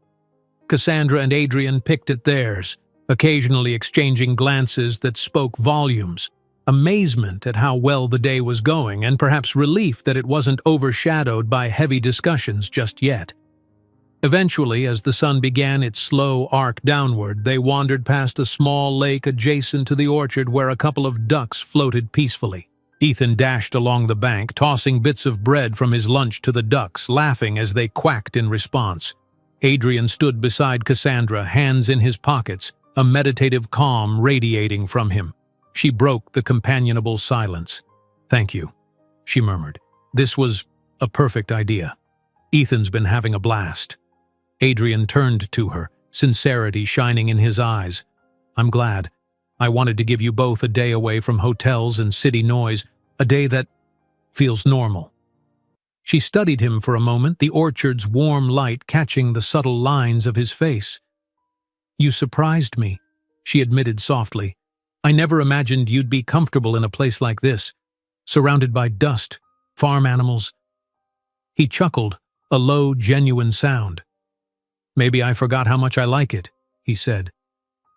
Cassandra and Adrian picked at theirs, occasionally exchanging glances that spoke volumes, amazement at how well the day was going, and perhaps relief that it wasn't overshadowed by heavy discussions just yet. Eventually, as the sun began its slow arc downward, they wandered past a small lake adjacent to the orchard where a couple of ducks floated peacefully. Ethan dashed along the bank, tossing bits of bread from his lunch to the ducks, laughing as they quacked in response. Adrian stood beside Cassandra, hands in his pockets, a meditative calm radiating from him. She broke the companionable silence. "Thank you," she murmured. "This was a perfect idea. Ethan's been having a blast." Adrian turned to her, sincerity shining in his eyes. "I'm glad. I wanted to give you both a day away from hotels and city noise, a day that feels normal." She studied him for a moment, the orchard's warm light catching the subtle lines of his face. "You surprised me," she admitted softly. "I never imagined you'd be comfortable in a place like this, surrounded by dust, farm animals." He chuckled, a low, genuine sound. "Maybe I forgot how much I like it," he said.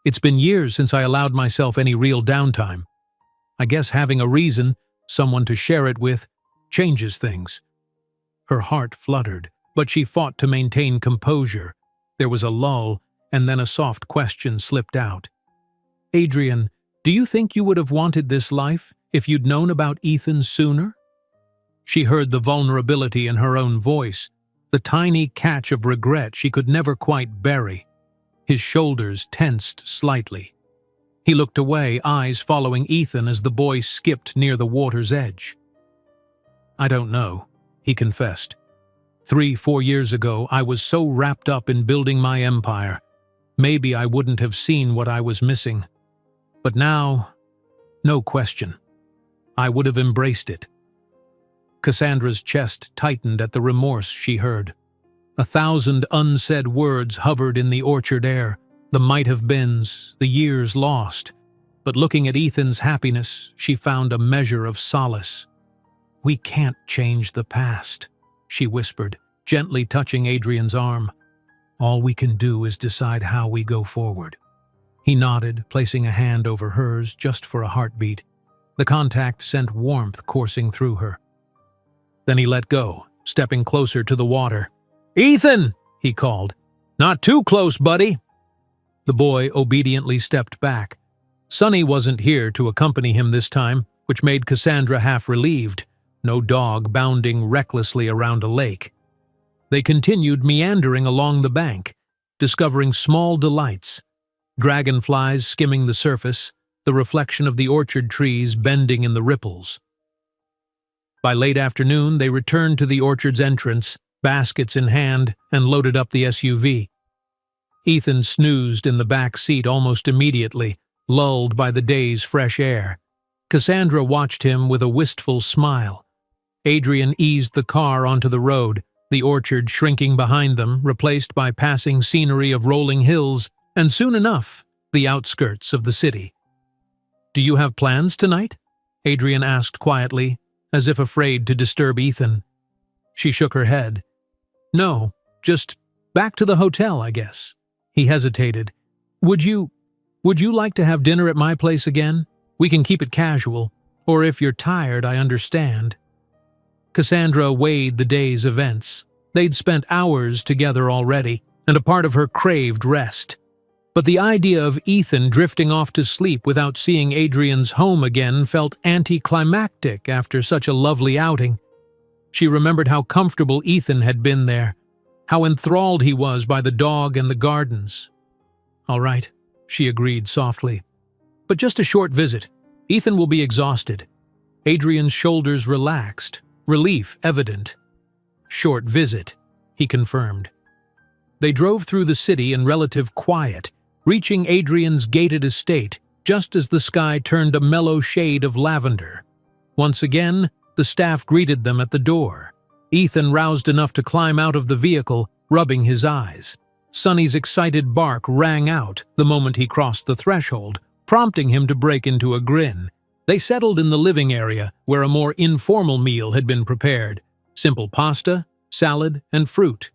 "It's been years since I allowed myself any real downtime. I guess having a reason, someone to share it with, changes things." Her heart fluttered, but she fought to maintain composure. There was a lull, and then a soft question slipped out. "Adrian, do you think you would have wanted this life if you'd known about Ethan sooner?" She heard the vulnerability in her own voice, the tiny catch of regret she could never quite bury. His shoulders tensed slightly. He looked away, eyes following Ethan as the boy skipped near the water's edge. "I don't know," he confessed. 3-4 years ago, I was so wrapped up in building my empire. Maybe I wouldn't have seen what I was missing. But now, no question. I would have embraced it." Cassandra's chest tightened at the remorse she heard. 1,000 unsaid words hovered in the orchard air, the might-have-beens, the years lost. But looking at Ethan's happiness, she found a measure of solace. "We can't change the past," she whispered, gently touching Adrian's arm. "All we can do is decide how we go forward." He nodded, placing a hand over hers just for a heartbeat. The contact sent warmth coursing through her. Then he let go, stepping closer to the water. "Ethan!" he called. "Not too close, buddy." The boy obediently stepped back. Sonny wasn't here to accompany him this time, which made Cassandra half relieved. No dog bounding recklessly around a lake. They continued meandering along the bank, discovering small delights. Dragonflies skimming the surface, the reflection of the orchard trees bending in the ripples. By late afternoon, they returned to the orchard's entrance, baskets in hand, and loaded up the SUV. Ethan snoozed in the back seat almost immediately, lulled by the day's fresh air. Cassandra watched him with a wistful smile. Adrian eased the car onto the road, the orchard shrinking behind them, replaced by passing scenery of rolling hills, and soon enough, the outskirts of the city. "Do you have plans tonight?" Adrian asked quietly, as if afraid to disturb Ethan. She shook her head. "No, just back to the hotel, I guess." He hesitated. Would you like to have dinner at my place again? We can keep it casual, or if you're tired, I understand." Cassandra weighed the day's events. They'd spent hours together already, and a part of her craved rest. But the idea of Ethan drifting off to sleep without seeing Adrian's home again felt anticlimactic after such a lovely outing. She remembered how comfortable Ethan had been there, how enthralled he was by the dog and the gardens. "All right," she agreed softly. "But just a short visit. Ethan will be exhausted." Adrian's shoulders relaxed, relief evident. Short visit, he confirmed. They drove through the city in relative quiet, reaching Adrian's gated estate just as the sky turned a mellow shade of lavender. Once again, the staff greeted them at the door. Ethan roused enough to climb out of the vehicle, rubbing his eyes. Sonny's excited bark rang out the moment he crossed the threshold, prompting him to break into a grin. They settled in the living area, where a more informal meal had been prepared. Simple pasta, salad, and fruit.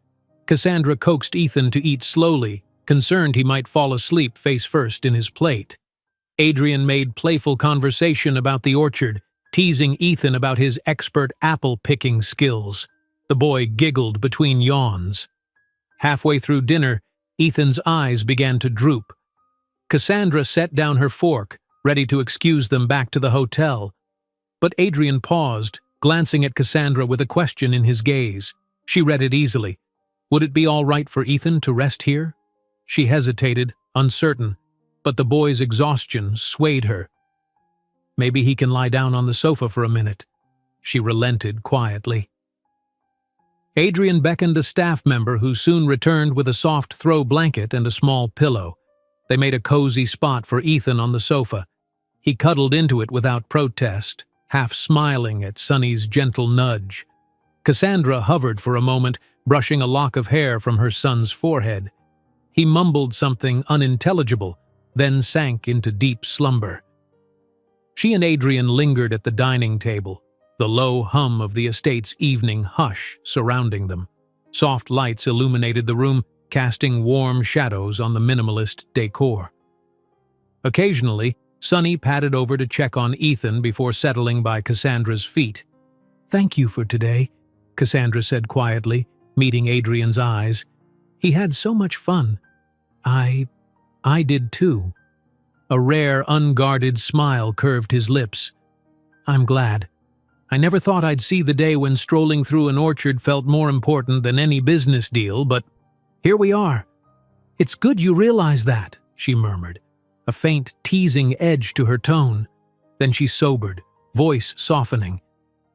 Cassandra coaxed Ethan to eat slowly, concerned he might fall asleep face first in his plate. Adrian made playful conversation about the orchard, teasing Ethan about his expert apple-picking skills. The boy giggled between yawns. Halfway through dinner, Ethan's eyes began to droop. Cassandra set down her fork, ready to excuse them back to the hotel. But Adrian paused, glancing at Cassandra with a question in his gaze. She read it easily. Would it be all right for Ethan to rest here? She hesitated, uncertain, but the boy's exhaustion swayed her. Maybe he can lie down on the sofa for a minute. She relented quietly. Adrian beckoned a staff member who soon returned with a soft throw blanket and a small pillow. They made a cozy spot for Ethan on the sofa. He cuddled into it without protest, half smiling at Sonny's gentle nudge. Cassandra hovered for a moment, brushing a lock of hair from her son's forehead. He mumbled something unintelligible, then sank into deep slumber. She and Adrian lingered at the dining table, the low hum of the estate's evening hush surrounding them. Soft lights illuminated the room, casting warm shadows on the minimalist decor. Occasionally, Sonny padded over to check on Ethan before settling by Cassandra's feet. "Thank you for today," Cassandra said quietly, meeting Adrian's eyes. "He had so much fun. I did too." A rare, unguarded smile curved his lips. "I'm glad. I never thought I'd see the day when strolling through an orchard felt more important than any business deal, but here we are." "It's good you realize that," she murmured, a faint, teasing edge to her tone. Then she sobered, voice softening.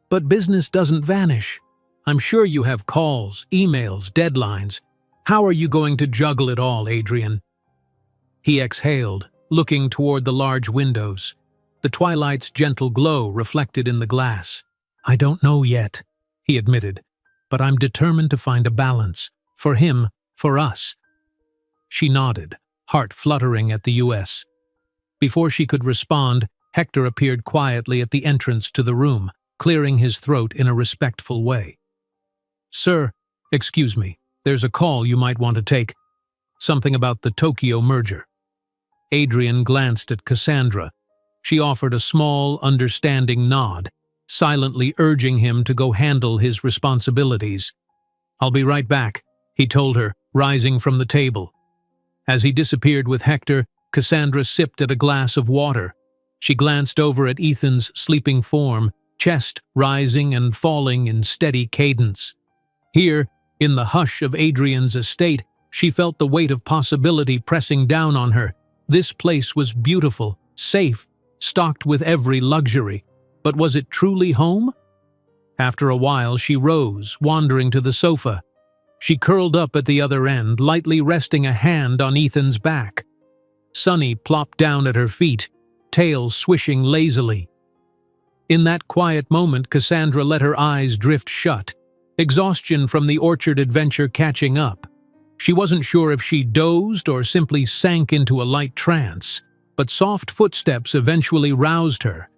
"But business doesn't vanish. I'm sure you have calls, emails, deadlines. How are you going to juggle it all, Adrian?" He exhaled, looking toward the large windows, the twilight's gentle glow reflected in the glass. "I don't know yet," he admitted, "but I'm determined to find a balance. For him, for us." She nodded, heart fluttering at the U.S. Before she could respond, Hector appeared quietly at the entrance to the room, clearing his throat in a respectful way. "Sir, excuse me, there's a call you might want to take. Something about the Tokyo merger." Adrian glanced at Cassandra. She offered a small, understanding nod, silently urging him to go handle his responsibilities. "I'll be right back," he told her, rising from the table. As he disappeared with Hector, Cassandra sipped at a glass of water. She glanced over at Ethan's sleeping form, chest rising and falling in steady cadence. Here, in the hush of Adrian's estate, she felt the weight of possibility pressing down on her. This place was beautiful, safe, stocked with every luxury. But was it truly home? After a while, she rose, wandering to the sofa. She curled up at the other end, lightly resting a hand on Ethan's back. Sonny plopped down at her feet, tail swishing lazily. In that quiet moment, Cassandra let her eyes drift shut, exhaustion from the orchard adventure catching up. She wasn't sure if she dozed or simply sank into a light trance, but soft footsteps eventually roused her.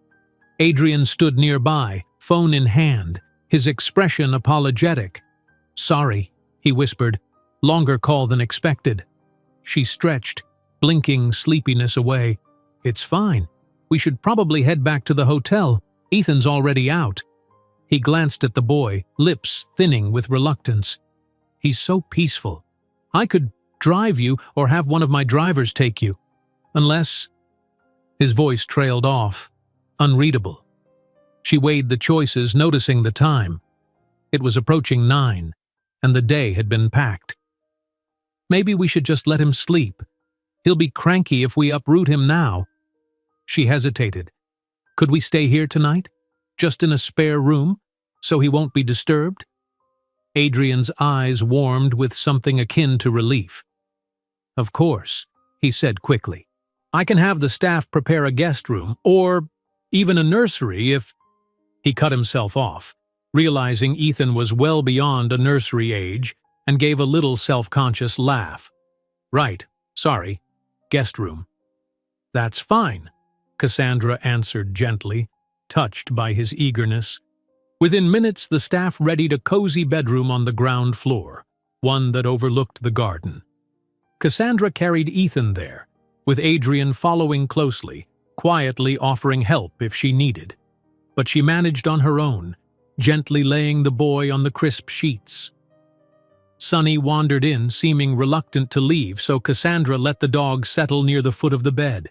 Adrian stood nearby, phone in hand, his expression apologetic. "Sorry," he whispered, "longer call than expected." She stretched, blinking sleepiness away. "It's fine. We should probably head back to the hotel. Ethan's already out." He glanced at the boy, lips thinning with reluctance. "He's so peaceful. I could drive you or have one of my drivers take you. Unless—" His voice trailed off, unreadable. She weighed the choices, noticing the time. It was approaching 9, and the day had been packed. "Maybe we should just let him sleep. He'll be cranky if we uproot him now." She hesitated. "Could we stay here tonight? Just in a spare room, so he won't be disturbed?" Adrian's eyes warmed with something akin to relief. "Of course," he said quickly. "I can have the staff prepare a guest room, or even a nursery if—" He cut himself off, realizing Ethan was well beyond a nursery age, and gave a little self-conscious laugh. "Right, sorry, guest room." "That's fine," Cassandra answered gently, touched by his eagerness. Within minutes, the staff readied a cozy bedroom on the ground floor, one that overlooked the garden. Cassandra carried Ethan there, with Adrian following closely, quietly offering help if she needed. But she managed on her own, gently laying the boy on the crisp sheets. Sonny wandered in, seeming reluctant to leave, so Cassandra let the dog settle near the foot of the bed.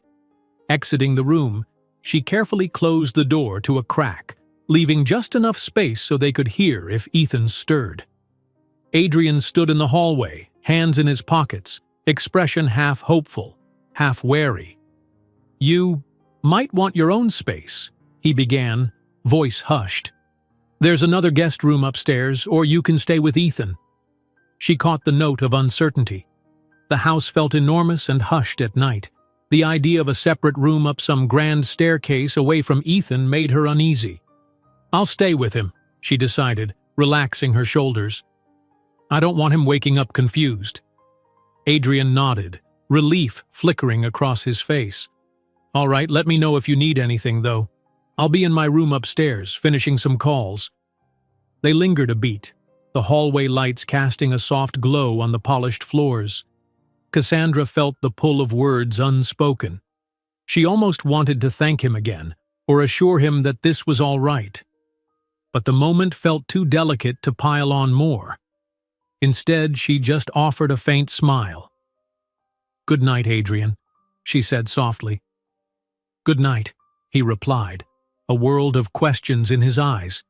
Exiting the room, she carefully closed the door to a crack, leaving just enough space so they could hear if Ethan stirred. Adrian stood in the hallway, hands in his pockets, expression half hopeful, half wary. "You might want your own space," he began, voice hushed. "There's another guest room upstairs, or you can stay with Ethan." She caught the note of uncertainty. The house felt enormous and hushed at night. The idea of a separate room up some grand staircase away from Ethan made her uneasy. "I'll stay with him," she decided, relaxing her shoulders. "I don't want him waking up confused." Adrian nodded, relief flickering across his face. "All right, let me know if you need anything, though. I'll be in my room upstairs, finishing some calls." They lingered a beat, the hallway lights casting a soft glow on the polished floors. Cassandra felt the pull of words unspoken. She almost wanted to thank him again, or assure him that this was all right. But the moment felt too delicate to pile on more. Instead, she just offered a faint smile. "Good night, Adrian," she said softly. "Good night," he replied, a world of questions in his eyes.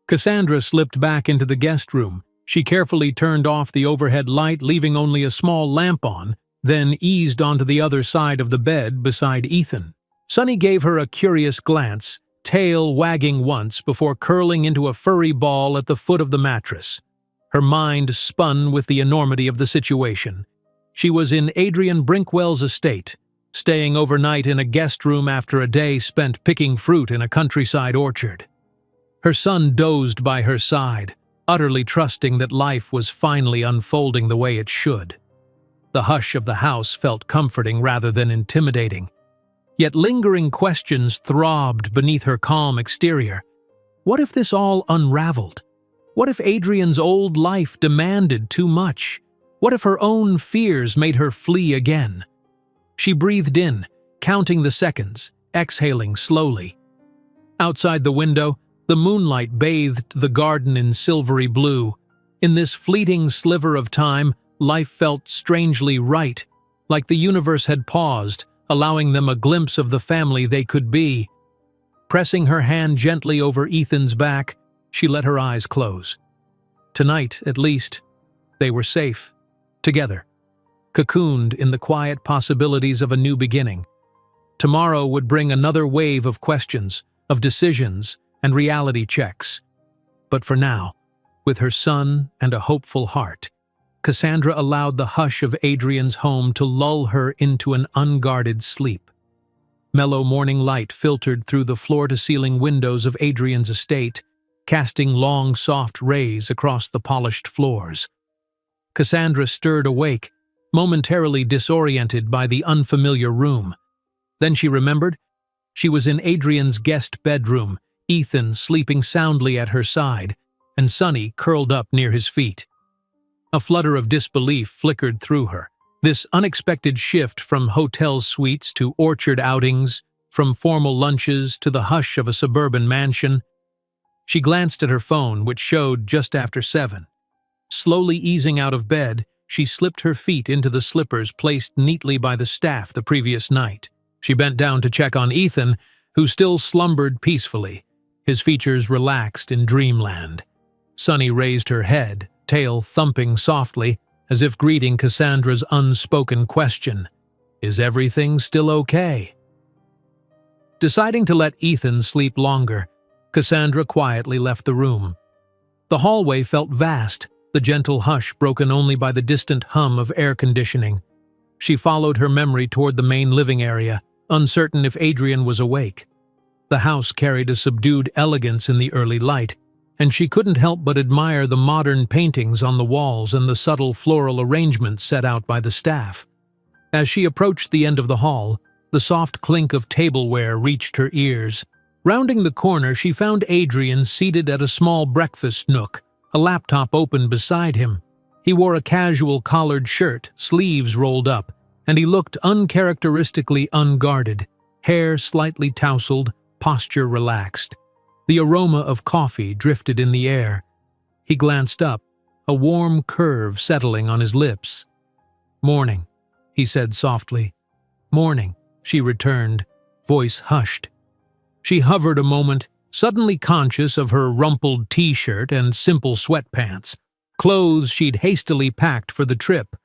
Cassandra slipped back into the guest room. She carefully turned off the overhead light, leaving only a small lamp on, then eased onto the other side of the bed beside Ethan. Sonny gave her a curious glance, tail wagging once before curling into a furry ball at the foot of the mattress. Her mind spun with the enormity of the situation. She was in Adrian Brinkwell's estate, staying overnight in a guest room after a day spent picking fruit in a countryside orchard. Her son dozed by her side, utterly trusting that life was finally unfolding the way it should. The hush of the house felt comforting rather than intimidating. Yet lingering questions throbbed beneath her calm exterior. What if this all unraveled? What if Adrian's old life demanded too much? What if her own fears made her flee again? She breathed in, counting the seconds, exhaling slowly. Outside the window, the moonlight bathed the garden in silvery blue. In this fleeting sliver of time, life felt strangely right, like the universe had paused, allowing them a glimpse of the family they could be. Pressing her hand gently over Ethan's back, she let her eyes close. Tonight, at least, they were safe, together, cocooned in the quiet possibilities of a new beginning. Tomorrow would bring another wave of questions, of decisions, and reality checks. But for now, with her son and a hopeful heart, Cassandra allowed the hush of Adrian's home to lull her into an unguarded sleep. Mellow morning light filtered through the floor-to-ceiling windows of Adrian's estate, casting long, soft rays across the polished floors. Cassandra stirred awake, momentarily disoriented by the unfamiliar room. Then she remembered. She was in Adrian's guest bedroom, Ethan sleeping soundly at her side, and Sonny curled up near his feet. A flutter of disbelief flickered through her. This unexpected shift from hotel suites to orchard outings, from formal lunches to the hush of a suburban mansion. She glanced at her phone, which showed just after 7. Slowly easing out of bed, she slipped her feet into the slippers placed neatly by the staff the previous night. She bent down to check on Ethan, who still slumbered peacefully, his features relaxed in dreamland. Sonny raised her head, tail thumping softly, as if greeting Cassandra's unspoken question, "Is everything still okay?" Deciding to let Ethan sleep longer, Cassandra quietly left the room. The hallway felt vast, the gentle hush broken only by the distant hum of air conditioning. She followed her memory toward the main living area, uncertain if Adrian was awake. The house carried a subdued elegance in the early light, and she couldn't help but admire the modern paintings on the walls and the subtle floral arrangements set out by the staff. As she approached the end of the hall, the soft clink of tableware reached her ears. Rounding the corner, she found Adrian seated at a small breakfast nook, a laptop open beside him. He wore a casual collared shirt, sleeves rolled up, and he looked uncharacteristically unguarded, hair slightly tousled, posture relaxed. The aroma of coffee drifted in the air. He glanced up, a warm curve settling on his lips. "Morning," he said softly. "Morning," she returned, voice hushed. She hovered a moment, suddenly conscious of her rumpled t-shirt and simple sweatpants, clothes she'd hastily packed for the trip.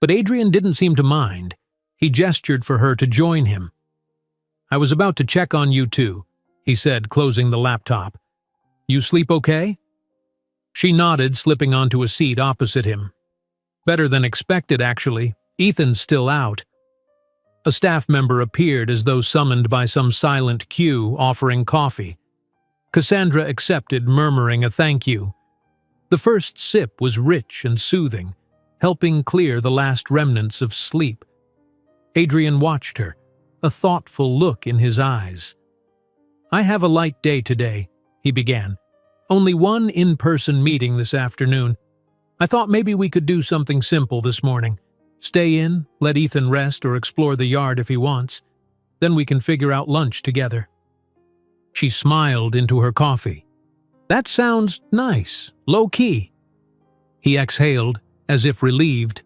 But Adrian didn't seem to mind. He gestured for her to join him. "I was about to check on you too," he said, closing the laptop. "You sleep okay?" She nodded, slipping onto a seat opposite him. "Better than expected, actually. Ethan's still out." A staff member appeared as though summoned by some silent cue, offering coffee. Cassandra accepted, murmuring a thank you. The first sip was rich and soothing, helping clear the last remnants of sleep. Adrian watched her, a thoughtful look in his eyes. "I have a light day today," he began. "Only one in-person meeting this afternoon. I thought maybe we could do something simple this morning. Stay in, let Ethan rest or explore the yard if he wants. Then we can figure out lunch together." She smiled into her coffee. "That sounds nice, low-key." He exhaled, as if relieved.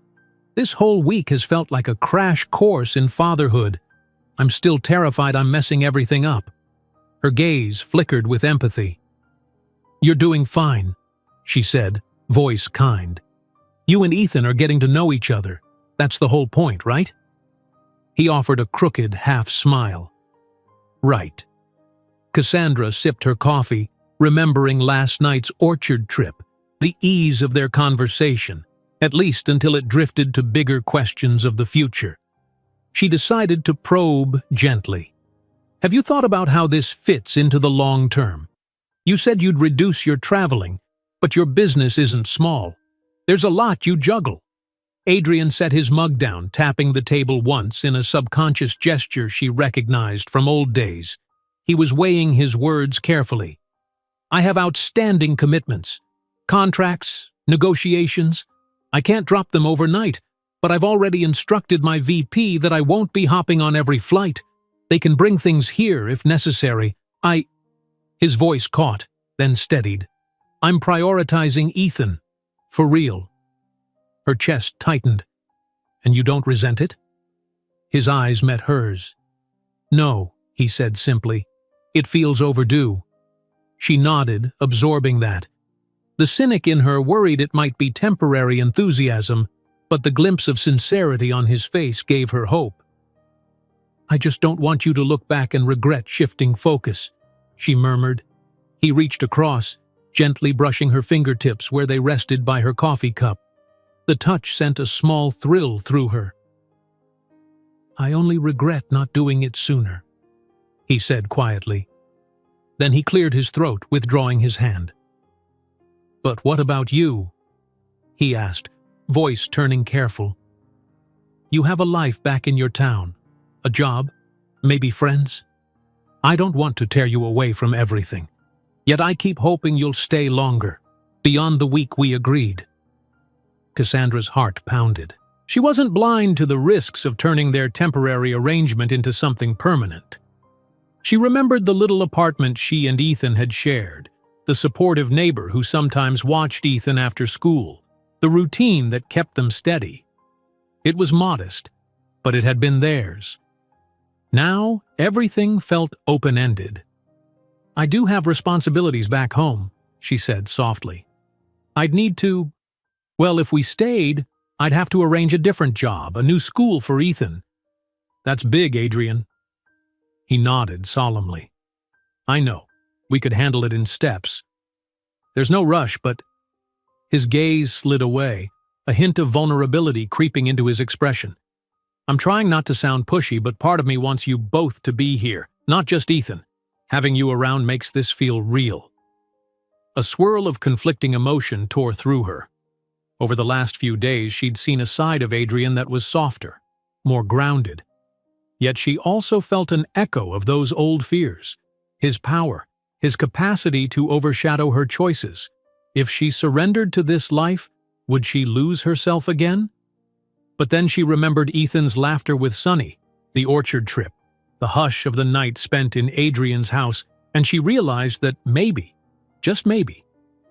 "This whole week has felt like a crash course in fatherhood. I'm still terrified I'm messing everything up." Her gaze flickered with empathy. "You're doing fine," she said, voice kind. "You and Ethan are getting to know each other. That's the whole point, right?" He offered a crooked half-smile. "Right." Cassandra sipped her coffee, remembering last night's orchard trip, the ease of their conversation, at least until it drifted to bigger questions of the future. She decided to probe gently. "Have you thought about how this fits into the long term? You said you'd reduce your traveling, but your business isn't small. There's a lot you juggle." Adrian set his mug down, tapping the table once in a subconscious gesture she recognized from old days. He was weighing his words carefully. "I have outstanding commitments. Contracts, negotiations. I can't drop them overnight, but I've already instructed my VP that I won't be hopping on every flight. They can bring things here if necessary. His voice caught, then steadied. "I'm prioritizing Ethan. For real." Her chest tightened. "And you don't resent it?" His eyes met hers. "No," he said simply. "It feels overdue." She nodded, absorbing that. The cynic in her worried it might be temporary enthusiasm, but the glimpse of sincerity on his face gave her hope. "I just don't want you to look back and regret shifting focus," she murmured. He reached across, gently brushing her fingertips where they rested by her coffee cup. The touch sent a small thrill through her. "I only regret not doing it sooner," he said quietly. Then he cleared his throat, withdrawing his hand. "But what about you?" he asked, voice turning careful. "You have a life back in your town, a job, maybe friends. I don't want to tear you away from everything, yet I keep hoping you'll stay longer, beyond the week we agreed." Cassandra's heart pounded. She wasn't blind to the risks of turning their temporary arrangement into something permanent. She remembered the little apartment she and Ethan had shared, the supportive neighbor who sometimes watched Ethan after school, the routine that kept them steady. It was modest, but it had been theirs. Now, everything felt open-ended. "I do have responsibilities back home," she said softly. "I'd need to... Well, if we stayed, I'd have to arrange a different job, a new school for Ethan." "That's big, Adrian." He nodded solemnly. "I know. We could handle it in steps." There's no rush, but—" His gaze slid away, a hint of vulnerability creeping into his expression. "I'm trying not to sound pushy, but part of me wants you both to be here, not just Ethan. Having you around makes this feel real." A swirl of conflicting emotion tore through her. Over the last few days, she'd seen a side of Adrian that was softer, more grounded. Yet she also felt an echo of those old fears. His power, his capacity to overshadow her choices. If she surrendered to this life, would she lose herself again? But then she remembered Ethan's laughter with Sunny, the orchard trip, the hush of the night spent in Adrian's house, and she realized that maybe, just maybe,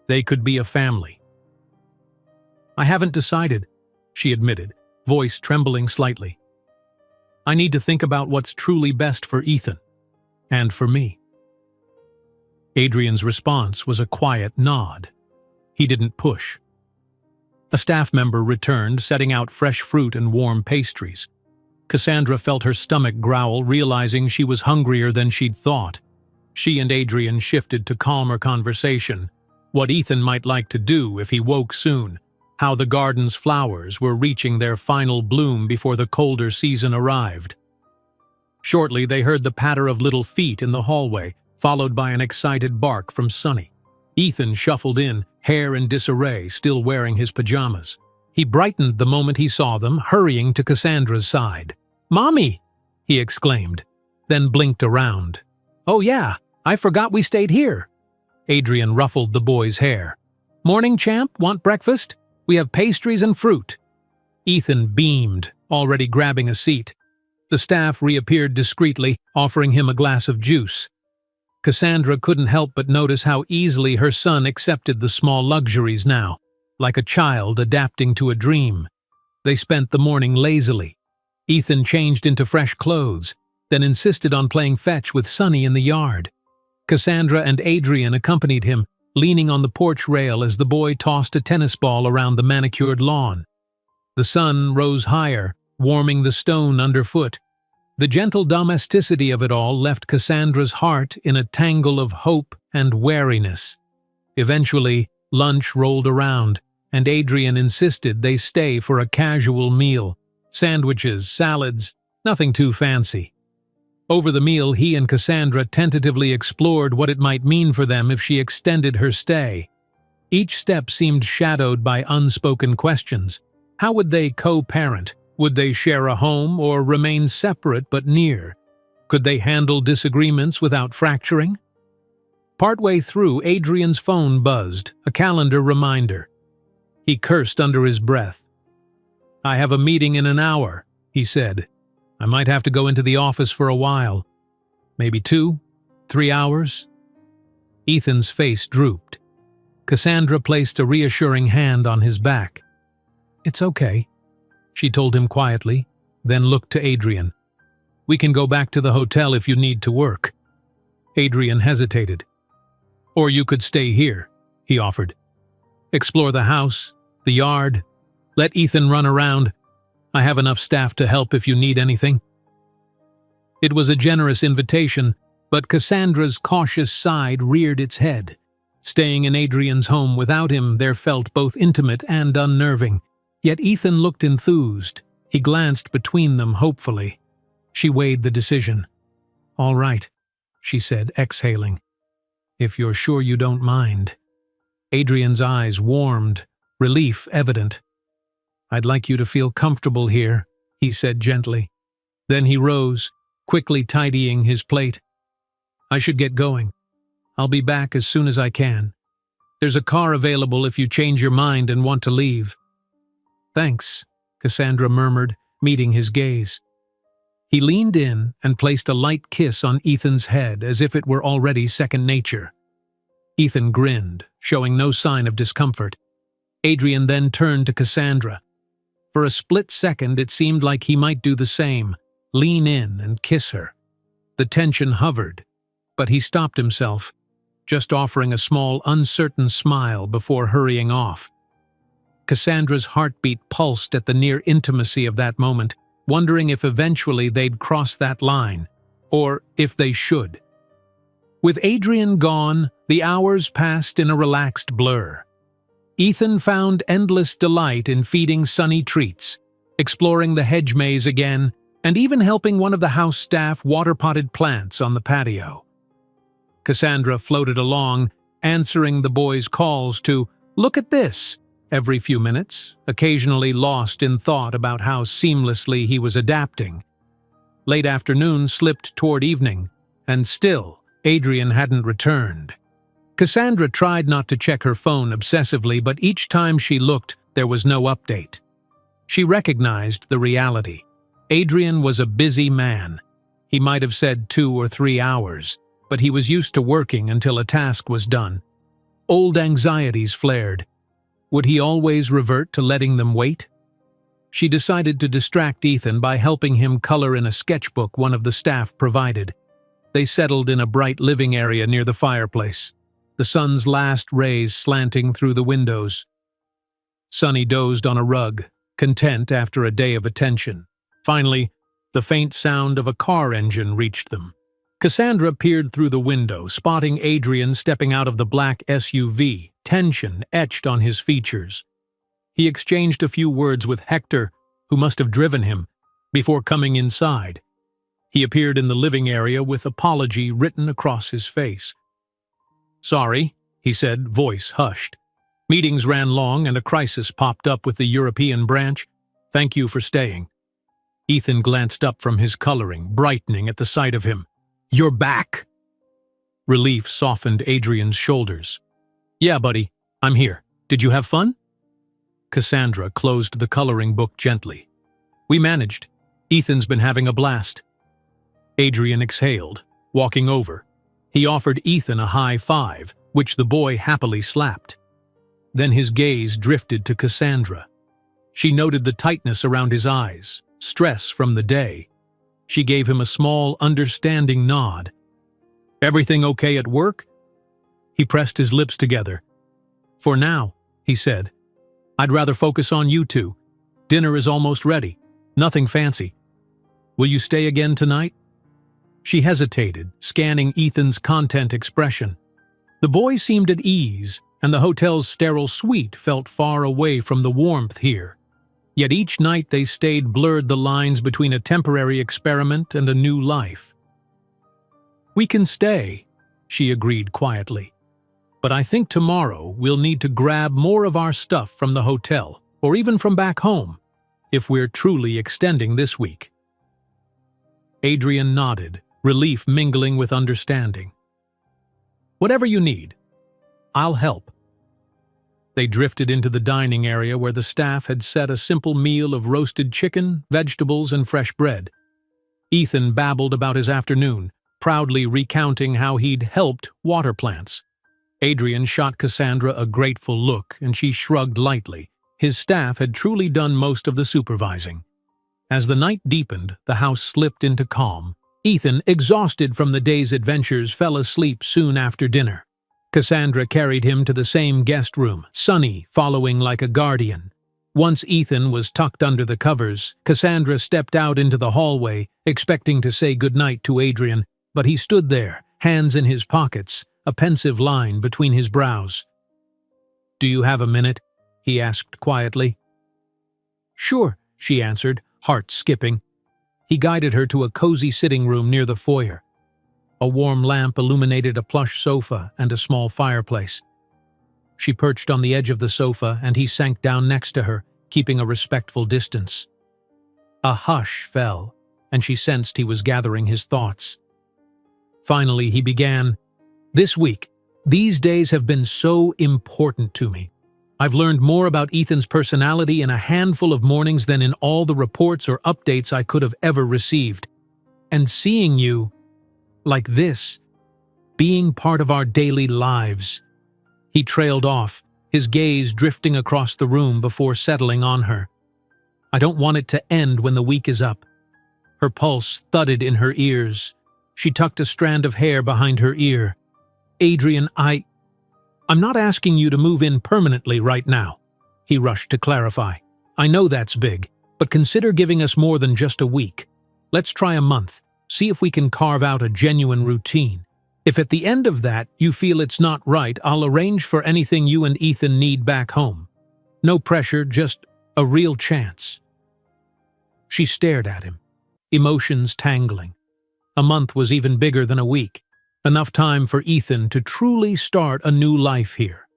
they could be a family. "I haven't decided," she admitted, voice trembling slightly. "I need to think about what's truly best for Ethan, and for me." Adrian's response was a quiet nod. He didn't push. A staff member returned, setting out fresh fruit and warm pastries. Cassandra felt her stomach growl, realizing she was hungrier than she'd thought. She and Adrian shifted to calmer conversation, what Ethan might like to do if he woke soon, how the garden's flowers were reaching their final bloom before the colder season arrived. Shortly, they heard the patter of little feet in the hallway, followed by an excited bark from Sunny. Ethan shuffled in, hair in disarray, still wearing his pajamas. He brightened the moment he saw them, hurrying to Cassandra's side. "Mommy!" he exclaimed, then blinked around. "Oh yeah, I forgot we stayed here." Adrian ruffled the boy's hair. "Morning, champ, want breakfast? We have pastries and fruit." Ethan beamed, already grabbing a seat. The staff reappeared discreetly, offering him a glass of juice. Cassandra couldn't help but notice how easily her son accepted the small luxuries now, like a child adapting to a dream. They spent the morning lazily. Ethan changed into fresh clothes, then insisted on playing fetch with Sunny in the yard. Cassandra and Adrian accompanied him, leaning on the porch rail as the boy tossed a tennis ball around the manicured lawn. The sun rose higher, warming the stone underfoot. The gentle domesticity of it all left Cassandra's heart in a tangle of hope and wariness. Eventually, lunch rolled around, and Adrian insisted they stay for a casual meal. Sandwiches, salads, nothing too fancy. Over the meal, he and Cassandra tentatively explored what it might mean for them if she extended her stay. Each step seemed shadowed by unspoken questions. How would they co-parent? Would they share a home or remain separate but near? Could they handle disagreements without fracturing? Partway through, Adrian's phone buzzed, a calendar reminder. He cursed under his breath. "I have a meeting in an hour," he said. "I might have to go into the office for a while. Maybe 2, 3 hours?" Ethan's face drooped. Cassandra placed a reassuring hand on his back. "It's okay," she told him quietly, then looked to Adrian. "We can go back to the hotel if you need to work." Adrian hesitated. "Or you could stay here," he offered. "Explore the house, the yard. Let Ethan run around. I have enough staff to help if you need anything." It was a generous invitation, but Cassandra's cautious side reared its head. Staying in Adrian's home without him there felt both intimate and unnerving. Yet Ethan looked enthused. He glanced between them hopefully. She weighed the decision. "All right," she said, exhaling. "If you're sure you don't mind." Adrian's eyes warmed, relief evident. "I'd like you to feel comfortable here," he said gently. Then he rose, quickly tidying his plate. "I should get going. I'll be back as soon as I can. There's a car available if you change your mind and want to leave." "Thanks," Cassandra murmured, meeting his gaze. He leaned in and placed a light kiss on Ethan's head as if it were already second nature. Ethan grinned, showing no sign of discomfort. Adrian then turned to Cassandra. For a split second it seemed like he might do the same, lean in and kiss her. The tension hovered, but he stopped himself, just offering a small, uncertain smile before hurrying off. Cassandra's heartbeat pulsed at the near intimacy of that moment, wondering if eventually they'd cross that line, or if they should. With Adrian gone, the hours passed in a relaxed blur. Ethan found endless delight in feeding Sunny treats, exploring the hedge maze again, and even helping one of the house staff water potted plants on the patio. Cassandra floated along, answering the boys' calls to "look at this" every few minutes, occasionally lost in thought about how seamlessly he was adapting. Late afternoon slipped toward evening, and still, Adrian hadn't returned. Cassandra tried not to check her phone obsessively, but each time she looked, there was no update. She recognized the reality. Adrian was a busy man. He might have said 2 or 3 hours, but he was used to working until a task was done. Old anxieties flared. Would he always revert to letting them wait? She decided to distract Ethan by helping him color in a sketchbook one of the staff provided. They settled in a bright living area near the fireplace, the sun's last rays slanting through the windows. Sunny dozed on a rug, content after a day of attention. Finally, the faint sound of a car engine reached them. Cassandra peered through the window, spotting Adrian stepping out of the black SUV, tension etched on his features. He exchanged a few words with Hector, who must have driven him, before coming inside. He appeared in the living area with apology written across his face. "Sorry," he said, voice hushed. "Meetings ran long and a crisis popped up with the European branch. Thank you for staying." Ethan glanced up from his coloring, brightening at the sight of him. "You're back!" Relief softened Adrian's shoulders. "Yeah, buddy, I'm here. Did you have fun?" Cassandra closed the coloring book gently. "We managed. Ethan's been having a blast." Adrian exhaled, walking over. He offered Ethan a high five, which the boy happily slapped. Then his gaze drifted to Cassandra. She noted the tightness around his eyes, stress from the day. She gave him a small, understanding nod. "Everything okay at work?" He pressed his lips together. "For now," he said. "I'd rather focus on you two. Dinner is almost ready. Nothing fancy. Will you stay again tonight?" She hesitated, scanning Ethan's content expression. The boy seemed at ease, and the hotel's sterile suite felt far away from the warmth here. Yet each night they stayed blurred the lines between a temporary experiment and a new life. "We can stay," she agreed quietly. "But I think tomorrow we'll need to grab more of our stuff from the hotel, or even from back home, if we're truly extending this week." Adrian nodded, relief mingling with understanding. "Whatever you need. I'll help." They drifted into the dining area where the staff had set a simple meal of roasted chicken, vegetables, and fresh bread. Ethan babbled about his afternoon, proudly recounting how he'd helped water plants. Adrian shot Cassandra a grateful look, and she shrugged lightly. His staff had truly done most of the supervising. As the night deepened, the house slipped into calm. Ethan, exhausted from the day's adventures, fell asleep soon after dinner. Cassandra carried him to the same guest room, Sunny following like a guardian. Once Ethan was tucked under the covers, Cassandra stepped out into the hallway, expecting to say goodnight to Adrian, but he stood there, hands in his pockets, a pensive line between his brows. "Do you have a minute?" he asked quietly. "Sure," she answered, heart skipping. He guided her to a cozy sitting room near the foyer. A warm lamp illuminated a plush sofa and a small fireplace. She perched on the edge of the sofa, and he sank down next to her, keeping a respectful distance. A hush fell, and she sensed he was gathering his thoughts. Finally, he began, "This week, these days have been so important to me. I've learned more about Ethan's personality in a handful of mornings than in all the reports or updates I could have ever received. And seeing you, like this, being part of our daily lives." He trailed off, his gaze drifting across the room before settling on her. "I don't want it to end when the week is up." Her pulse thudded in her ears. She tucked a strand of hair behind her ear. "Adrian, I'm not asking you to move in permanently right now," he rushed to clarify. "I know that's big, but consider giving us more than just a week. Let's try a month, see if we can carve out a genuine routine. If at the end of that you feel it's not right, I'll arrange for anything you and Ethan need back home. No pressure, just a real chance." She stared at him, emotions tangling. A month was even bigger than a week. Enough time for Ethan to truly start a new life here.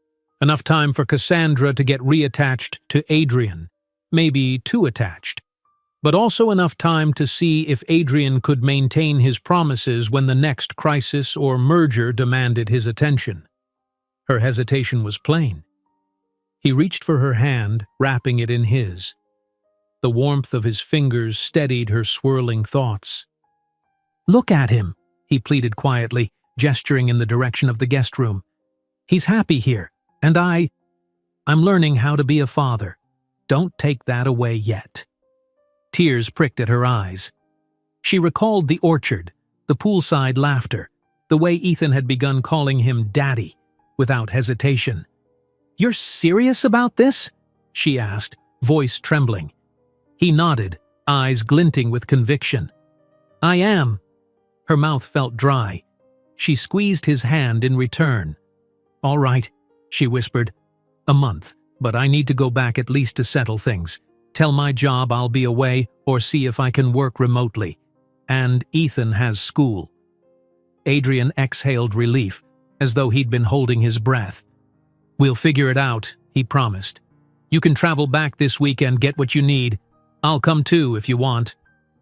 Enough time for Cassandra to get reattached to Adrian, maybe too attached. But also enough time to see if Adrian could maintain his promises when the next crisis or merger demanded his attention. Her hesitation was plain. He reached for her hand, wrapping it in his. The warmth of his fingers steadied her swirling thoughts. "Look at him," he pleaded quietly, gesturing in the direction of the guest room. "He's happy here, and I'm learning how to be a father. Don't take that away yet." Tears pricked at her eyes. She recalled the orchard, the poolside laughter, the way Ethan had begun calling him Daddy, without hesitation. "You're serious about this?" she asked, voice trembling. He nodded, eyes glinting with conviction. "I am." Her mouth felt dry. She squeezed his hand in return. "All right," she whispered. "A month, but I need to go back at least to settle things. Tell my job I'll be away or see if I can work remotely. And Ethan has school." Adrian exhaled relief, as though he'd been holding his breath. "We'll figure it out," he promised. "You can travel back this weekend, get what you need. I'll come too if you want.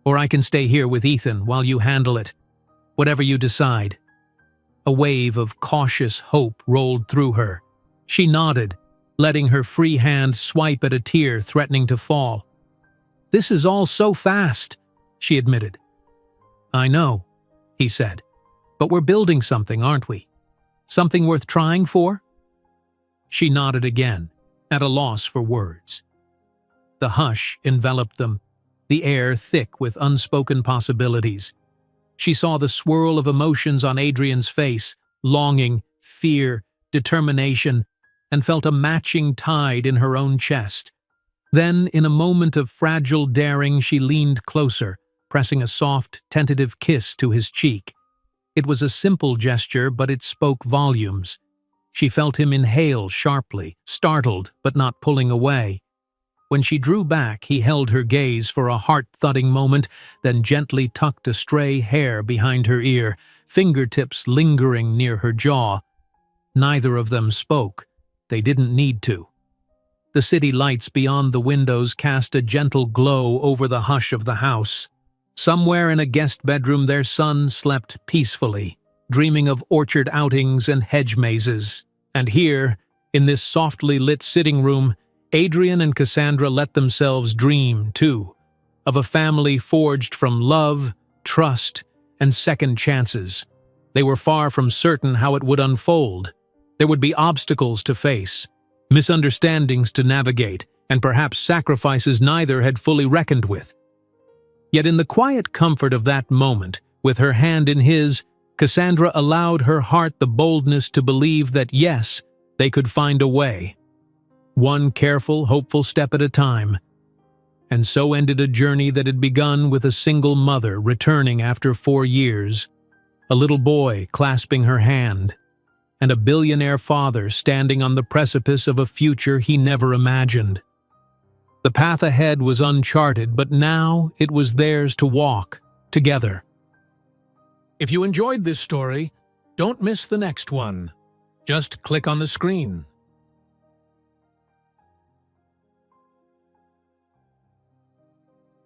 Or I can stay here with Ethan while you handle it. Whatever you decide." A wave of cautious hope rolled through her. She nodded, letting her free hand swipe at a tear threatening to fall. "This is all so fast," she admitted. "I know," he said. "But we're building something, aren't we? Something worth trying for?" She nodded again, at a loss for words. The hush enveloped them, the air thick with unspoken possibilities. She saw the swirl of emotions on Adrian's face, longing, fear, determination, and felt a matching tide in her own chest. Then, in a moment of fragile daring, she leaned closer, pressing a soft, tentative kiss to his cheek. It was a simple gesture, but it spoke volumes. She felt him inhale sharply, startled but not pulling away. When she drew back, he held her gaze for a heart-thudding moment, then gently tucked a stray hair behind her ear, fingertips lingering near her jaw. Neither of them spoke. They didn't need to. The city lights beyond the windows cast a gentle glow over the hush of the house. Somewhere in a guest bedroom their son slept peacefully, dreaming of orchard outings and hedge mazes. And here, in this softly lit sitting room, Adrian and Cassandra let themselves dream, too, of a family forged from love, trust, and second chances. They were far from certain how it would unfold. There would be obstacles to face, misunderstandings to navigate, and perhaps sacrifices neither had fully reckoned with. Yet in the quiet comfort of that moment, with her hand in his, Cassandra allowed her heart the boldness to believe that yes, they could find a way. One careful, hopeful step at a time. And so ended a journey that had begun with a single mother returning after 4 years, a little boy clasping her hand, and a billionaire father standing on the precipice of a future he never imagined. The path ahead was uncharted, but now it was theirs to walk, together. If you enjoyed this story, don't miss the next one. Just click on the screen.